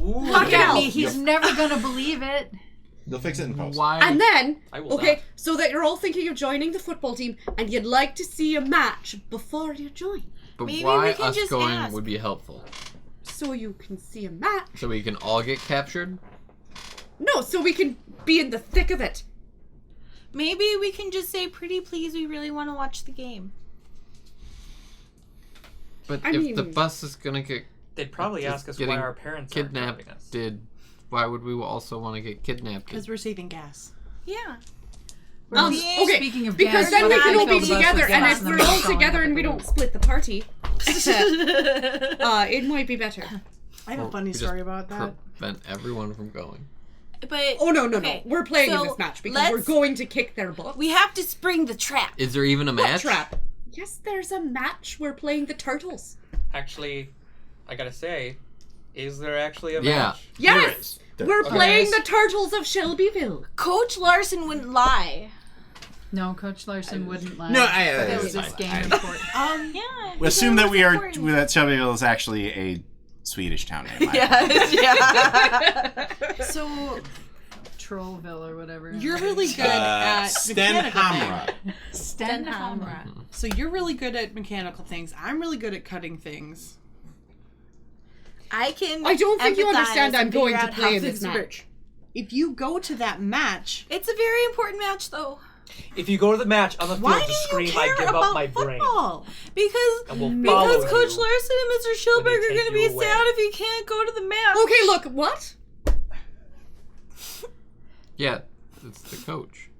Ooh. Look Yeah. at me, he's never gonna believe it. They'll fix it in post. Why? And then, I will okay, not. so that you're all thinking of joining the football team and you'd like to see a match before you join. But Maybe why we can us just going ask. would be helpful? So you can see a match. So we can all get captured? No, so we can be in the thick of it. Maybe we can just say, pretty please, we really want to watch the game. But I if the mean- bus is gonna get They'd probably Just ask us why getting our parents aren't kidnapped, driving us. why would we also want to get kidnapped? Because we're saving gas. Yeah. Okay, Speaking of because gas, then what we if can we all be fill the bus with together, and gas if then we're we're all just going together up and we the don't road? split the party, it might be better. I have a funny we just story about that. prevent everyone from going. But Oh, no. Okay, We're playing in so this match because we're let's- going to kick their butt. we have to spring the trap. Is there even a match? Trap. Yes, there's a match. We're playing the Turtles. Actually, I gotta say, is there actually a Yeah. match? Yes! We're Okay. playing the Turtles of Shelbyville. Coach Larson wouldn't lie. No, Coach Larson wouldn't lie. No, That was this game important. Yeah. we assume that we are that Shelbyville is actually a Swedish town name. Yeah. So, Trollville or whatever. You're really good at mechanical Stenhamra. things. Stenhamra. So you're really good at mechanical things. I'm really good at cutting things. I can. I don't think you empathize understand I'm and going figure to out play how in this things work. match. If you go to that match, It's a very important match, though, If you go to the match on the why field do to scream, you I care give about up my brain. football? because And we'll follow Coach you. Larson and Mr. when Schilberg they are take going to you be away. sad if you can't go to the match. Okay, look, what? Yeah, it's the coach.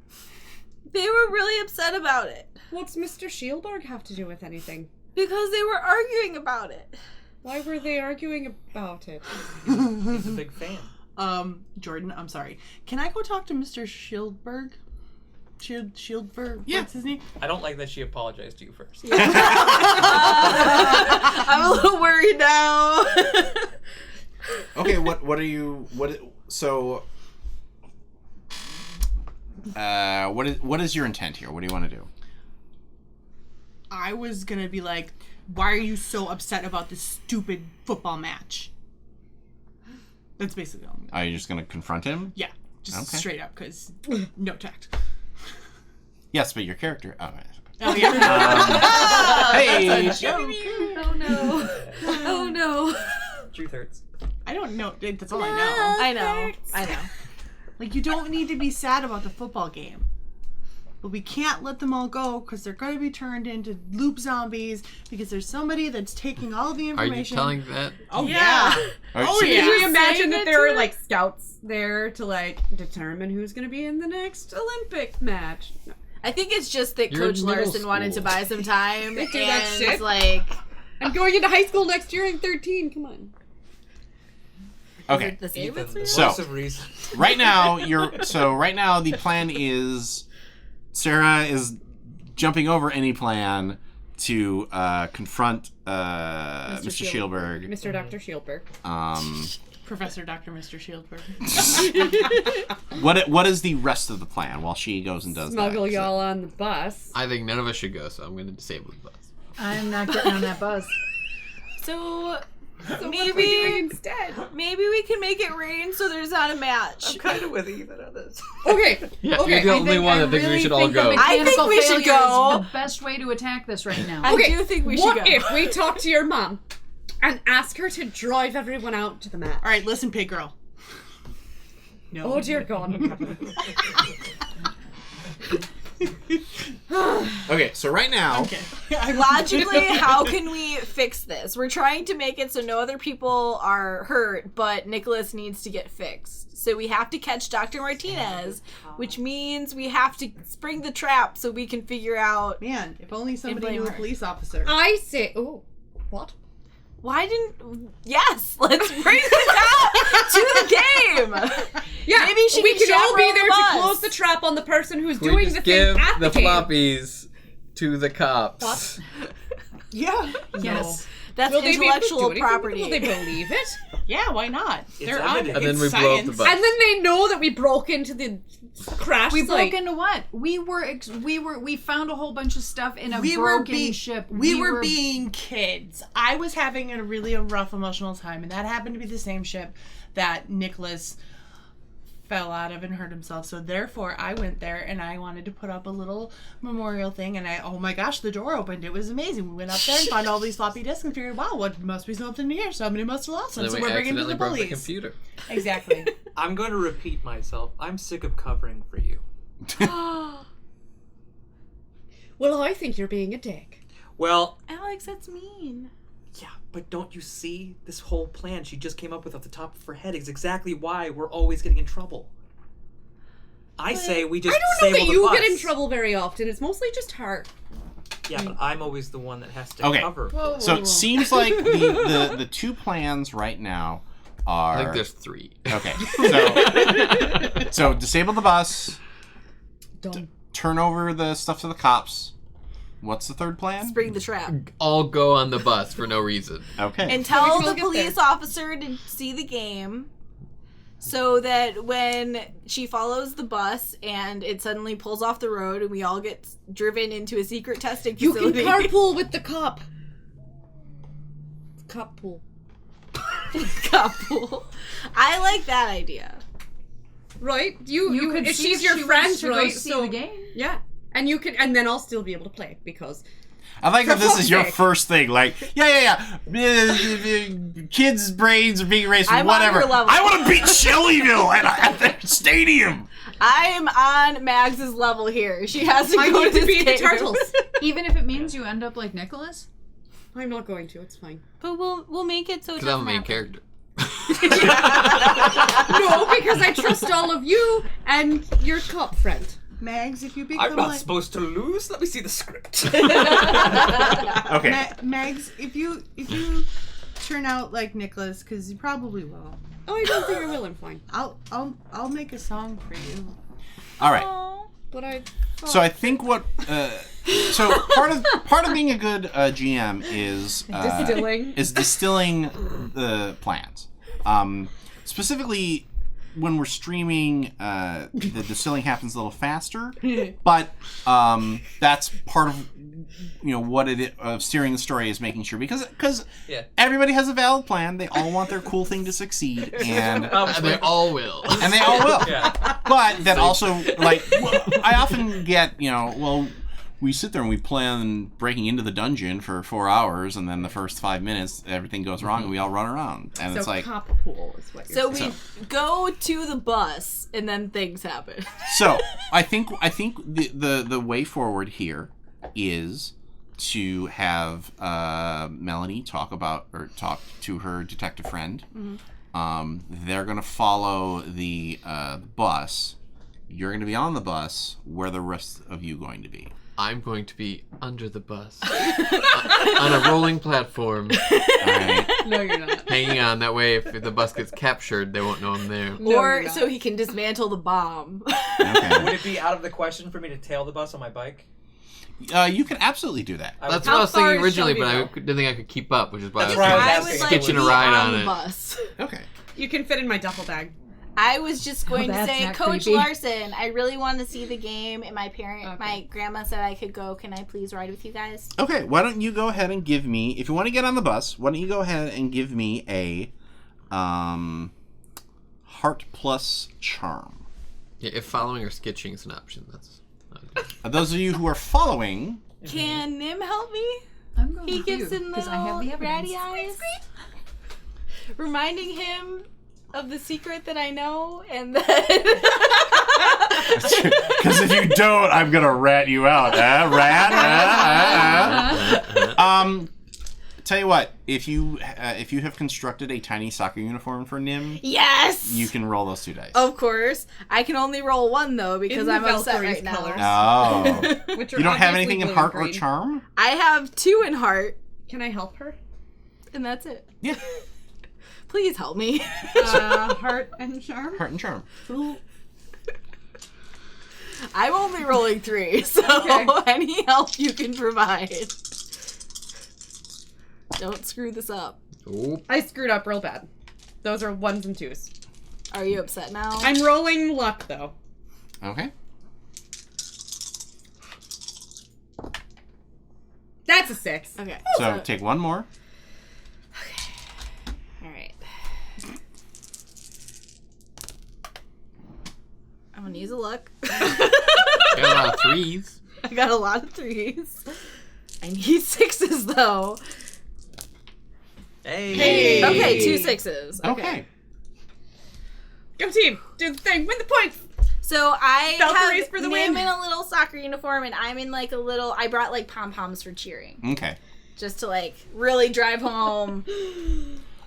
They were really upset about it What's Mr. Shielberg have to do with anything? because they were arguing about it. Why were they arguing about it? He's a big fan. Jordan, I'm sorry. Can I go talk to Mr. Shieldberg? Shieldberg? Yeah. What's his name? I don't like that she apologized to you first. I'm a little worried now. Okay, what are you so what is your intent here? What do you want to do? I was gonna be like, why are you so upset about this stupid football match? That's basically all. Are you just going to confront him? Yeah, just Okay. straight up, because no tact. Yes, but your character. Oh, Oh yeah. hey. Oh no. Oh no. Truth hurts. I don't know. That's all I know. I know. Like, you don't need to be sad about the football game. But we can't let them all go because they're going to be turned into loop zombies because there's somebody that's taking all the Are you information. telling that? Oh, yeah. Oh, yeah. Could you imagine Saying that it there to are like scouts there to like determine who's going to be in the next Olympic match? No. I think it's just that You're in Coach middle Larson wanted to school. buy some time They do that and shit. like I'm going into high school next year. I'm 13. Come on. Okay. the same Ethan, experience? So- lots of reason. Right now the plan is Sarah is jumping over any plan to confront Mr. Shielberg. Mr. Dr. Shielberg. Professor Dr. Mr. Shieldberg. What is the rest of the plan while she goes and does Smuggle that? y'all on the bus. I think none of us should go, so I'm going to disable the bus. I'm not getting on that bus. So So what are we doing maybe instead? we can make it rain so there's not a match. I'm kind of with Ethan on this. Okay. Yeah, Okay, you're the I only one that thinks we should all go. I think we should go. Is the best way to attack this right now. I do think we should What go. if we talk to your mom and ask her to drive everyone out to the match? All right, listen, pig girl. No. Oh dear God. Okay, so right now Okay. Logically, how can we fix this? We're trying to make it so no other people are hurt, but Nicholas needs to get fixed. So we have to catch Dr. Martinez, which means we have to spring the trap so we can figure out Man, if only somebody blame knew a her. police officer. I say, oh, what? why didn't. Yes, let's bring this out to the game. Yeah, Maybe she we can can all be chaperone there the to bus. close the trap on the person who's We doing just the give thing at the game. floppies to the cops. Yeah. Yes. That's Will they be able to do intellectual anything with it? property. Will they believe it? Yeah, why not? They're on evidence. And then it's we blow up the science. bus. And then they know that we broke into the crash We site. broke into what? We found a whole bunch of stuff in a We were broken ship. We were being kids. I was having a really rough emotional time, and that happened to be the same ship that Nicholas fell out of and hurt himself. So therefore, I went there and I wanted to put up a little memorial thing. And oh my gosh, the door opened. It was amazing. We went up there and found all these floppy disks and figured, wow, what must be something here? Somebody must have lost them. And So then we we're bringing to accidentally the broke the bullies. computer. Exactly. I'm going to repeat myself. I'm sick of covering for you. Well, I think you're being a dick. Well, Alex, that's mean. yeah, but don't you see? This whole plan she just came up with off the top of her head is exactly why we're always getting in trouble. I say we just I don't know save that all you the get in bus. trouble very often. It's mostly just her. Yeah, but I'm always the one that has to Okay. cover. So it seems like the two plans right now are I think there's 3. okay. So disable the bus, Dumb. turn over the stuff to the cops. What's the third plan? Spring the trap. All go on the bus for no reason. Okay. And tell we the can get police officer to see the game so that when she follows the bus and it suddenly pulls off the road and we all get driven into a secret testing You can facility. carpool with the cop. Cop pool. Couple. I like that idea. right? You could if see she's if your she friend, wants to go right? see So the game. yeah, and you can, and then I'll still be able to play because I like For that this fuck's is your sake. first thing. Like, kids' brains are being erased, I'm on whatever. your level. I want to beat Shellyville at their stadium. I am on Mags's level here. She has to I go need to this beat the game. turtles. Even if it means you end up like Nicholas? I'm not going to. It's fine. But we'll make it so it Because I'm a doesn't main happen. character. No, because I trust all of you and your cop friend. Mags, if you I'm become not like supposed to lose. Let me see the script. Okay. Mags, if you turn out like Nicholas, because you probably will, Oh, I don't think I will. I'm fine. I'll make a song for you. All right. Aw. But I. So I think what so part of being a good GM is distilling the plans. Specifically, when we're streaming, the distilling happens a little faster, but that's part of what of steering the story is making sure because Yeah. everybody has a valid plan. They all want their cool thing to succeed, and They all will. and they all will. Yeah. But then also, like, I often get, we sit there and we plan breaking into the dungeon for 4 hours, and then the first 5 minutes, everything goes wrong, and we all run around. And So it's like, cop pool is what you're So saying. we go to the bus, and then things happen. so I think the way forward here is to have Melanie talk to her detective friend. They're gonna follow the bus. You're gonna be on the bus. Where are the rest of you going to be? I'm going to be under the bus. On a rolling platform. All right. No, you're not. Hanging on. That way, if the bus gets captured, they won't know I'm there. No, or you're not. so he can dismantle the bomb. Okay. Would it be out of the question for me to tail the bus on my bike? You can absolutely do that. That's How what I was far thinking is originally, but I Shelbyville? didn't think I could keep up, which is why That's I was right. thinking I was would asking like sketching to a be ride on on the it. bus. Okay. You can fit in my duffel bag. I was just going to that's say, not Coach creepy. Larson, I really want to see the game, and my Okay. my grandma said I could go. Can I please ride with you guys? Okay, why don't you go ahead and give me, if you want to get on the bus, why don't you go ahead and give me a heart plus charm. Yeah, if following or sketching is an option, that's not good. Those of you who are following, Can Nim help me? I'm going He with gives you, him 'cause I have the little evidence. ratty eyes, reminding him of the secret that I know, and then because if you don't, I'm gonna rat you out. Rat. Tell you what, if you have constructed a tiny soccer uniform for Nim, yes, you can roll those 2 dice. Of course, I can only roll one though because In the I'm upset Valkyries right now. colors. Oh. Which are You don't have obviously anything in blue heart and or green. charm? I have 2 in heart, Can I help her? and that's it. Yeah. Please help me. Heart and charm. Heart and charm. I'm only rolling 3, so Okay. any help you can provide. Don't screw this up. Oop. I screwed up real bad. Those are 1s and 2s. Are you upset now? I'm rolling luck though. Okay. That's a 6. Okay. So take one more. All right. I'm gonna use a luck. Got a lot of threes. I got a lot of 3s. I need 6s though. Hey. Okay, 2 6s. Okay. Go team! Do the thing! Win the points! So I Valkyries have for the Nim win. in a little soccer uniform, and I'm in like a little. I brought like pom poms for cheering, Okay. just to like really drive home.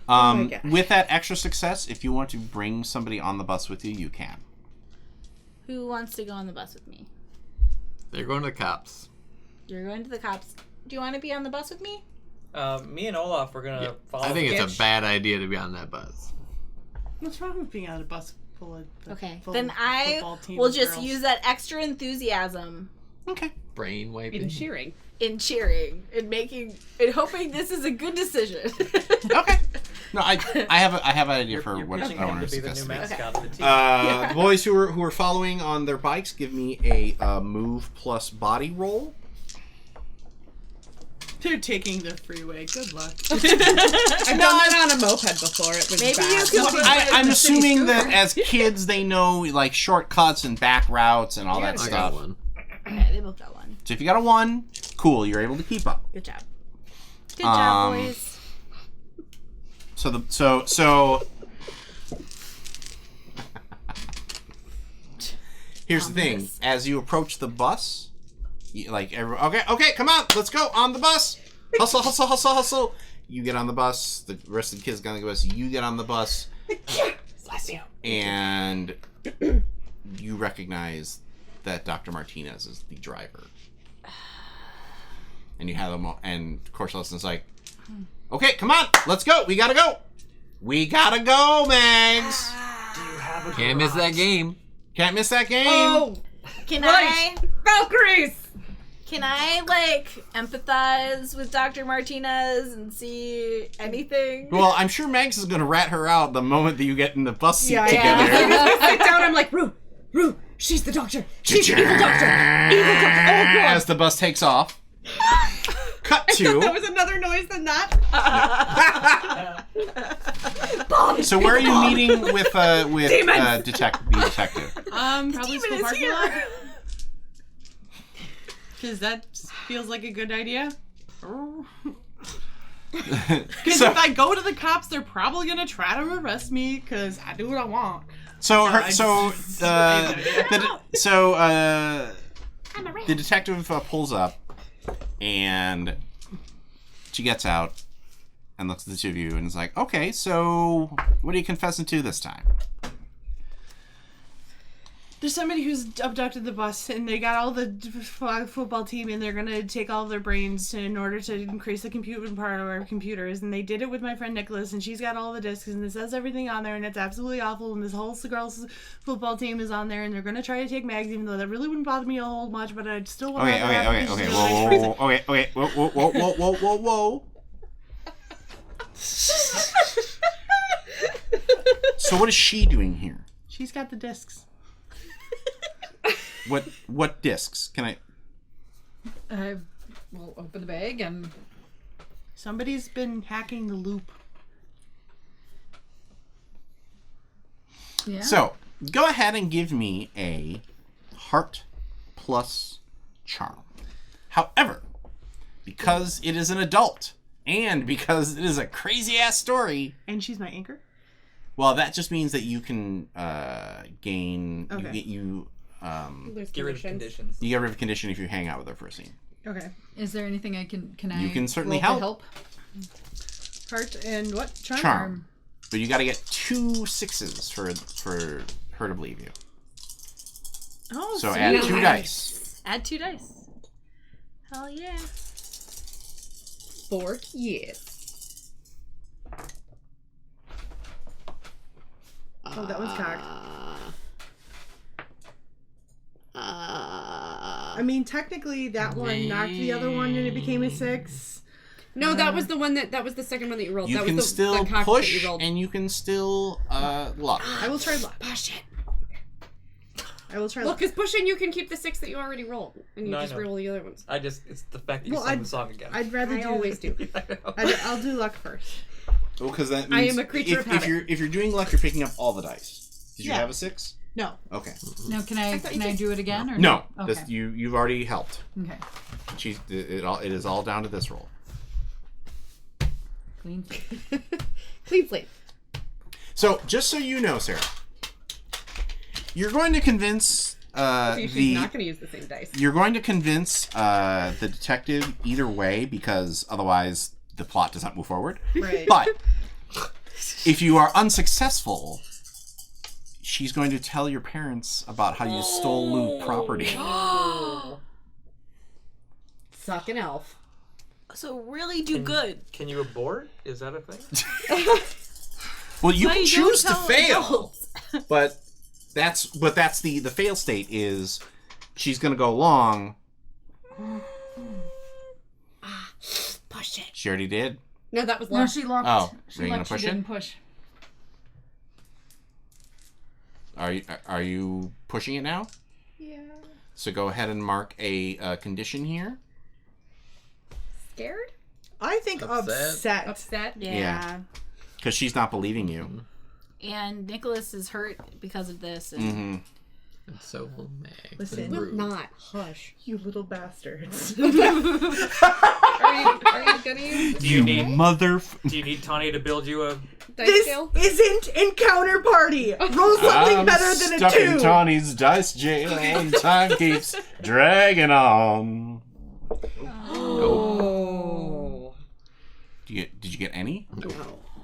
my gosh. With that extra success, if you want to bring somebody on the bus with you, you can. Who wants to go on the bus with me? They're going to the cops. You're going to the cops. Do you want to be on the bus with me? Me and Olaf are gonna follow. I think the it's sketch. a bad idea to be on that bus. What's wrong with being on a bus full of Okay. full Then of I football team will of just girls? use that extra enthusiasm Okay. Brain wiping. In cheering. in cheering and hoping this is a good decision. Okay. No, I have an idea for You're what pitching I him want to be the success new to be. mascot of the team. The boys who are following on their bikes, give me a move plus body roll. They're taking the freeway. Good luck. I've done that on a moped before. It was Maybe bad. you could. I'm assuming that as kids they know like shortcuts and back routes and all that I stuff. got one. Okay, they both got one. So if you got a 1, cool, you're able to keep up. Good job. Good job, boys. So here's the thing: as you approach the bus, okay, come on, let's go on the bus. Hustle, hustle, hustle, hustle. You get on the bus. The rest of the kids get on the bus. You get on the bus. Bless you. And you recognize that Dr. Martinez is the driver. And you have them all, and Corselesson's like, okay, come on, let's go. We gotta go. We gotta go, Mags. Do you have a Can't miss that game. Can't miss that game. Oh, Can right. Valkyries! Can I empathize with Dr. Martinez and see anything? Well, I'm sure Mags is gonna rat her out the moment that you get in the bus seat Yeah, together. I sit down, I'm like, Rue, she's the doctor. She's the evil doctor. Evil doctor. Oh, God. As the bus takes off. Cut That to. was another noise than that. So where are you meeting with Demons! the detective? Probably Demon school is parking here. lot. Because that feels like a good idea. Because So- if I go to the cops, they're probably gonna try to arrest me. Because I do what I want. The detective pulls up, and she gets out and looks at the two of you and is like, okay, so what are you confessing to this time? There's somebody who's abducted the bus, and they got all the football team, and they're gonna take all of their brains in order to increase the computing part of our computers. And they did it with my friend Nicholas, and she's got all the discs, and it says everything on there, and it's absolutely awful. And this whole girls' football team is on there, and they're gonna try to take Mags, even though that really wouldn't bother me a whole much. But I'd still want Okay, whoa. So what is she doing here? She's got the discs. What discs? Can I? I will open the bag and. Somebody's been hacking the loop. Yeah. So go ahead and give me a heart plus charm. However, because it is an adult and because it is a crazy ass story, And she's my anchor. well, that just means that you can gain. Okay. You Lose Get rid of conditions. conditions. get rid of a condition if you hang out with her for a scene. Okay. Is there anything I can I? You can certainly roll to help. Heart and what? Charm. But you got to get 2 6s for her to believe you. Oh, So sweet. add 2 dice. Add 2 dice. Hell yeah. 4 years. Oh, that one's cocked. I mean, technically, that one knocked the other one, and it became a 6. No, that was the one that was the second one that you rolled. You that can was still the cock push, that you rolled. and you can still luck. I will try luck. Push it. I will try Well, luck. because pushing, you can keep the 6 that you already rolled, and you No, I just know. roll the other ones. It's the fact that you Well, sang the song again. I'd rather I do. always do. I know. I'll do luck first. Well, because that I means am a creature if, of habit. if you're doing luck, you're picking up all the dice. Did you Yeah. have a 6? No. Okay. No, can I thought you can I did. do it again or No, Okay. this, you've already helped. Okay. It is all down to this roll. Clean. Clean slate. So just so you know, Sarah, you're going to convince She's not going to use the same dice. you're going to convince the detective either way because otherwise the plot does not move forward. Right. But if you are unsuccessful, she's going to tell your parents about how you stole loot property. Suck an elf. So really do good. Can you abort? Is that a thing? Well, you Why can you don't choose to tell fail, adults? but that's the fail state is she's going to go along. Push it. She already did. No, that was No, luck. she locked. Oh, she are you locked. gonna push She it? didn't push. Are you pushing it now? Yeah. So go ahead and mark a condition here. Scared? I think Upset. Upset? Yeah. Because she's not believing you. And Nicholas is hurt because of this. And Mm-hmm. And so will Meg. Listen. Will not. Hush. You little bastards. Are you gonna use You mother... Do you need Tanya to build you a? dice This scale? isn't Encounter Party. Roll something better than a stuck 2. in Tawny's dice jail and time keeps dragging on. Oh. Did you get any? No.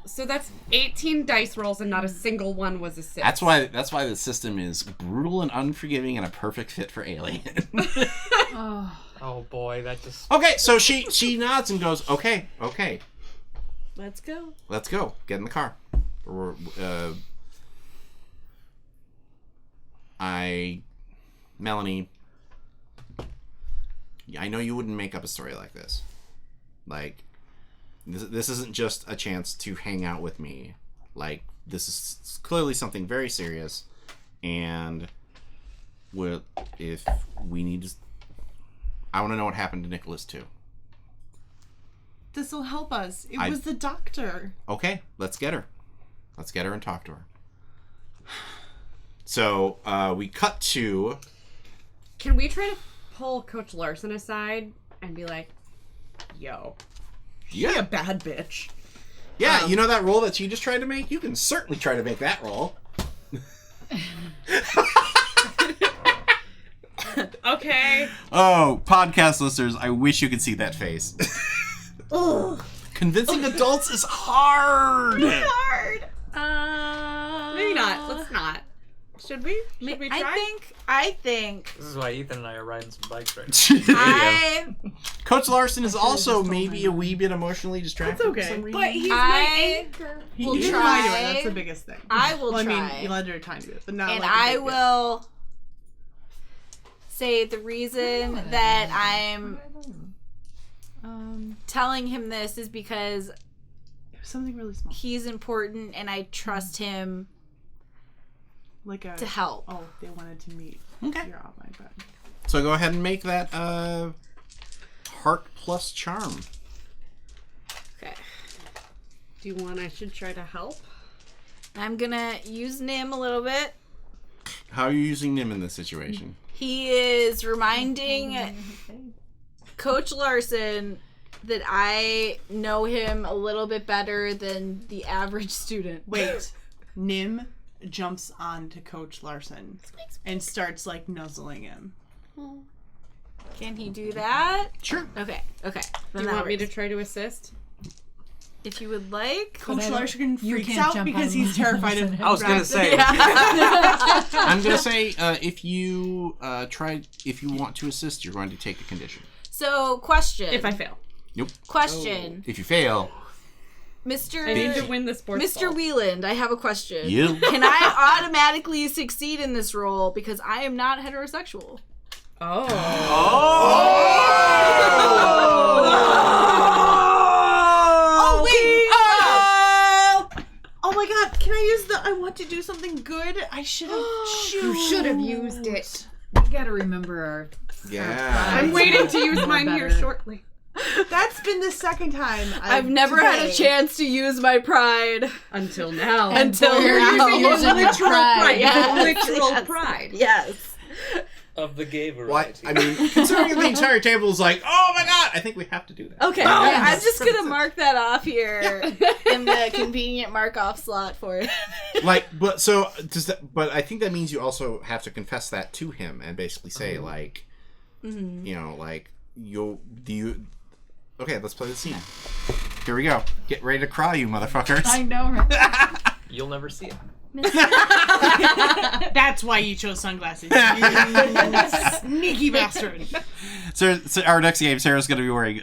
So that's 18 dice rolls and not a single one was a 6. That's why the system is brutal and unforgiving and a perfect fit for Alien. Oh boy, that just. Okay, so she nods and goes, okay. let's go. Let's go. Get in the car. Melanie, I know you wouldn't make up a story like this. Like, this isn't just a chance to hang out with me. Like, this is clearly something very serious. And if we need to... I want to know what happened to Nicholas, too. This'll help us. It I- was the doctor. Okay, let's get her. Let's get her and talk to her. So, we cut to... Can we try to pull Coach Larson aside and be like, yo, she a bad bitch. Yeah, you know that roll that you just tried to make? You can certainly try to make that roll. Okay. Oh, podcast listeners, I wish you could see that face. Convincing adults is hard. Maybe not. Let's not. Should we? Should we try? I think This is why Ethan and I are riding some bikes right I Coach Larson is also maybe a wee bit emotionally distracted. That's okay. For some reason. But he's my I anchor. He will didn't try. lie to her. That's the biggest thing. I will well, I try. mean, you led her a tiny bit, but not and like a I big bit. will say the reason that I'm telling him this is because It was something really small. he's important and I trust him Like a... to help. Oh, they wanted to meet. Okay. You're online button. So go ahead and make that heart plus charm. Okay. Do you want I should try to help? I'm gonna use Nim a little bit. How are you using Nim in this situation? He is reminding Coach Larson that I know him a little bit better than the average student. Wait. Nim jumps onto Coach Larson and starts, like, nuzzling him. Can he do that? Sure. Okay. Do Then you that want me to works. try to assist? If you would like. Coach I don't- Larson you freaks can't out jump because on he's terrified of... Larson. I was gonna say. I'm gonna say if you if you want to assist, you're going to take a condition. So, question. If I fail. Nope. Question. If you fail, Mr. I need to win the sports Mr. ball. Wieland, I have a question. you. Can I automatically succeed in this role because I am not heterosexual? Oh. Oh, wait! Oh my god, can I use the I want to do something good? I should have... You should have used it. We gotta remember our. Yeah. I'm waiting to use More mine here better. shortly. That's been the second time I've never had a today. chance to use my pride. Until now. Until You're now. using your pride. Yes. Literal Yes. pride. Yes. Of the gay What? variety. I mean, considering the entire table is like, oh my god, I think we have to do that. Okay, I'm just gonna mark that off here in the convenient mark-off slot for it. Like, but so does that? But I think that means you also have to confess that to him and basically say like, you know, like Okay, let's play the scene. Here we go. Get ready to cry, you motherfuckers. I know, right? You'll never see it. That's why you chose sunglasses. You sneaky bastard. So our next game, Sarah's going to be wearing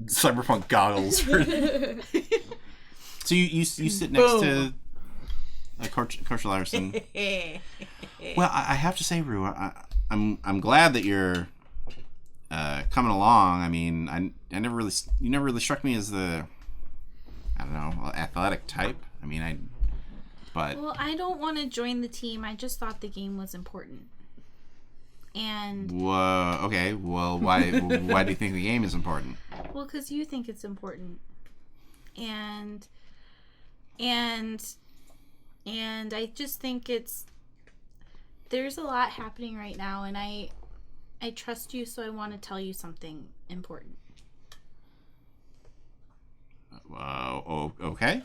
cyberpunk goggles. So you sit next to Coach Larson. Well, I have to say, Rue, I'm glad that you're coming along. I mean, you never really struck me as the, I don't know, athletic type. I mean, but Well, I don't want to join the team. I just thought the game was important. And okay. Well, why do you think the game is important? Well, because you think it's important. And I just think there's a lot happening right now, and I trust you, so I want to tell you something important. Okay.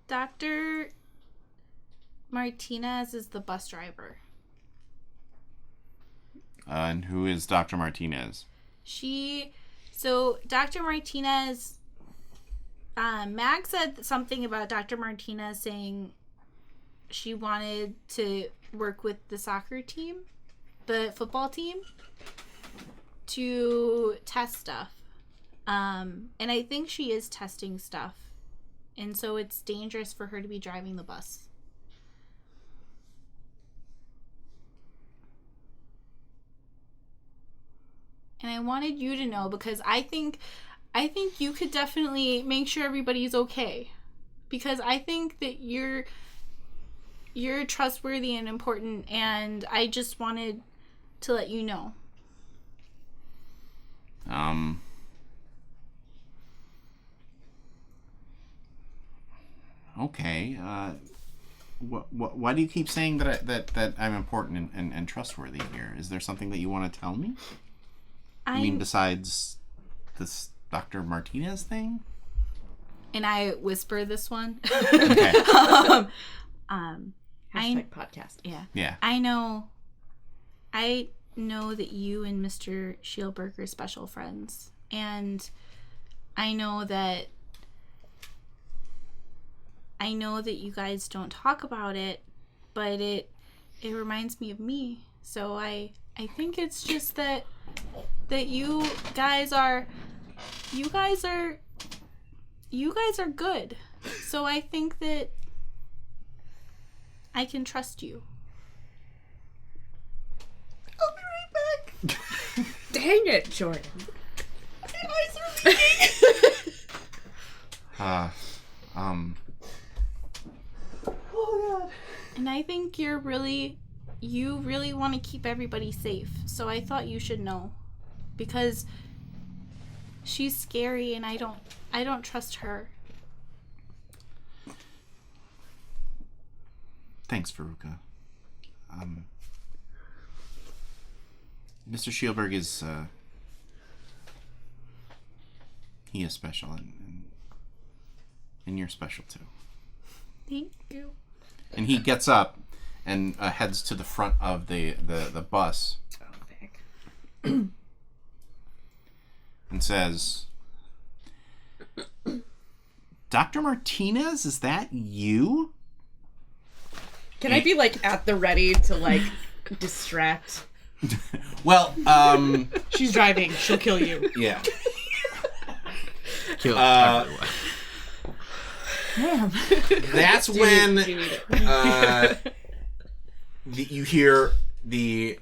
Dr. Martinez is the bus driver. And who is Dr. Martinez? So Dr. Martinez, Mag said something about Dr. Martinez saying she wanted to work with the soccer team, the football team, to test stuff. And I think she is testing stuff. And so it's dangerous for her to be driving the bus. And I wanted you to know because I think you could definitely make sure everybody's okay. Because I think that you're trustworthy and important, and I just wanted to let you know. Okay. Why do you keep saying that I'm important and trustworthy here? Is there something that you want to tell me? I mean, besides this Dr. Martinez thing? And I whisper this one. Okay. Hashtag podcast. Yeah. Yeah. I know that you and Mr. Shielberg are special friends. And I know that you guys don't talk about it, but it reminds me of me. So I think it's just that you guys are good. So I think that I can trust you. I'll be right back. Dang it, Jordan. My eyes are leaking. Oh god. And I think you really want to keep everybody safe. So I thought you should know. Because she's scary and I don't trust her. Thanks, Veruca. Mr. Shielberg is, he is special, and you're special too. Thank you. And he gets up and heads to the front of the bus. Oh, Vic. And says, Dr. Martinez, is that you? Can I be like at the ready to like distract? Well, She's driving. She'll kill you. yeah. Kill everyone. Damn. That's when Do you need it? you hear the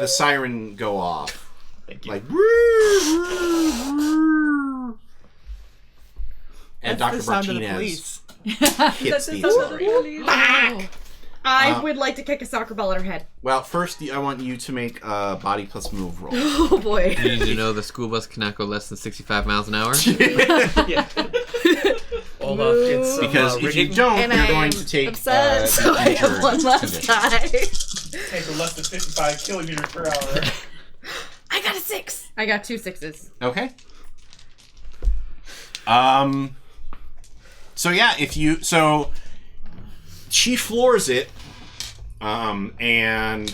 siren go off. Thank you. Like, and That's Dr. the sound of the Martinez police. hits the accelerator. I would like to kick a soccer ball at her head. Well, first I want you to make a body plus move roll. Oh boy. You need to know the school bus cannot go less than 65 miles an hour. Yeah. Olaf gets some, Because if you rigging. don't, And you're I'm going to take upset, so I have injured one less condition. die. Take a less than 55 kilometers per hour. I got a 6. I got 2 6s. Okay. So yeah, she floors it, and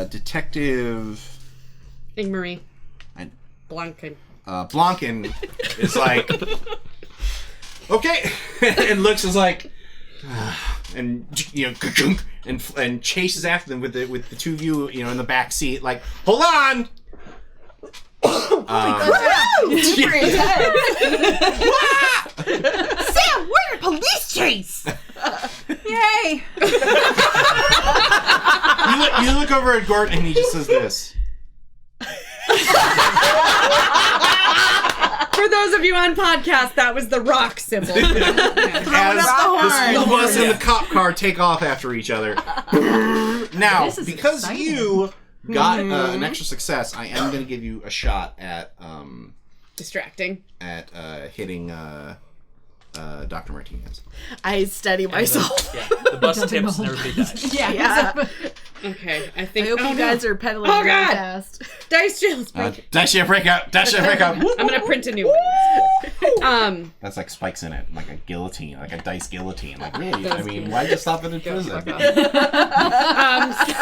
Detective Ingmarie. and Blanken. Blanken is like, okay, and looks is like, and and chases after them with the two of you, in the back seat, like, hold on. Sam, we're a police chase. Yay! You look over at Gordon and he just says this. For those of you on podcast, that was the rock symbol. As the school bus and the cop car take off after each other. Now, This is because exciting. you got an extra success, I am going to give you a shot at Distracting. hitting Dr. Martinez. I steady myself. Yeah, the bus tips and everybody dies. Yeah. Okay, I I think. hope you guys are pedaling Oh, really God. fast. Dice chills. Dash your breakout! Dash your breakout! I'm gonna print a new one. That's like spikes in it, like a guillotine, like a dice guillotine. Like, really? I mean, why'd you stop it in prison? Can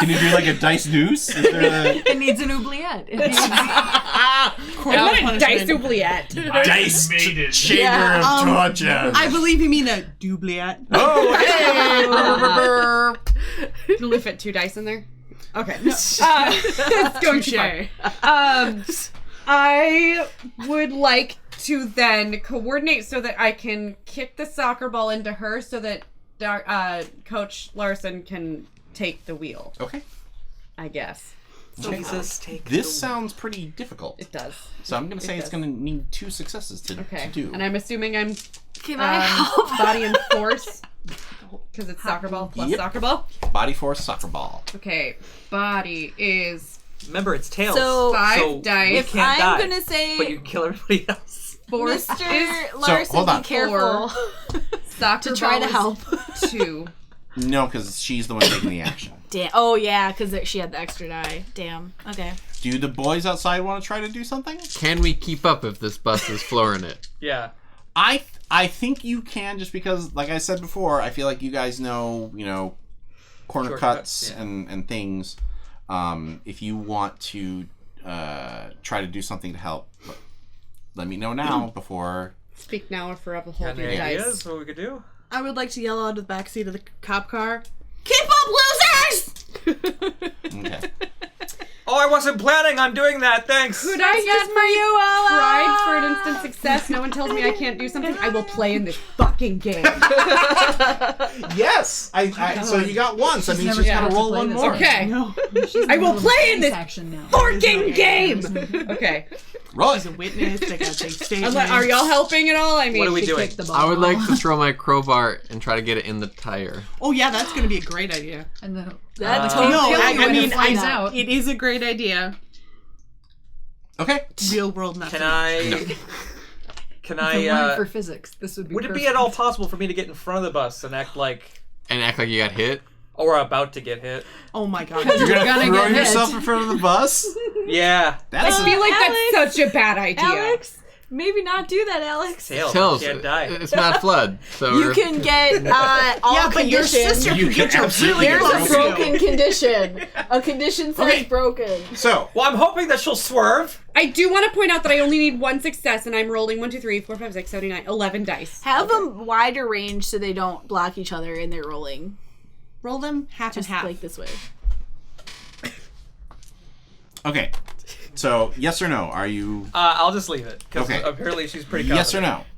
you do like a dice noose? Is there a It needs an oubliette. It needs- I'm not a dice oubliette. dice made it. chamber of torture? I believe you mean a doubliette. Oh, hey! Can we fit 2 dice in there? Okay. It's going too far. I would like to then coordinate so that I can kick the soccer ball into her so that Coach Larson can take the wheel, Okay. I guess. Jesus, take This sounds pretty difficult. It does. So I'm going to say it's does. going to need 2 successes to do. And I'm assuming I'm Can I help? body and force because it's soccer ball plus Yep. soccer ball. Body force soccer ball. Okay, body is Remember, it's tails. So, 5 so dice. you if can't I'm die, gonna say, but you can kill everybody else. Force is Mr. Larson, hold on. be careful soccer to try ball to is help. 2. No, because she's the one taking the action. Damn. Oh yeah, because she had the extra die. Damn. Okay. Do the boys outside want to try to do something? Can we keep up if this bus is flooring it? Yeah. I think you can, just because, like I said before, I feel like you guys know, corner Shortcuts, cuts yeah. and things. If you want to try to do something to help, let me know now before. Speak now or forever hold Any your ideas dice. what we could do? I would like to yell out of the backseat of the cop car, "Keep up, losers!" Okay. Oh, I wasn't planning on doing that. Thanks. Could I use my pride for an instant success? No one tells me I can't do something. I will play in this fucking game. Yes. So you got one. So that means you just never gotta got to roll play one this more. Okay. No. I will play in this action now. fucking game. Okay. Roll She's a it. witness. They got their statement. Are y'all helping at all? I mean, What are we She doing? kicked the ball. I would like to throw my crowbar and try to get it in the tire. Oh yeah, that's gonna be a great idea. And the, That's Don't No, kill I you when mean, it flies I out. It is a great idea. Okay. Real world method. Can I? Can the one I? for physics. This would be. Would it be perfect. at all possible for me to get in front of the bus and act like, And act like you got hit? or about to get hit? Oh my god. You're gonna gonna throw get hit. yourself in front of the bus? Yeah. That's I feel like Alex. that's such a bad idea. Alex, maybe not do that, Alex. Tails. Tails, Can't die. it's not flood. So You can get all Yeah, but your conditions. sister You can can get you absolutely really get There's a broken. broken condition. A condition says Okay. broken. So, Well, I'm hoping that she'll swerve. I do want to point out that I only need 1 success, and I'm rolling 1, 2, 3, 4, 5, 6, 7, 8, 9, 11 dice. Have them wider range so they don't block each other in their rolling. Roll them half Just and half. like this way. okay. So, yes or no? Are you... I'll just leave it because Okay. apparently she's pretty. Yes or confident.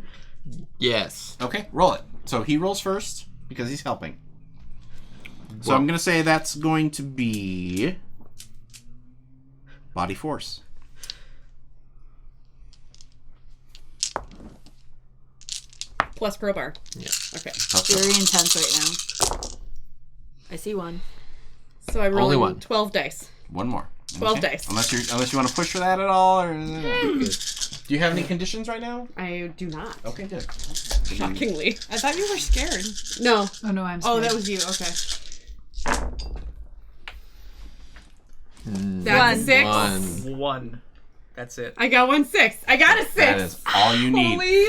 no? Yes. Okay, roll it. So he rolls first because he's helping. So I'm going to say that's going to be body force. Plus crowbar. Yeah. Okay. Very intense right now. I see one. So I roll Only one. 12 dice. One more. 12 dice. Unless you want to push for that at all, or do you have any conditions right now? I do not. Okay, good. Shockingly. I thought you were scared. No. Oh no, I'm. Oh, scared. that was you. Okay. That's a 6. One. One. That's it. I got 1 6. I got a 6. That is all you need. Holy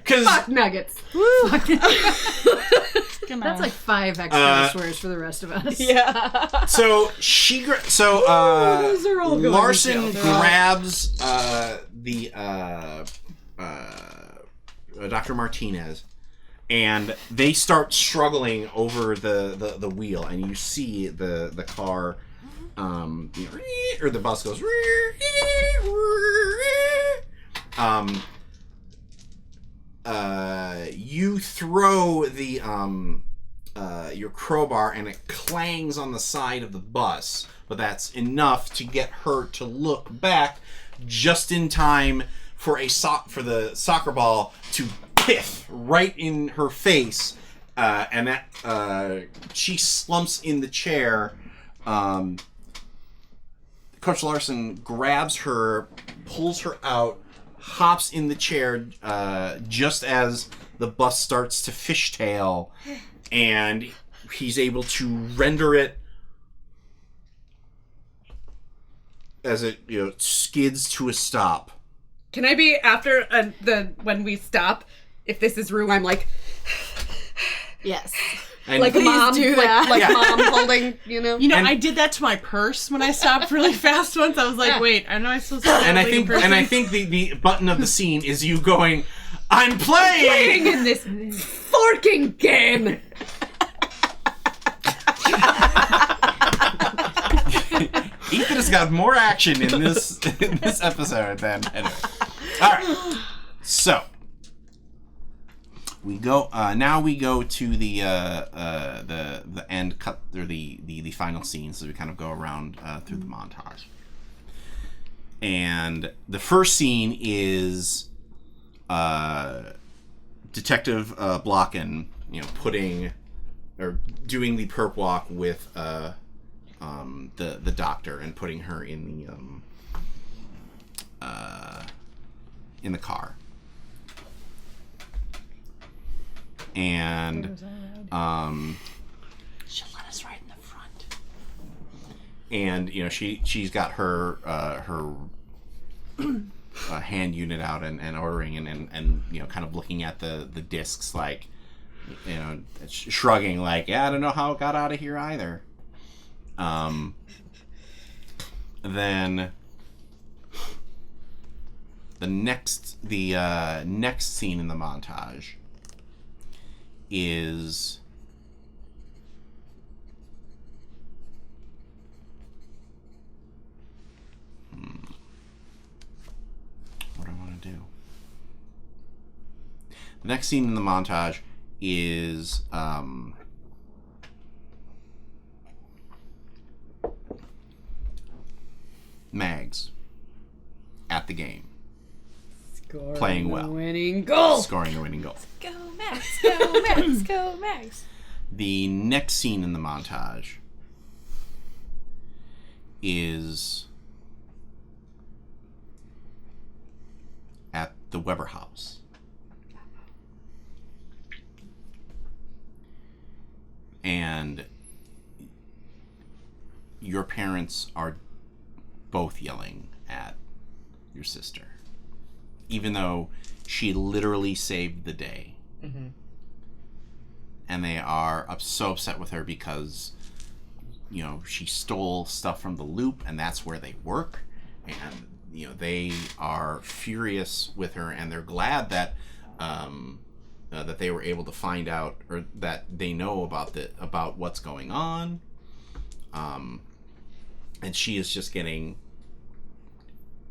Because fuck nuggets. That's like 5 extra swears for the rest of us. Yeah. so those are all going to Larson jail. grabs Dr. Martinez, and they start struggling over the wheel, and you see the car, or the bus goes. You throw the your crowbar and it clangs on the side of the bus, but that's enough to get her to look back just in time for the soccer ball to piff right in her face, and that she slumps in the chair. Coach Larson grabs her, pulls her out, hops in the chair just as the bus starts to fishtail, and he's able to render it as it skids to a stop. Can I be after when we stop? If this is Rue, I'm like, Yes. And like a mom, do that. like mom holding, And I did that to my purse when I stopped really fast once. I was like, wait, I know I'm supposed to. and I think the button of the scene is you going, I'm playing in this forking game. Ethan has got more action in this episode than anyway. All right, so we go now. We go to the end cut or the final scene. So we kind of go around through the montage, and the first scene is Detective Blocken, putting or doing the perp walk with the doctor and putting her in the car. And She'll let us ride in the front. and she's got her hand unit out and ordering and kind of looking at the discs like shrugging like, yeah, I don't know how it got out of here either. Then the next scene in the montage is what do I want to do? The next scene in the montage is Mags at the game, playing well, Winning goal. scoring the winning goal. Go Max, go Max, go Max. The next scene in the montage is at the Weber house. And your parents are both yelling at your sister, even though she literally saved the day. Mm-hmm. And they are so upset with her because, she stole stuff from the loop, and that's where they work. And, they are furious with her, and they're glad that that they were able to find out, or that they know about what's going on. And she is just getting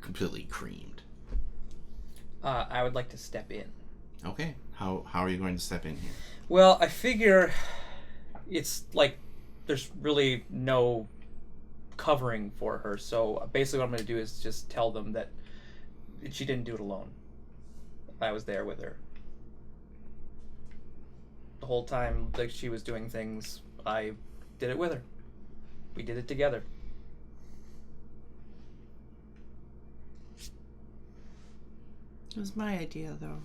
completely creamed. I would like to step in. Okay. How are you going to step in here? Well, I figure it's like there's really no covering for her. So basically what I'm going to do is just tell them that she didn't do it alone. I was there with her. The whole time like she was doing things, I did it with her. We did it together. It was my idea, though.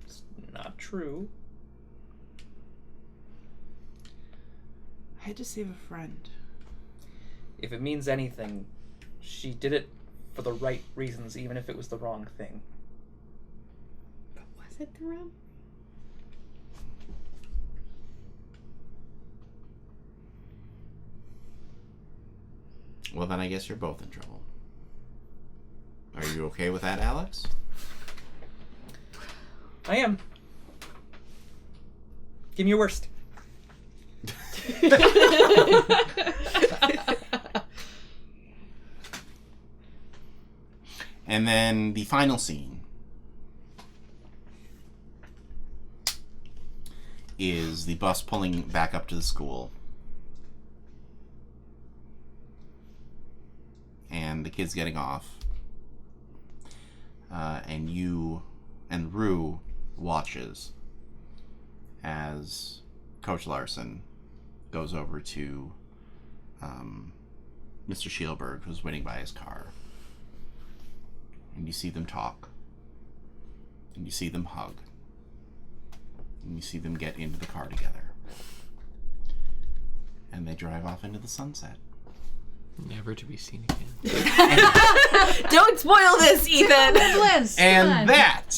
It's not true. I had to save a friend. If it means anything, she did it for the right reasons, even if it was the wrong thing. But was it the wrong? Well, then I guess you're both in trouble. Are you okay with that, Alex? I am. Give me your worst. And then the final scene is the bus pulling back up to the school. And the kids getting off. and you and Rue watches as Coach Larson goes over to Mr. Shielberg, who's waiting by his car. And you see them talk. And you see them hug. And you see them get into the car together. And they drive off into the sunset. Never to be seen again. Don't spoil this, Ethan. Liz, And that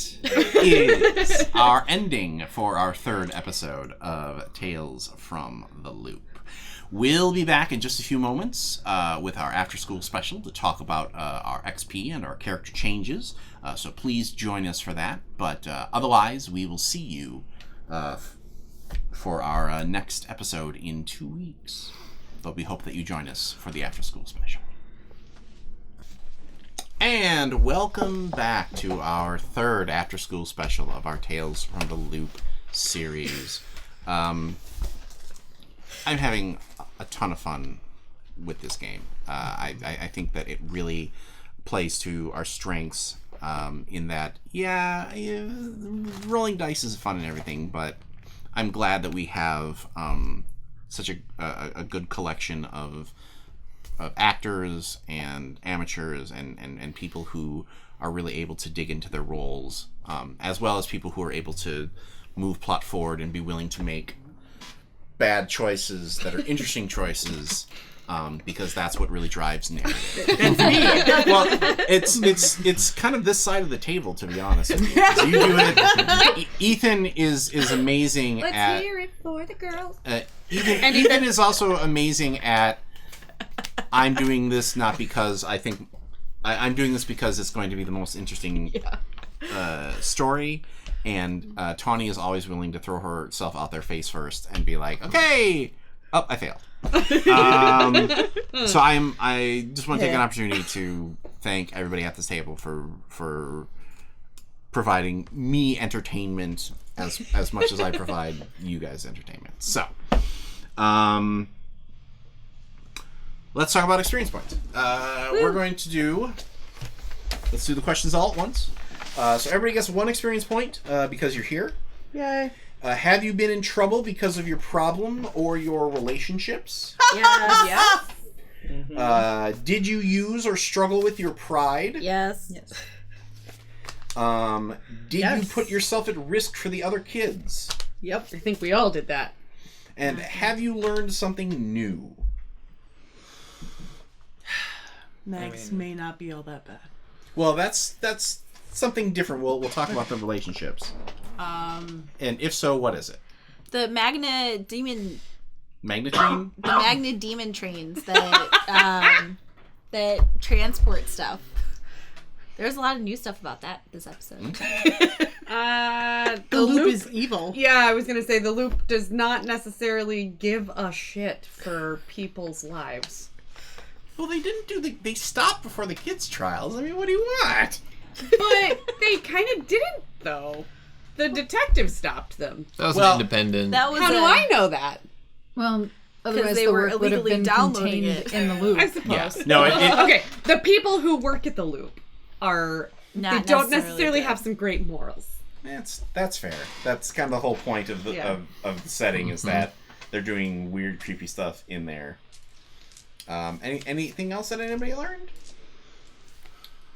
is our ending for our third episode of Tales from the Loop. We'll be back in just a few moments with our after-school special to talk about our XP and our character changes. So please join us for that. But otherwise, we will see you for our next episode in 2 weeks. But we hope that you join us for the after-school special. And welcome back to our third after-school special of our Tales from the Loop series. I'm having a ton of fun with this game. I think that it really plays to our strengths in that, rolling dice is fun and everything, but I'm glad that we have such a good collection of actors and amateurs and people who are really able to dig into their roles, as well as people who are able to move plot forward and be willing to make bad choices that are interesting choices, because that's what really drives narrative. Well, it's kind of this side of the table, to be honest with you. So you do it. Ethan is amazing Let's at. hear it for the girls. Ethan is also amazing at. I'm doing this not because I think. I'm doing this because it's going to be the most interesting story. And Tawny is always willing to throw herself out there face first and be like, okay, oh, I failed. So I just want to take an opportunity to thank everybody at this table for providing me entertainment as much as I provide you guys entertainment. So, let's talk about experience points. Let's do the questions all at once. So everybody gets 1 experience point because you're here. Yay. Have you been in trouble because of your problem or your relationships? Yes. Did you use or struggle with your pride? Yes. Did you put yourself at risk for the other kids? Yep. I think we all did that. And have you learned something new? Max may not be all that bad. Well, that's something different. We'll talk about the relationships. And if so, what is it? The Magna Demon trains that that transport stuff. There's a lot of new stuff about that this episode. The loop is evil. Yeah, I was gonna say the loop does not necessarily give a shit for people's lives. Well, they didn't they stopped before the kids' trials. I mean, what do you want? But they kind of didn't, though. The detective stopped them. That was Well, independent. That was How do I know that? Well, otherwise they the were work would have illegally been downloading contained it. in the loop. I suppose. Yeah. No, Okay, the people who work at the loop are Not they don't necessarily necessarily good. have some great morals. that's fair. That's kind of the whole point of the Yeah. of the setting is that they're doing weird, creepy stuff in there. Anything else that anybody learned?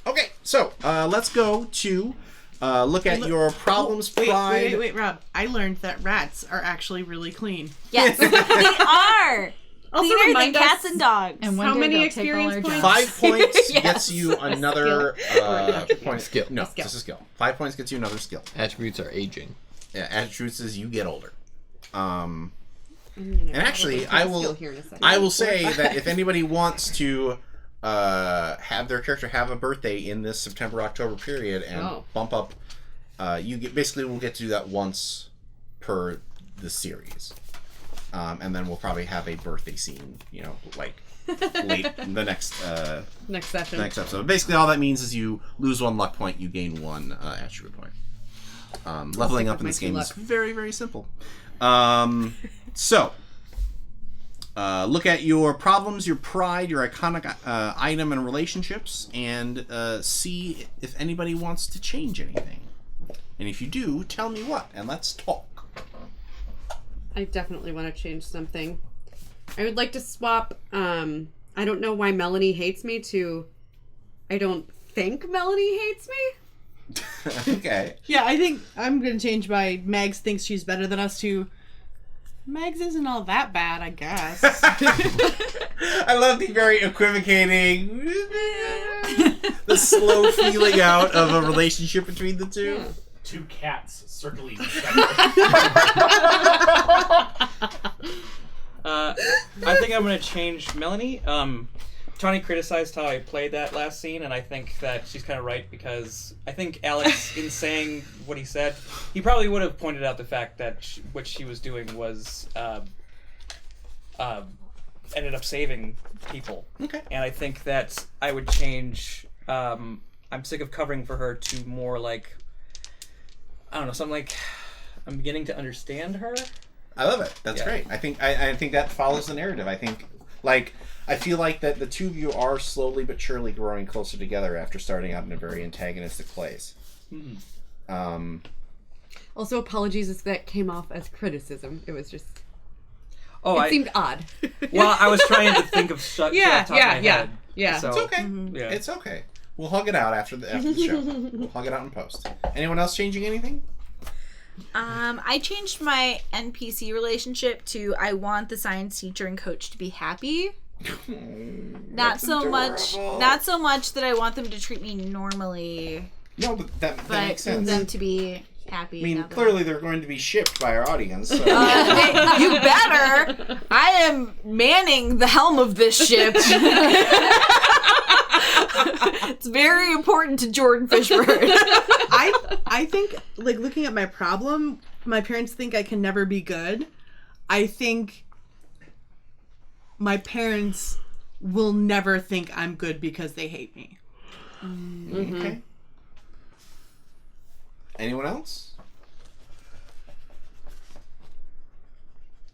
Okay, so let's go to look at your problems. Pride. Wait, Rob. I learned that rats are actually really clean. Yes, they are. Also Cleaner than remind cats us and dogs. And one How day many they'll take all experience our points? jobs. 5 points Yes. gets you another point. Skill. No, skill. just a skill. 5 points gets you another skill. Attributes are aging. Yeah, attributes is you get older. And And actually, I will say that if anybody wants to have their character have a birthday in this September-October period and bump up, basically we'll get to do that once per the series. And then we'll probably have a birthday scene, like late the next session. next episode. Basically, all that means is you lose 1 luck point, you gain 1 attribute point. Leveling up in this game is very, very simple. So, look at your problems, your pride, your iconic item and relationships, and see if anybody wants to change anything. And if you do, tell me what, and let's talk. I definitely want to change something. I would like to swap, I don't know why Melanie hates me to, I don't think Melanie hates me. Okay. Yeah, I think I'm going to change my Mags thinks she's better than us to Mags isn't all that bad, I guess. I love the very equivocating, the slow feeling out of a relationship between the two. Yeah. Two cats circling each I think I'm going to change Melanie. Tony criticized how I played that last scene, and I think that she's kind of right, because I think Alex, in saying what he said, he probably would have pointed out the fact that what she was doing was ended up saving people. Okay. And I think that I would change, I'm sick of covering for her to more like, I don't know, something like, I'm beginning to understand her. I love it. That's great. I think that follows the narrative. I feel like that the two of you are slowly but surely growing closer together after starting out in a very antagonistic place. Mm-hmm. Also, apologies if that came off as criticism. It was just... Oh, it seemed odd. Well, I was trying to think of shut off my head. Yeah. So, It's okay. Yeah. It's okay. We'll hug it out after the show. We'll hug it out in post. Anyone else changing anything? I changed my NPC relationship to I want the science teacher and coach to be happy. Not so much that I want them to treat me normally, No, but that but makes sense. them to be happy. I mean, now that- clearly they're going to be shipped by our audience. So. Hey, you better. I am manning the helm of this ship. It's very important to Jordan Fishburne. I think, like, looking at my problem, my parents think I can never be good. I think my parents will never think I'm good because they hate me. Mm-hmm. Okay. Anyone else?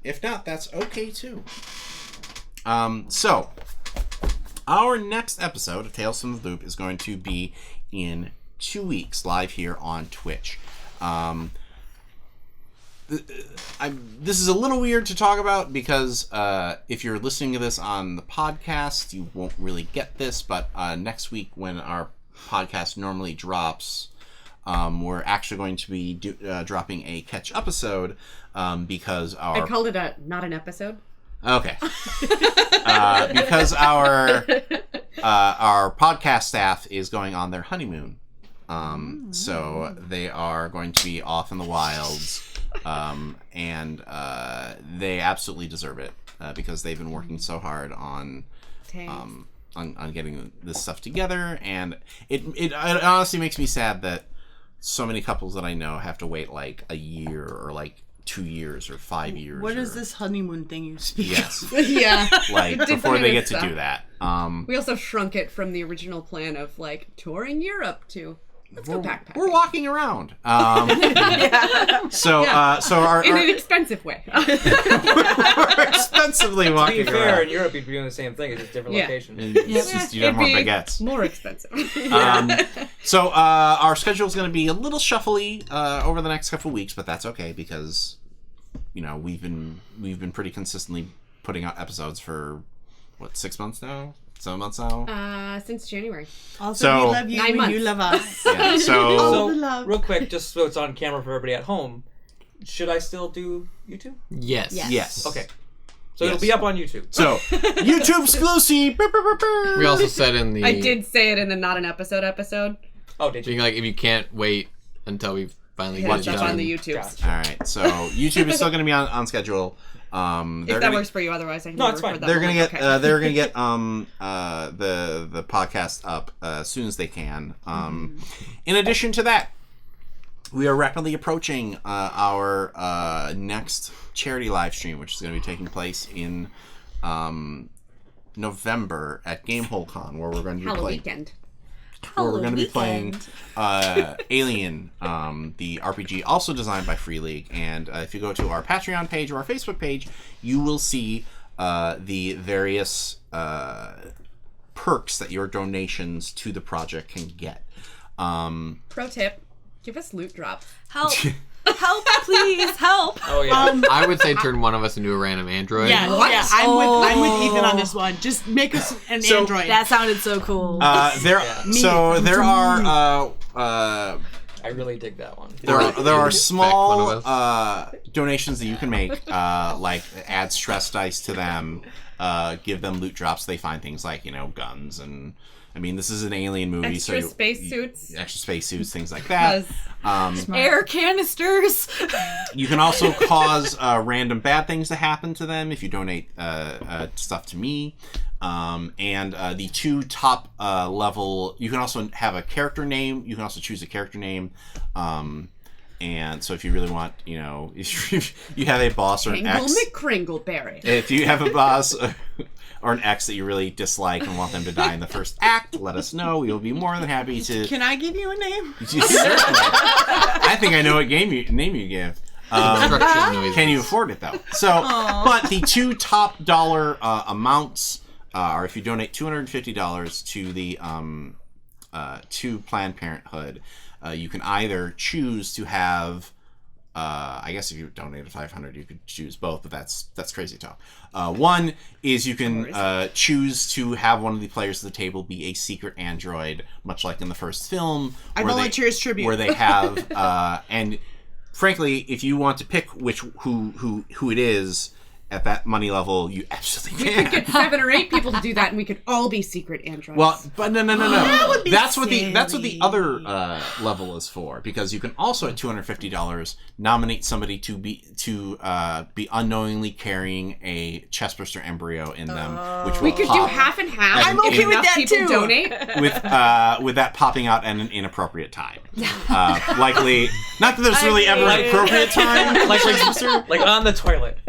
If not, that's okay too. So our next episode of Tales from the Loop is going to be in 2 weeks, live here on Twitch. This is a little weird to talk about because if you're listening to this on the podcast, you won't really get this. But next week, when our podcast normally drops, we're actually going to be dropping a catch episode because I called it not an episode. Okay. Because our podcast staff is going on their honeymoon. So they are going to be off in the wilds. And they absolutely deserve it because they've been working so hard on getting this stuff together. And it honestly makes me sad that so many couples that I know have to wait like a year or like 2 years or 5 years. What is this honeymoon thing you speak? Yes. Yeah. Like before they get to do that. We also shrunk it from the original plan of like touring Europe to let's go backpacking. We're walking around. So our in an expensive way. we're expensively To be walking fair, around. in Europe you'd be doing the same thing. It's just different Yeah. locations. It's just, you have more It'd be baguettes. More expensive. So our schedule is going to be a little shuffly over the next couple of weeks, but that's okay because we've been pretty consistently putting out episodes for 6 months now, 7 months now. Since January. Also, So- we love you 9 and you months. love us. Yeah, All so the love. Real quick, just so it's on camera for everybody at home, should I still do YouTube? Yes. yes. Okay. So Yes. it'll be up on YouTube. So YouTube exclusive. We also said in the. I did say it in the not an episode. Oh, did So you? you like if you can't wait until we finally Yeah, get it jump done. on the YouTube. Gotcha. All right. So YouTube is still going to be on schedule. If that works for you, otherwise I can No, it's record fine. that They're one. gonna get Okay. the podcast up as soon as they can. In addition to that, we are rapidly approaching our next charity live stream, which is going to be taking place in November at GameholeCon, where we're going to be playing. Weekend. Where we're going to be playing Alien, the RPG, also designed by Free League. And if you go to our Patreon page or our Facebook page, you will see the various perks that your donations to the project can get. Pro tip: give us loot drops. Help. Help, please, help. Oh yeah. I would say turn one of us into a random android. Yeah, yeah. I'm with Ethan on this one. Just make us an android. That sounded so cool. There are I really dig that one. there are one small of donations that you can make, like add stress dice to them, give them loot drops. They find things like guns and. I mean, this is an alien movie, Extra so spacesuits. extra spacesuits, things like that. Air canisters. You can also cause random bad things to happen to them if you donate stuff to me. And the 2 top level, you can also have a character name. You can also choose a character name. And so if you really want, if you have a boss or an ex. McCringleberry. If you have a boss or an ex that you really dislike and want them to die in the first act, let us know. We will be more than happy to... Can I give you a name? Certainly. I think I know what name you give. Can you afford it, though? So, but the 2 top dollar amounts are if you donate $250 to the to Planned Parenthood, you can either choose to have... I guess if you donated $500, you could choose both, but that's crazy talk. One is you can choose to have one of the players at the table be a secret android, much like in the first film. I volunteer as tribute. Where they have, and frankly, if you want to pick who it is at that money level, you absolutely can. We could get 7 or 8 people to do that, and we could all be secret androids. Well, but no. That would be That's what the other level is for, because you can also at $250 nominate somebody to be unknowingly carrying a chestburster embryo in them, which will we could do pop half and half. I'm okay with that people too. Donate. with that popping out at an inappropriate time. Likely, not that there's really ever an appropriate time. Like on the toilet.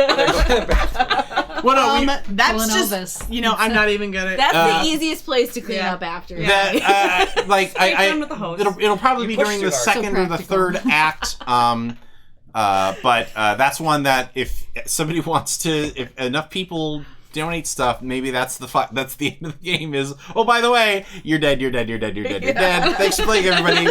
Well, no, that's Pulling just I'm not even gonna. That's the easiest place to clean up after. that done with the hose. it'll probably be push during too the hard. second or the third act. But that's one that if somebody wants to, if enough people donate stuff, maybe that's the end of the game. Is, oh, by the way, you're dead. Thanks for playing, everybody.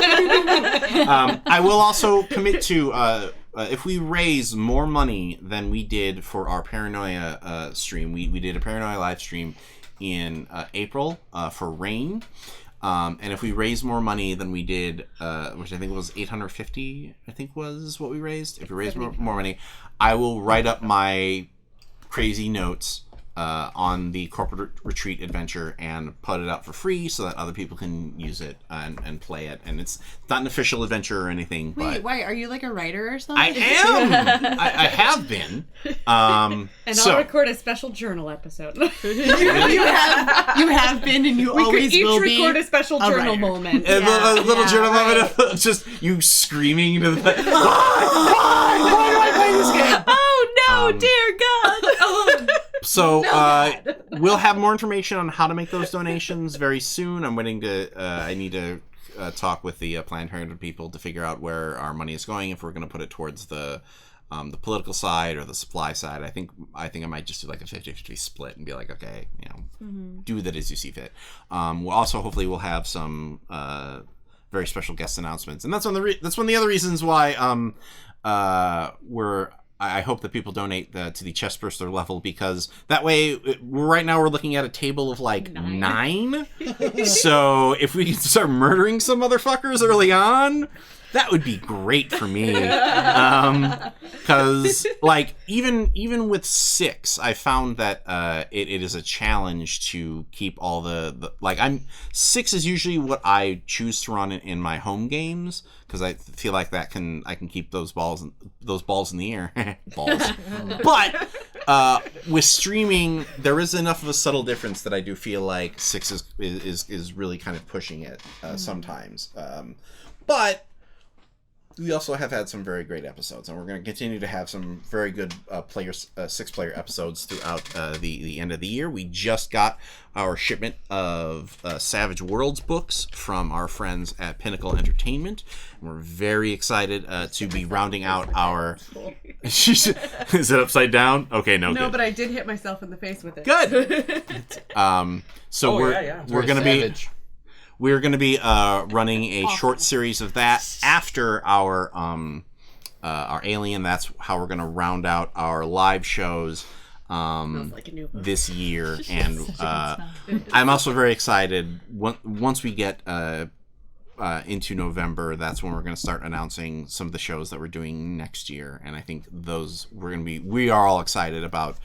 I will also commit to. If we raise more money than we did for our Paranoia stream, we did a Paranoia live stream in April for Rain, and if we raise more money than we did, which I think was $850, I think was what we raised. If we raise more money, I will write up my crazy notes on the corporate retreat adventure and put it out for free so that other people can use it and play it. And it's not an official adventure or anything. Wait, but are you like a writer or something? I am. I have been. And I'll record a special journal episode. you have been, and you We always could each will be. record a special journal writer. moment. A little journal moment of just you screaming into the. Why do I play this game? Oh no, dear God. So we'll have more information on how to make those donations very soon. I'm waiting to. I need to talk with the Planned Parenthood people to figure out where our money is going. If we're going to put it towards the political side or the supply side. I think I might just do like a 50-50 split and be like, okay, do with it as you see fit. We'll also hopefully we'll have some very special guest announcements, and that's one of the other reasons why I hope that people donate to the chestburster level, because that way, right now we're looking at a table of like 9. So if we can start murdering some motherfuckers early on, that would be great for me. Because like even with 6, I found that it is a challenge to keep all the 6 is usually what I choose to run in my home games, because I feel like I can keep those balls in the air. Balls. But with streaming, there is enough of a subtle difference that I do feel like 6 is really kind of pushing it sometimes. But we also have had some very great episodes, and we're going to continue to have some very good six-player episodes throughout the end of the year. We just got our shipment of Savage Worlds books from our friends at Pinnacle Entertainment. We're very excited to be rounding out our... Is it upside down? Okay, no, No, good. but I did hit myself in the face with it. Good! So we're going to be... Savage. We're going to be running a short series of that after our Alien. That's how we're going to round out our live shows Smells like a new book. this year. And I'm also very excited. Once we get into November, that's when we're going to start announcing some of the shows that we're doing next year. And I think we are all excited about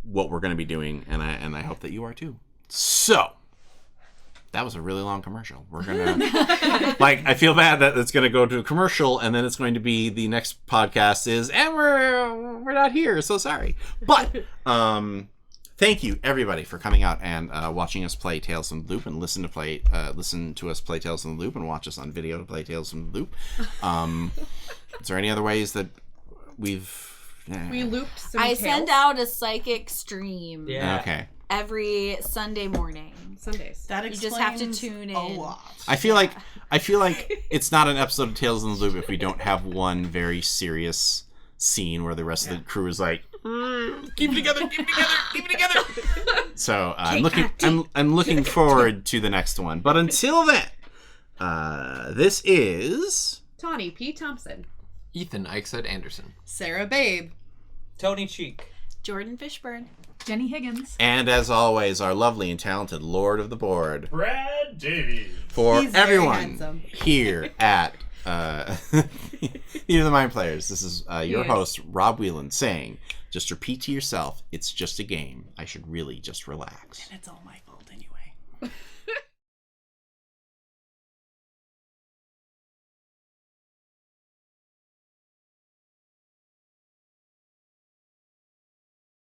what we're going to be doing, and I hope that you are too. So. That was a really long commercial. We're gonna I feel bad that it's gonna go to a commercial and then it's going to be the next podcast is and we're not here, so sorry. But thank you everybody for coming out and watching us play Tales from the Loop and listen to us play Tales from the Loop and watch us on video to play Tales from the Loop. Is there any other ways that we looped some I tales. send out a psychic stream Yeah. Okay. every Sunday morning. Sundays. That You explains just have to tune in. a lot. I feel like it's not an episode of Tales in the Loop if we don't have one very serious scene where the rest of the crew is like, keep it together, keep it together, keep it together. So I'm looking forward to the next one. But until then, this is Tawny P. Thompson. Ethan Eichsud Anderson. Sarah Babe. Tony Cheek. Jordan Fishburne. Jenny Higgins. and as always our lovely and talented Lord of the Board Brad Davies. for He's very everyone handsome. here at These Are the Mind Players. This is your Yes. host Rob Whelan saying, just repeat to yourself, it's just a game. I should really just relax. It's all my